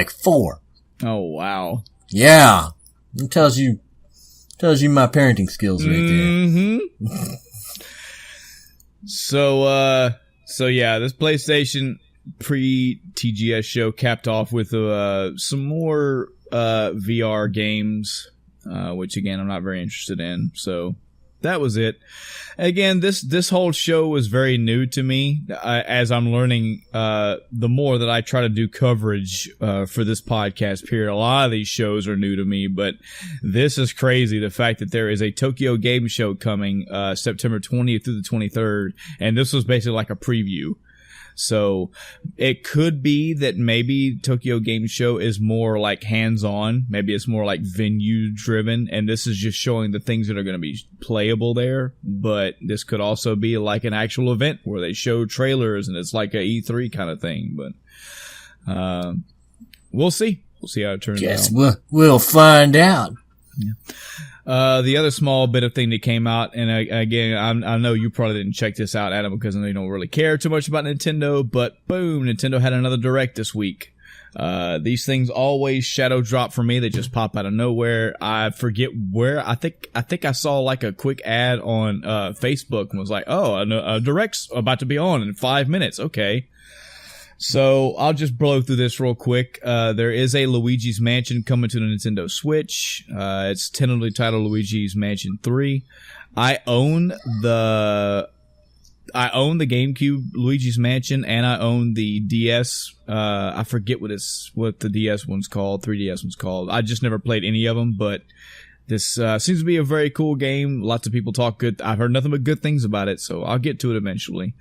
4. Oh, wow. Yeah. It tells you my parenting skills right there. Mm-hmm. So yeah, this PlayStation pre-TGS show capped off with some more VR games, which again I'm not very interested in. So that was it. Again, this whole show was very new to me. As I'm learning, the more that I try to do coverage for this podcast period, a lot of these shows are new to me. But this is crazy. The fact that there is a Tokyo Game Show coming September 20th through the 23rd, and this was basically like a preview. So it could be that maybe Tokyo Game Show is more like hands-on. Maybe it's more like venue-driven, and this is just showing the things that are going to be playable there. But this could also be like an actual event where they show trailers, and it's like a E3 kind of thing. But we'll see. We'll see how it turns out. Guess we'll find out. Yeah. The other small bit of thing that came out, and again, I know you probably didn't check this out, Adam, because I know you don't really care too much about Nintendo, but boom, Nintendo had another Direct this week. These things always shadow drop for me. They just pop out of nowhere. I forget where. I think I saw like a quick ad on Facebook and was like, "Oh, a Direct's about to be on in 5 minutes." Okay. So I'll just blow through this real quick. There is a Luigi's Mansion coming to the Nintendo Switch. It's tentatively titled Luigi's Mansion 3. I own the GameCube Luigi's Mansion, and I own the DS. I forget what the DS one's called, 3DS one's called. I just never played any of them, but this seems to be a very cool game. Lots of people talk good. I've heard nothing but good things about it, so I'll get to it eventually.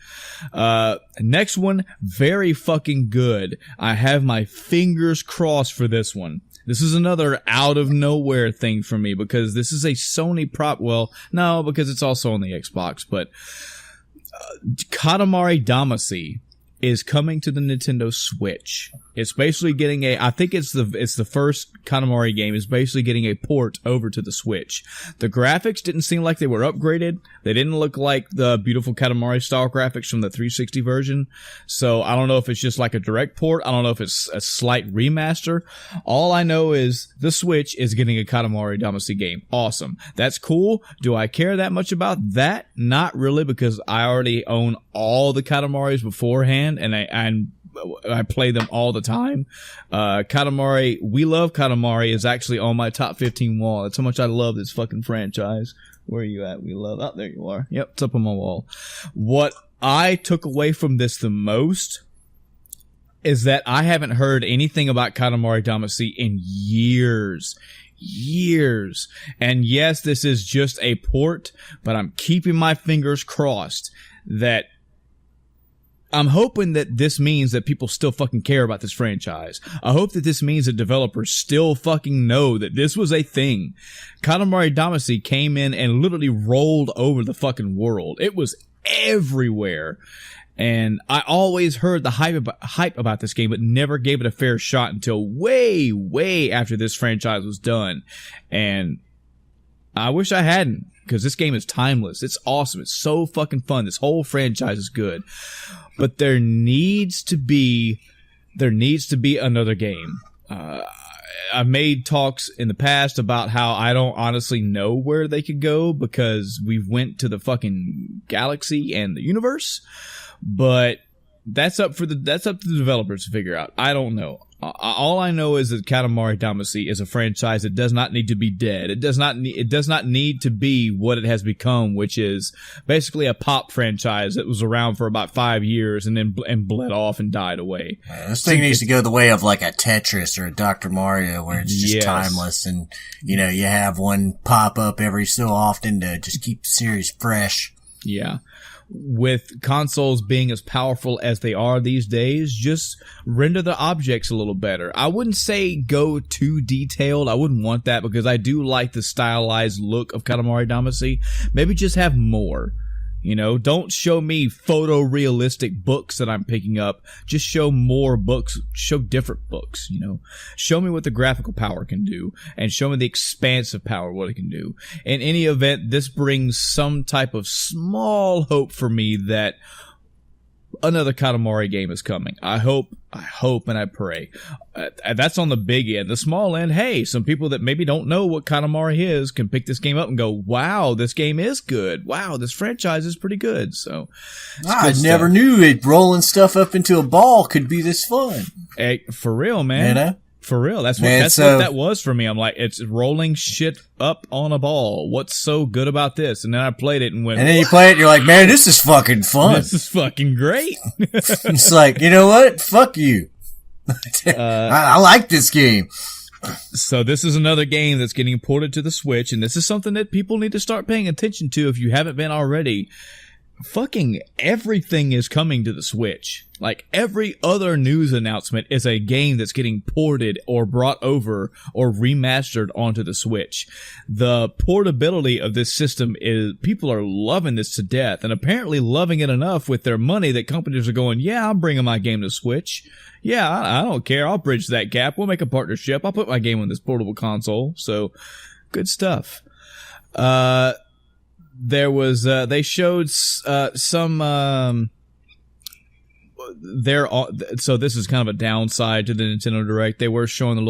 Next one, very fucking good. I have my fingers crossed for this one. This is another out of nowhere thing for me because this is a Sony prop. Well, no, because it's also on the Xbox, but Katamari Damacy is coming to the Nintendo Switch. It's basically getting I think it's the first Katamari game is basically getting a port over to the Switch. The graphics didn't seem like they were upgraded. They didn't look like the beautiful Katamari style graphics from the 360 version. So I don't know if it's just like a direct port. I don't know if it's a slight remaster. All I know is the Switch is getting a Katamari Damacy game. Awesome. That's cool. Do I care that much about that? Not really, because I already own all the Katamaris beforehand, and I play them all the time. Katamari, We Love Katamari is actually on my top 15 wall. That's how much I love this fucking franchise. Where are you at? We Love. Oh, there you are. Yep, it's up on my wall. What I took away from this the most is that I haven't heard anything about Katamari Damacy in years. And yes, this is just a port, but I'm keeping my fingers crossed that I'm hoping that this means that people still fucking care about this franchise. I hope that this means that developers still fucking know that this was a thing. Katamari Damacy came in and literally rolled over the fucking world. It was everywhere. And I always heard the hype about this game, but never gave it a fair shot until way after this franchise was done. And I wish I hadn't, because this game is timeless. It's awesome. It's so fucking fun. This whole franchise is good. But there needs to be there needs to be another game. I've made talks in the past about how I don't honestly know where they could go because we've went to the fucking galaxy and the universe, but that's up to the developers to figure out. I don't know. All I know is that Katamari Damacy is a franchise that does not need to be dead. It does not need to be what it has become, which is basically a pop franchise that was around for about 5 years and then bled off and died away. This thing needs to go the way of like a Tetris or a Dr. Mario, where it's just timeless, and you have one pop up every so often to just keep the series fresh. Yeah. With consoles being as powerful as they are these days, just render the objects a little better. I wouldn't say go too detailed. I wouldn't want that because I do like the stylized look of Katamari Damacy. Maybe just have more. Don't show me photorealistic books that I'm picking up. Just show more books. Show different books, Show me what the graphical power can do, and show me the expansive power, what it can do. In any event, this brings some type of small hope for me that another Katamari game is coming. I hope and I pray. That's on the big end. The small end, hey, some people that maybe don't know what Katamari is can pick this game up and go, wow, this game is good. Wow, this franchise is pretty good. So, I never knew it rolling stuff up into a ball could be this fun. Hey, for real, man. For real. That's what that was for me. I'm like, it's rolling shit up on a ball. What's so good about this? And then I played it and went, and then you play it and you're like, man, this is fucking fun. This is fucking great. It's like, you know what? Fuck you. I like this game. So this is another game that's getting ported to the Switch, and this is something that people need to start paying attention to if you haven't been already. Fucking everything is coming to the Switch. Like, every other news announcement is a game that's getting ported or brought over or remastered onto the Switch. The portability of this system is, people are loving this to death, and apparently loving it enough with their money that companies are going, yeah, I'm bringing my game to Switch. Yeah, I don't care. I'll bridge that gap. We'll make a partnership. I'll put my game on this portable console. So, good stuff. There was, they showed, so this is kind of a downside to the Nintendo Direct. They were showing their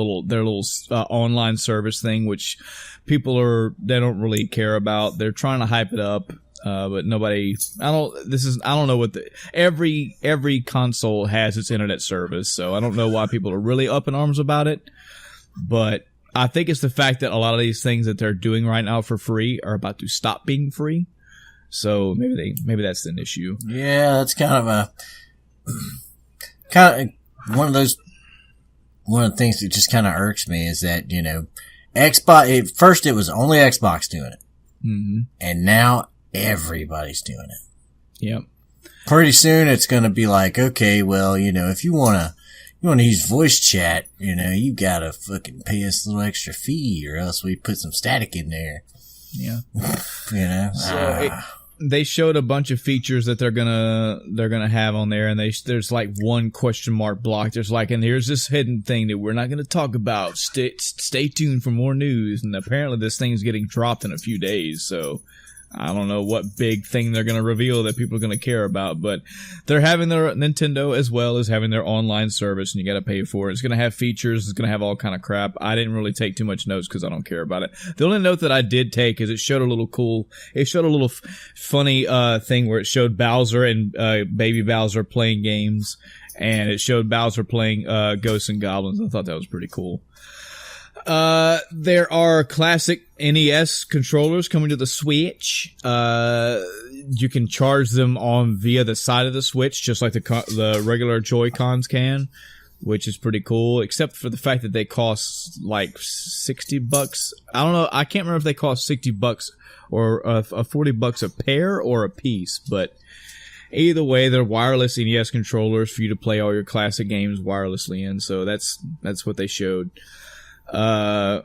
little online service thing, which they don't really care about. They're trying to hype it up. But nobody, I don't know what every console has its internet service, so I don't know why people are really up in arms about it. But I think it's the fact that a lot of these things that they're doing right now for free are about to stop being free. So maybe that's an issue. Yeah, that's one of the things that just kind of irks me is that, Xbox, at first it was only Xbox doing it. Mm-hmm. And now everybody's doing it. Yep. Pretty soon it's going to be like, okay, well, if you want to use voice chat, you got to fucking pay us a little extra fee, or else we put some static in there. Yeah. They showed a bunch of features that they're gonna have on there, and there's like one question mark block. There's like, and here's this hidden thing that we're not gonna talk about. Stay tuned for more news. And apparently this thing's getting dropped in a few days, so I don't know what big thing they're going to reveal that people are going to care about, but they're having their Nintendo as well as having their online service, and you got to pay for it. It's going to have features. It's going to have all kind of crap. I didn't really take too much notes because I don't care about it. The only note that I did take is it showed a little funny thing where it showed Bowser and baby Bowser playing games, and it showed Bowser playing Ghosts and Goblins. I thought that was pretty cool. There are classic NES controllers coming to the Switch. You can charge them via the side of the Switch, just like the regular Joy-Cons can, which is pretty cool, except for the fact that they cost like $60. I don't know. I can't remember if they cost $60 or $40 a pair or a piece, but either way, they're wireless NES controllers for you to play all your classic games wirelessly in. So that's what they showed. I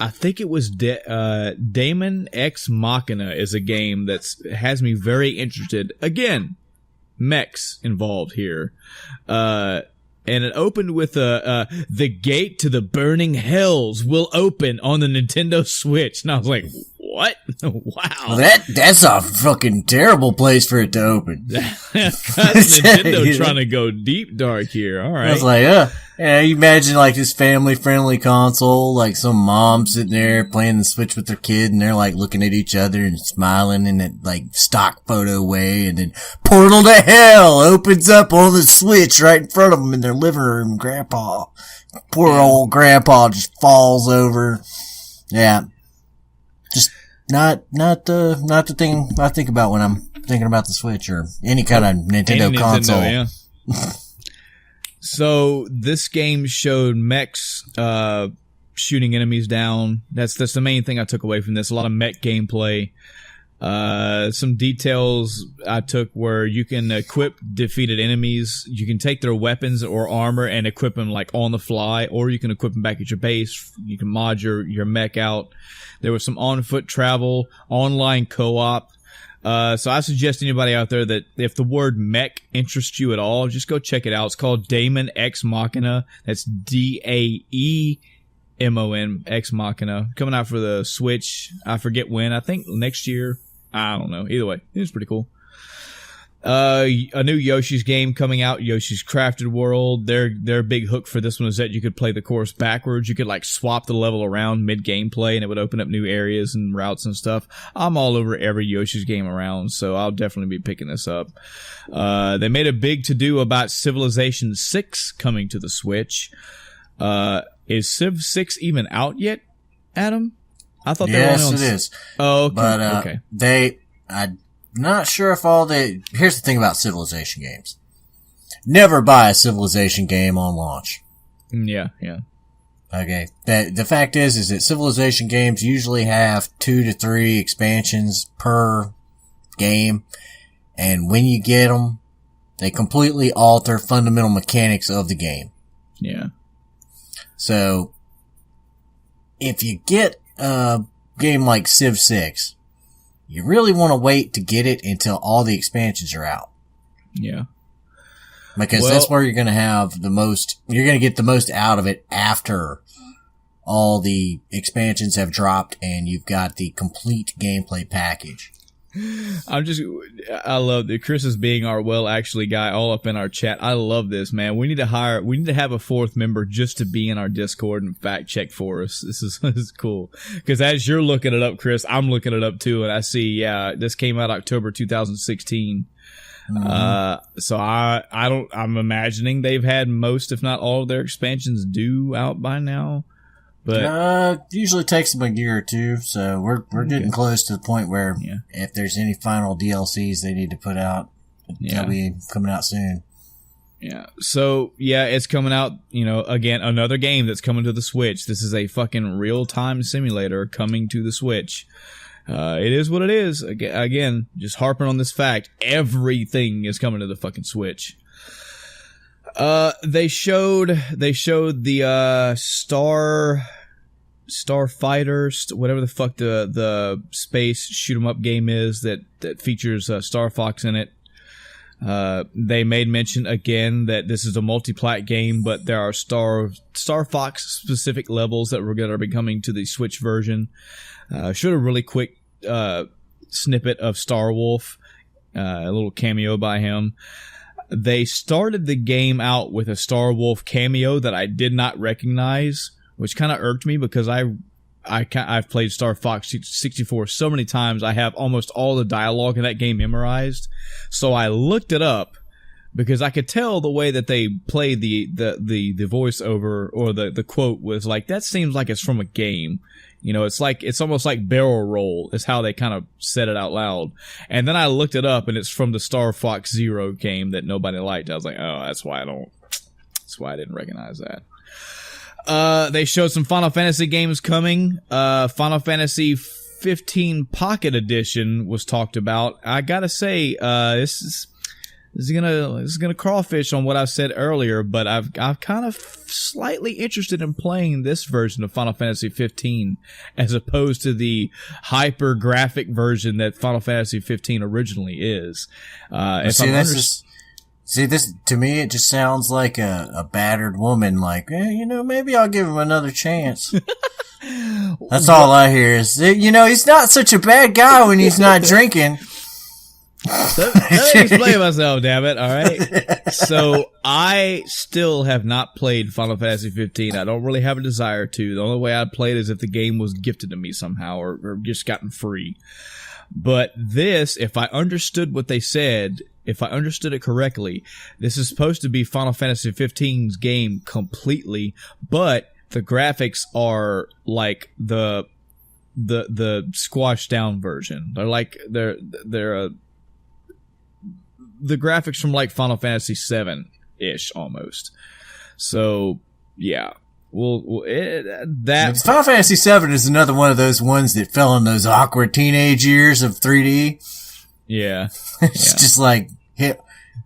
think it was Daemon X Machina is a game that has me very interested. Again, mechs involved here. And it opened with the gate to the burning hells will open on the Nintendo Switch. And I was like, what? Wow. Well, that's a fucking terrible place for it to open. That's Nintendo trying to go deep dark here. All right. I was like, yeah, you imagine like this family-friendly console, like some mom sitting there playing the Switch with their kid, and they're like looking at each other and smiling in that like stock photo way, and then Portal to Hell opens up on the Switch right in front of them in their living room. Grandpa, poor old Grandpa, just falls over. Yeah, just not the thing I think about when I'm thinking about the Switch or any kind of Nintendo console. Yeah. So this game showed mechs shooting enemies down. That's the main thing I took away from this. A lot of mech gameplay. Some details I took where you can equip defeated enemies. You can take their weapons or armor and equip them like on the fly, or you can equip them back at your base. You can mod your mech out. There was some on-foot travel, online co-op. So I suggest anybody out there that if the word mech interests you at all, just go check it out. It's called Daemon Ex Machina. That's Daemon Ex Machina. Coming out for the Switch. I forget when. I think next year. I don't know. Either way, it was pretty cool. A new Yoshi's game coming out, Yoshi's Crafted World. Their big hook for this one is that you could play the course backwards. You could like swap the level around mid-gameplay and it would open up new areas and routes and stuff. I'm all over every Yoshi's game around, so I'll definitely be picking this up. They made a big to-do about Civilization 6 coming to the Switch. Is Civ 6 even out yet, Adam? I thought they were only on... Yes, it is. Oh, okay. But, okay. I'm not sure if here's the thing about Civilization games. Never buy a Civilization game on launch. Yeah. Okay. The fact is that Civilization games usually have 2 to 3 expansions per game. And when you get them, they completely alter fundamental mechanics of the game. Yeah. So, if you get a game like Civ 6, you really want to wait to get it until all the expansions are out. Yeah. Because that's where you're going to have you're going to get the most out of it after all the expansions have dropped and you've got the complete gameplay package. I love that Chris is being our actually guy all up in our chat. I love this, man. We need to have a fourth member just to be in our Discord and fact check for us. This is cool. Because as you're looking it up, Chris, I'm looking it up too, and I see, this came out October 2016. Mm-hmm. So I'm imagining they've had most, if not all of their expansions due out by now. But usually takes them a year or two, so we're getting close to the point where if there's any final DLCs they need to put out, they'll be coming out soon. Yeah. So it's coming out. Again, another game that's coming to the Switch. This is a fucking real-time simulator coming to the Switch. It is what it is. Again, just harping on this fact. Everything is coming to the fucking Switch. They showed the Starfighter, whatever the fuck the space shoot 'em up game is that features Star Fox in it. They made mention again that this is a multi-plat game, but there are Star Fox specific levels that were going to be coming to the Switch version. Showed a really quick snippet of Star Wolf, a little cameo by him. They started the game out with a Star Wolf cameo that I did not recognize, which kind of irked me because I've played Star Fox 64 so many times. I have almost all the dialogue in that game memorized. So I looked it up because I could tell the way that they played the voiceover or the quote was like, that seems like it's from a game. It's almost like barrel roll is how they kind of said it out loud. And then I looked it up and it's from the Star Fox Zero game that nobody liked. I was like, oh, that's why I didn't recognize that. They showed some Final Fantasy games coming. Final Fantasy 15 Pocket Edition was talked about. I gotta say, this is gonna crawfish on what I said earlier, but I'm kind of slightly interested in playing this version of Final Fantasy 15 as opposed to the hyper graphic version that Final Fantasy 15 originally is. This to me, it just sounds like a battered woman. Like, maybe I'll give him another chance. That's all I hear is, he's not such a bad guy when he's not drinking. Let me explain myself, damn it. All right. So I still have not played Final Fantasy 15. I don't really have a desire to. The only way I'd play it is if the game was gifted to me somehow or just gotten free. But this, if I understood what they said, if I understood it correctly, this is supposed to be Final Fantasy 15's game completely, but the graphics are like the squashed down version. They're like they're the graphics from like Final Fantasy 7-ish almost. So yeah. Well, Final Fantasy 7 is another one of those ones that fell in those awkward teenage years of 3D. Yeah. It's just like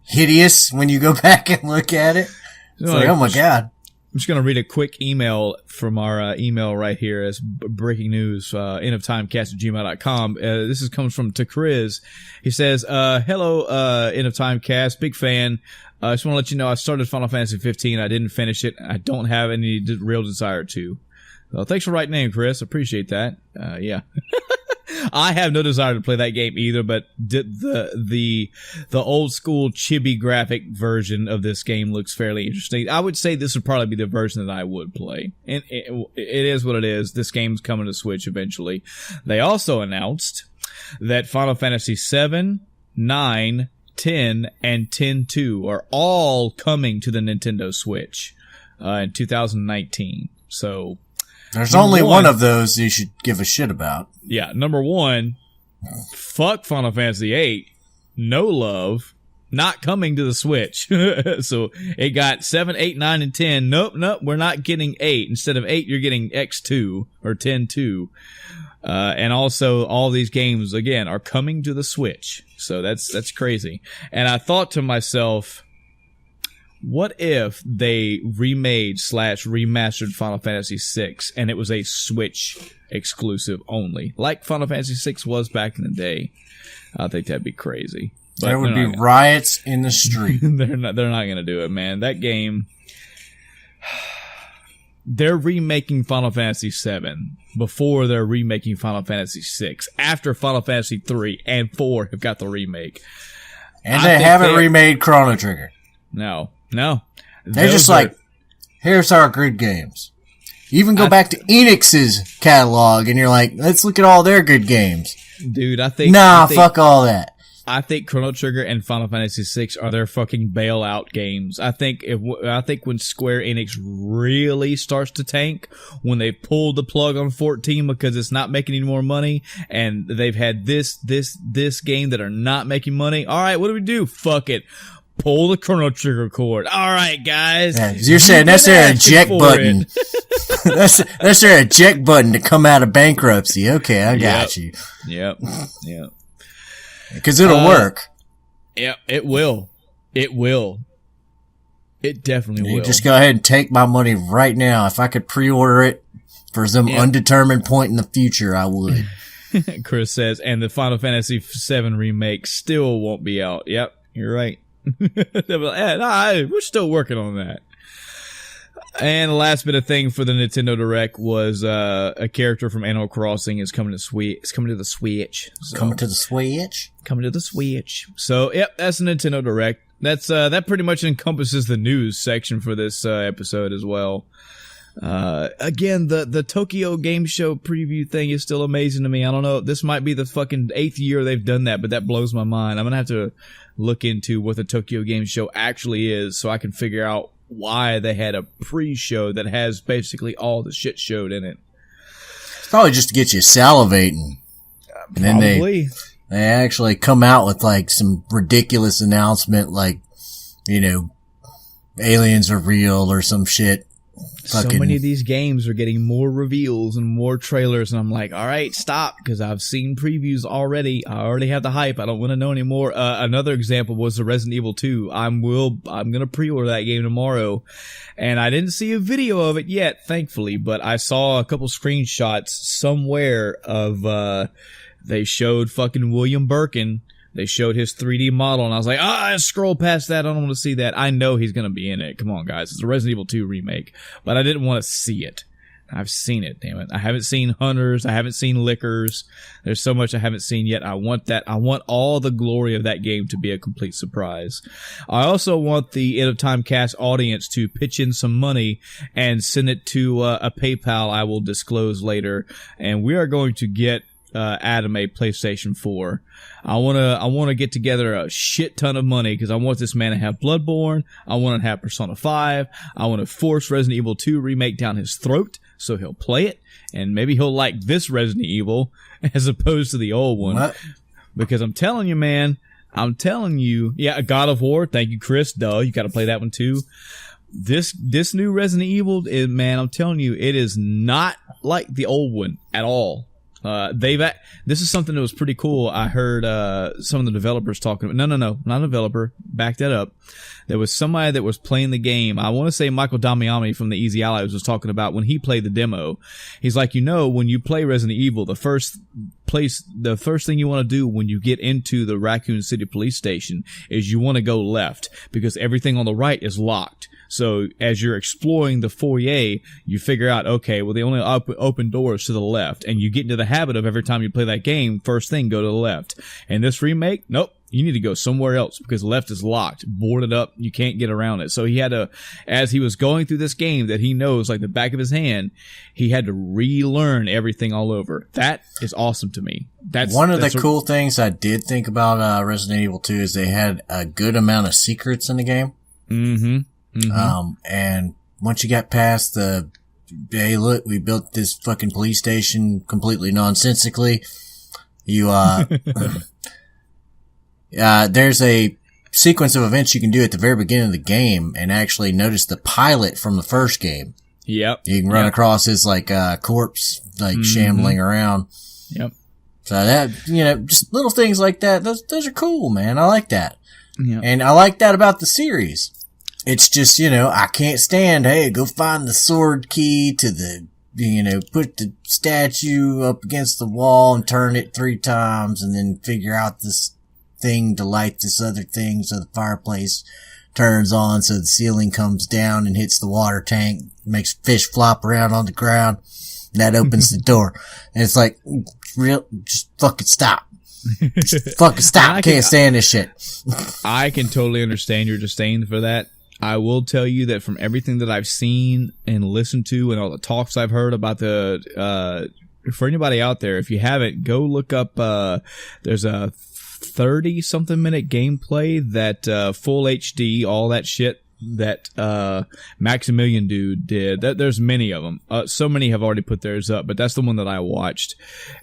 hideous when you go back and look at it. It's like, oh my God. I'm just going to read a quick email from our email right here as breaking news, endoftimecast@gmail.com. This comes from Chris. He says, hello, End of Time Cast, big fan. I just want to let you know I started Final Fantasy 15. I didn't finish it. I don't have any real desire to. Well, thanks for writing in, Chris. Appreciate that. Yeah. I have no desire to play that game either, but the old school chibi graphic version of this game looks fairly interesting. I would say this would probably be the version that I would play. And it is what it is. This game's coming to Switch eventually. They also announced that Final Fantasy 7, 9, 10, and 10-2 are all coming to the Nintendo Switch in 2019. So there's only one of those you should give a shit about. Yeah, number one, fuck Final Fantasy 8, no love, not coming to the Switch. So it got 7, 8, 9, and 10. Nope, we're not getting 8. Instead of 8, you're getting X2 or 10-2. And also all these games, again, are coming to the Switch. So that's crazy. And I thought to myself, what if they remade/remastered Final Fantasy VI and it was a Switch exclusive only, like Final Fantasy VI was back in the day? I think that'd be crazy. But there would be riots in the street. They're not going to do it, man. That game, they're remaking Final Fantasy VII before they're remaking Final Fantasy VI. After Final Fantasy 3 and 4 have got the remake. And they haven't remade Chrono Trigger. No. They're just like, here's our good games. You even go back to Enix's catalog and you're like, let's look at all their good games. Dude, I think fuck all that. I think Chrono Trigger and Final Fantasy VI are their fucking bailout games. I think when Square Enix really starts to tank, when they pull the plug on 14 because it's not making any more money, and they've had this game that are not making money. All right, what do we do? Fuck it. Pull the Chrono Trigger cord. All right, guys. Yeah, you're saying that's their eject button. that's their eject button to come out of bankruptcy. Okay, I got you. Yep. Because it'll work. Yeah, it will. It will. It definitely will. Just go ahead and take my money right now. If I could pre-order it for some undetermined point in the future, I would. Chris says, and the Final Fantasy VII remake still won't be out. Yep, you're right. We're still working on that. And the last bit of thing for the Nintendo Direct was a character from Animal Crossing is coming to the Switch. So, coming to the Switch. Coming to the Switch. So, yep, that's the Nintendo Direct. That pretty much encompasses the news section for this episode as well. Again, the Tokyo Game Show preview thing is still amazing to me. I don't know. This might be the fucking 8th year they've done that, but that blows my mind. I'm gonna have to look into what the Tokyo Game Show actually is so I can figure out why they had a pre-show that has basically all the shit showed in it. It's probably just to get you salivating. And then they actually come out with like some ridiculous announcement like, aliens are real or some shit. So many of these games are getting more reveals and more trailers, and I'm like, all right, stop, because I've seen previews already. I already have the hype. I don't want to know anymore. Another example was the Resident Evil 2. I'm gonna pre-order that game tomorrow, and I didn't see a video of it yet, thankfully, but I saw a couple screenshots somewhere of they showed fucking William Birkin. They showed his 3D model, and I was like, I scroll past that. I don't want to see that. I know he's going to be in it. Come on, guys. It's a Resident Evil 2 remake. But I didn't want to see it. I've seen it, damn it. I haven't seen Hunters. I haven't seen Lickers. There's so much I haven't seen yet. I want that. I want all the glory of that game to be a complete surprise. I also want the End of Time Cast audience to pitch in some money and send it to a PayPal I will disclose later. And we are going to get Adam a PlayStation 4. I want to get together a shit ton of money because I want this man to have Bloodborne. I want to have Persona 5. I want to force Resident Evil 2 remake down his throat so he'll play it, and maybe he'll like this Resident Evil as opposed to the old one. What? Because I'm telling you, man, yeah, God of War. Thank you, Chris. Duh, you got to play that one too. This new Resident Evil, man, I'm telling you, it is not like the old one at all. This is something that was pretty cool. I heard some of the developers talking about. No, not a developer. Back that up. There was somebody that was playing the game. I want to say Michael Damiani from the Easy Allies was talking about when he played the demo. He's like, when you play Resident Evil, the first thing you want to do when you get into the Raccoon City police station is you want to go left because everything on the right is locked. So as you're exploring the foyer, you figure out, okay, well, the only open door is to the left. And you get into the habit of every time you play that game, first thing, go to the left. And this remake, nope. You need to go somewhere else because left is locked, boarded up. You can't get around it. So he had to, as he was going through this game that he knows like the back of his hand, he had to relearn everything all over. That is awesome to me. That's one of the cool things I did think about Resident Evil 2 is they had a good amount of secrets in the game. And once you got past the, hey, look, we built this fucking police station completely nonsensically. There's a sequence of events you can do at the very beginning of the game and actually notice the pilot from the first game. Yep. You can run across his corpse, shambling around. Yep. So that, just little things like that. Those are cool, man. I like that. Yep. And I like that about the series. It's just, I can't stand, hey, go find the sword key to the, put the statue up against the wall and turn it 3 times and then figure out this thing to light this other thing so the fireplace turns on so the ceiling comes down and hits the water tank, makes fish flop around on the ground, and that opens the door. And it's like, just fucking stop. Just fucking stop. I can't stand this shit. I can totally understand your disdain for that. I will tell you that from everything that I've seen and listened to and all the talks I've heard about for anybody out there, if you haven't, go look up, there's a 30-something minute gameplay that full HD, all that shit that Maximilian dude did. There's many of them. So many have already put theirs up, but that's the one that I watched.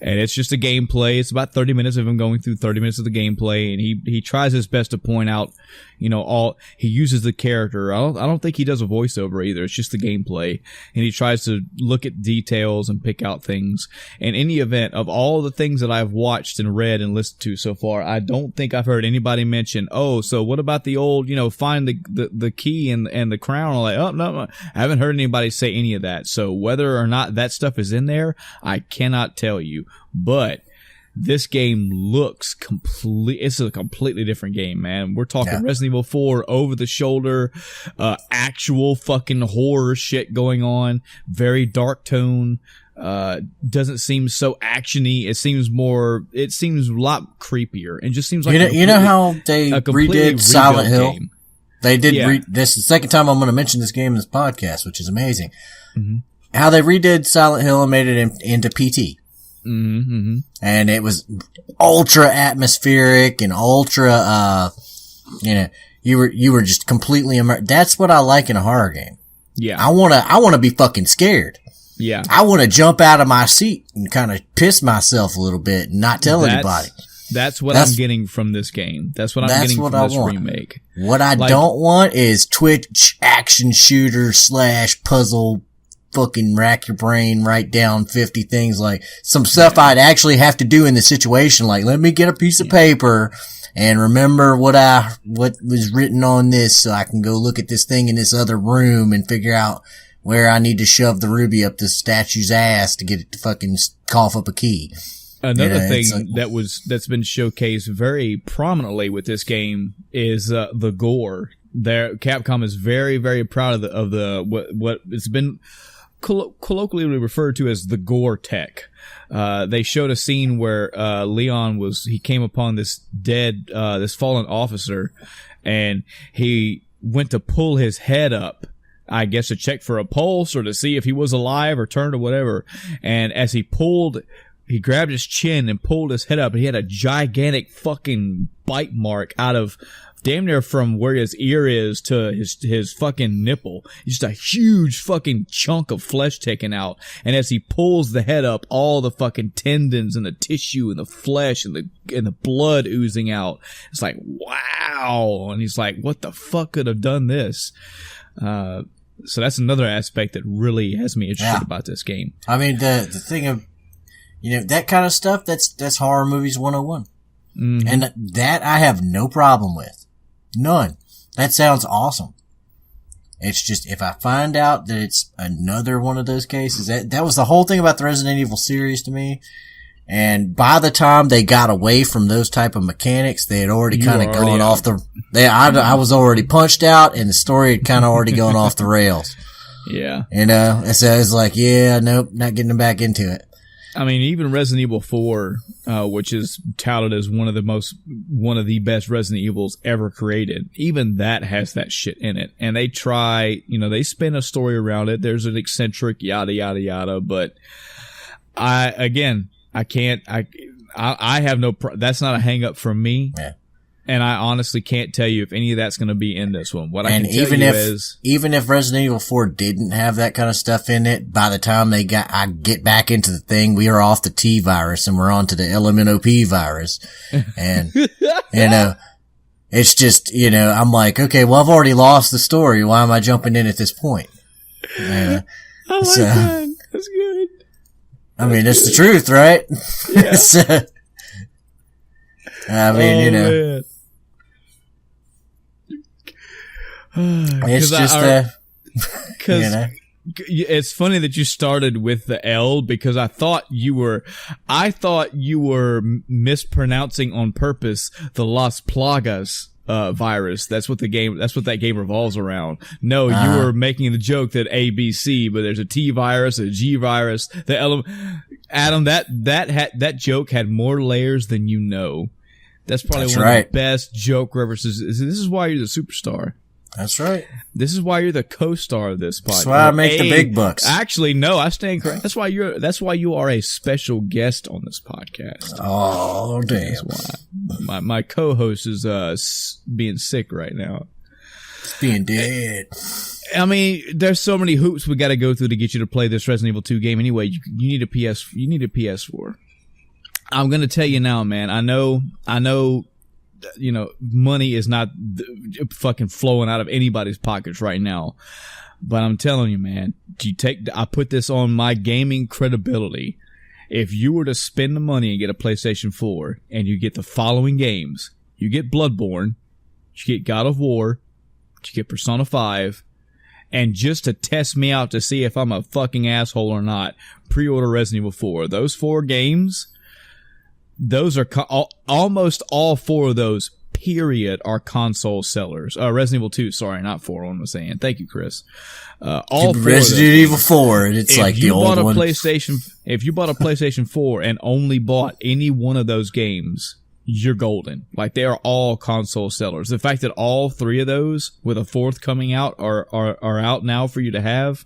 And it's just a gameplay. It's about 30 minutes of him going through 30 minutes of the gameplay, and he tries his best to point out, he uses the character. I don't think he does a voiceover either. It's just the gameplay. And he tries to look at details and pick out things. In any event, of all the things that I've watched and read and listened to so far, I don't think I've heard anybody mention, so what about the old, find the key and the crown? I'm like, oh, no, I haven't heard anybody say any of that. So whether or not that stuff is in there, I cannot tell you. But this game looks it's a completely different game, man. We're talking Resident Evil 4 over the shoulder, actual fucking horror shit going on, very dark tone. Doesn't seem so actiony. It seems a lot creepier and just seems like how they redid Silent Hill. Game. They did. This is the second time I'm going to mention this game in this podcast, which is amazing. Mm-hmm. How they redid Silent Hill and made it into PT. Mm-hmm. And it was ultra atmospheric and ultra, you were just completely immersed. That's what I like in a horror game. Yeah. I wanna be fucking scared. Yeah. I wanna jump out of my seat and kind of piss myself a little bit and not tell anybody. That's what I'm getting from this game. That's what I'm getting from this remake. What I don't want is Twitch action shooter / puzzle fucking rack your brain, write down 50 things, like some stuff I'd actually have to do in the situation. Like, let me get a piece of paper and remember what was written on this so I can go look at this thing in this other room and figure out where I need to shove the ruby up this statue's ass to get it to fucking cough up a key. Another thing that's been showcased very prominently with this game is the gore. Capcom is very, very proud of what it's been colloquially referred to as the gore tech. They showed a scene where Leon he came upon this this fallen officer, and he went to pull his head up, I guess to check for a pulse or to see if he was alive or turned or whatever. And as he grabbed his chin and pulled his head up, and he had a gigantic fucking bite mark out of damn near from where his ear is to his fucking nipple. Just a huge fucking chunk of flesh taken out. And as he pulls the head up, all the fucking tendons and the tissue and the flesh and the blood oozing out. It's like, wow. And he's like, what the fuck could have done this? So that's another aspect that really has me interested about this game. I mean, the thing of, that kind of stuff, that's horror movies 101. Mm-hmm. And that I have no problem with. None. That sounds awesome. It's just, if I find out that it's another one of those cases, that was the whole thing about the Resident Evil series to me. And by the time they got away from those type of mechanics, they had already kind of gone off I was already punched out, and the story had kind of already gone off the rails. Yeah. And so it's like, nope, not getting them back into it. I mean, even Resident Evil 4, which is touted as one of the best Resident Evils ever created, even that has that shit in it. And they try, they spin a story around it. There's an eccentric yada, yada, yada. But I have no, that's not a hang up from me. Yeah. And I honestly can't tell you if any of that's going to be in this one. What I can tell you is, even if Resident Evil 4 didn't have that kind of stuff in it, by the time I get back into the thing, we are off the T virus and we're on to the LMNOP virus. And, it's just, I'm like, okay, well, I've already lost the story. Why am I jumping in at this point? I like that. That's good. I mean, it's the truth, right? Yeah. I mean, man. It's just it's funny that you started with the L, because I thought you were mispronouncing on purpose the Las Plagas virus. That's what that game revolves around. No, you were making the joke that ABC, but there's a T virus, a G virus, Adam, that joke had more layers than you know. That's probably one of the best joke references. This is why you're the superstar. That's right. This is why you're the co-star of this podcast. That's why I make the big bucks. Actually, no, I stand correct. That's why you are a special guest on this podcast. Oh, damn. That's why. My co-host is being sick right now. It's being dead. I mean, there's so many hoops we got to go through to get you to play this Resident Evil 2 game. Anyway, you need a PS4. I'm going to tell you now, man. I know, money is not fucking flowing out of anybody's pockets right now. But I'm telling you, man, I put this on my gaming credibility. If you were to spend the money and get a PlayStation 4 and you get the following games, you get Bloodborne, you get God of War, you get Persona 5, and just to test me out to see if I'm a fucking asshole or not, pre-order Resident Evil 4. Those 4 games, those are almost all 4 of those, period, are console sellers. Resident Evil 2, sorry, not 4, what am I saying? Thank you, Chris. All 4 Resident Evil 4, and it's like the old one. If you bought a PlayStation 4 and only bought any one of those games, you're golden. Like, they are all console sellers. The fact that all 3 of those, with a 4th coming out, are out now for you to have,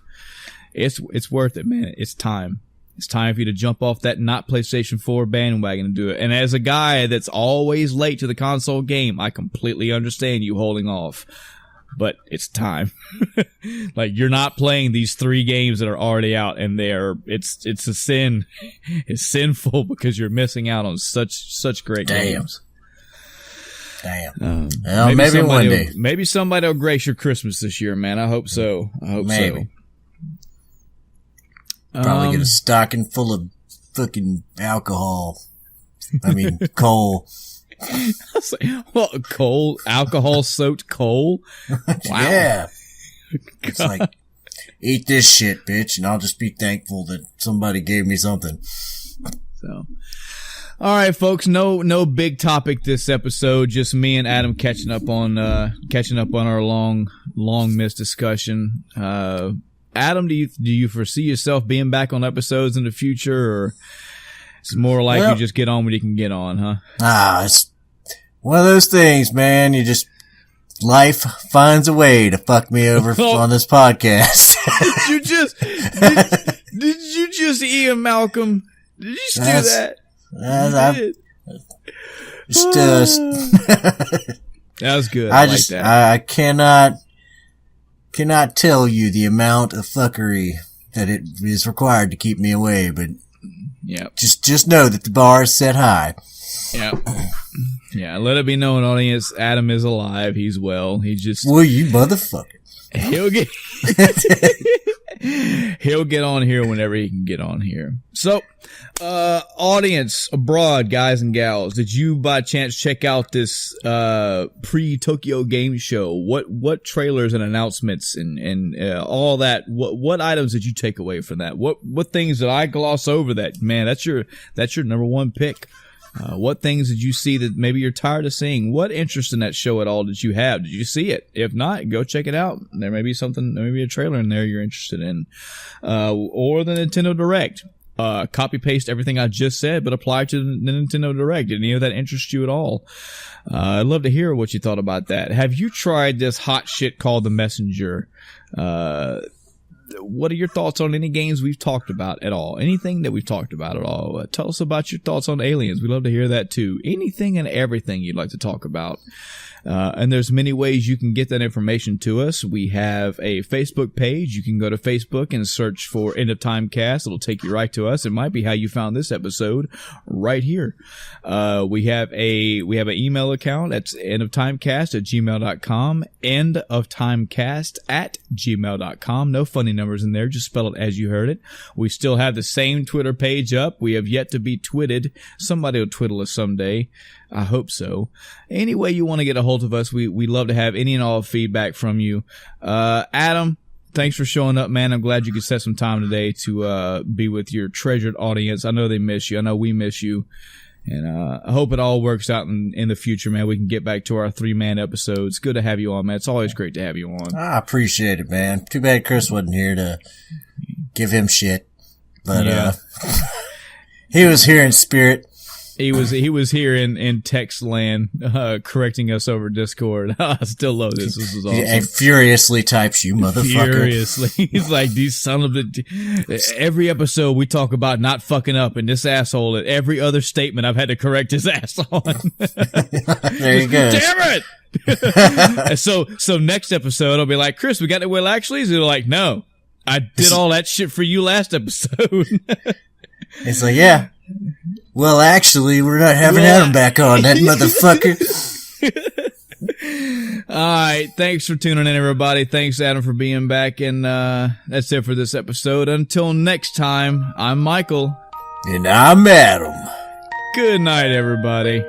it's worth it, man. It's time. It's time for you to jump off that not PlayStation 4 bandwagon and do it. And as a guy that's always late to the console game, I completely understand you holding off. But it's time. Like, you're not playing these 3 games that are already out, and it's a sin. It's sinful because you're missing out on such great games. Damn. Well, maybe one day. Maybe somebody will grace your Christmas this year, man. I hope so. Maybe. Probably get a stocking full of fucking alcohol. I mean, coal. What, coal? Alcohol-soaked coal? Wow. Yeah. It's like, eat this shit, bitch, and I'll just be thankful that somebody gave me something. So, all right, folks. No big topic this episode. Just me and Adam catching up on our long missed discussion. Adam, do you foresee yourself being back on episodes in the future, or it's more like you just get on when you can get on, huh? It's one of those things, man. Life finds a way to fuck me over on this podcast. Did you just Ian Malcolm? Did you just do that? That was good. I cannot tell you the amount of fuckery that it is required to keep me away, but just know that the bar is set high. Yeah. Yeah, let it be known, audience, Adam is alive. He's well. He just... Well, you motherfucker. He'll get on here whenever he can get on here. So, audience abroad, guys and gals, did you by chance check out this pre-Tokyo Game Show? What trailers and announcements and all that? What items did you take away from that? What things did I gloss over that? Man, that's your number one pick. What things did you see that maybe you're tired of seeing? What interest in that show at all did you have? Did you see it? If not, go check it out. There may be a trailer in there you're interested in. Or the Nintendo Direct. Copy paste everything I just said, but apply to the Nintendo Direct. Did any of that interest you at all? I'd love to hear what you thought about that. Have you tried this hot shit called The Messenger? What are your thoughts on any games we've talked about at all? Anything that we've talked about at all? Tell us about your thoughts on Aliens. We'd love to hear that too. Anything and everything you'd like to talk about. And there's many ways you can get that information to us. We have a Facebook page. You can go to Facebook and search for End of Time Cast. It'll take you right to us. It might be how you found this episode right here. We have an email account. That's endoftimecast@gmail.com. endoftimecast@gmail.com. No funny numbers in there. Just spell it as you heard it. We still have the same Twitter page up. We have yet to be twitted. Somebody will twiddle us someday. I hope so. Any way you want to get a hold of us, we love to have any and all feedback from you. Adam, thanks for showing up, man. I'm glad you could set some time today to be with your treasured audience. I know they miss you. I know we miss you. And I hope it all works out in the future, man. We can get back to our 3-man episodes. Good to have you on, man. It's always great to have you on. I appreciate it, man. Too bad Chris wasn't here to give him shit. But he was here in spirit. He was here in text land, correcting us over Discord. I still love this. This is awesome. And furiously types, you motherfucker. Furiously. He's like, these son of the... Every episode we talk about not fucking up, and this asshole, at every other statement I've had to correct his ass on. There you go. Damn it! So next episode, I'll be like, Chris, we got it. Well, actually, they're like, no, I did all that shit for you last episode. It's like, yeah. Well, actually, we're not having Adam back on, that motherfucker. All right. Thanks for tuning in, everybody. Thanks, Adam, for being back. And that's it for this episode. Until next time, I'm Michael. And I'm Adam. Good night, everybody.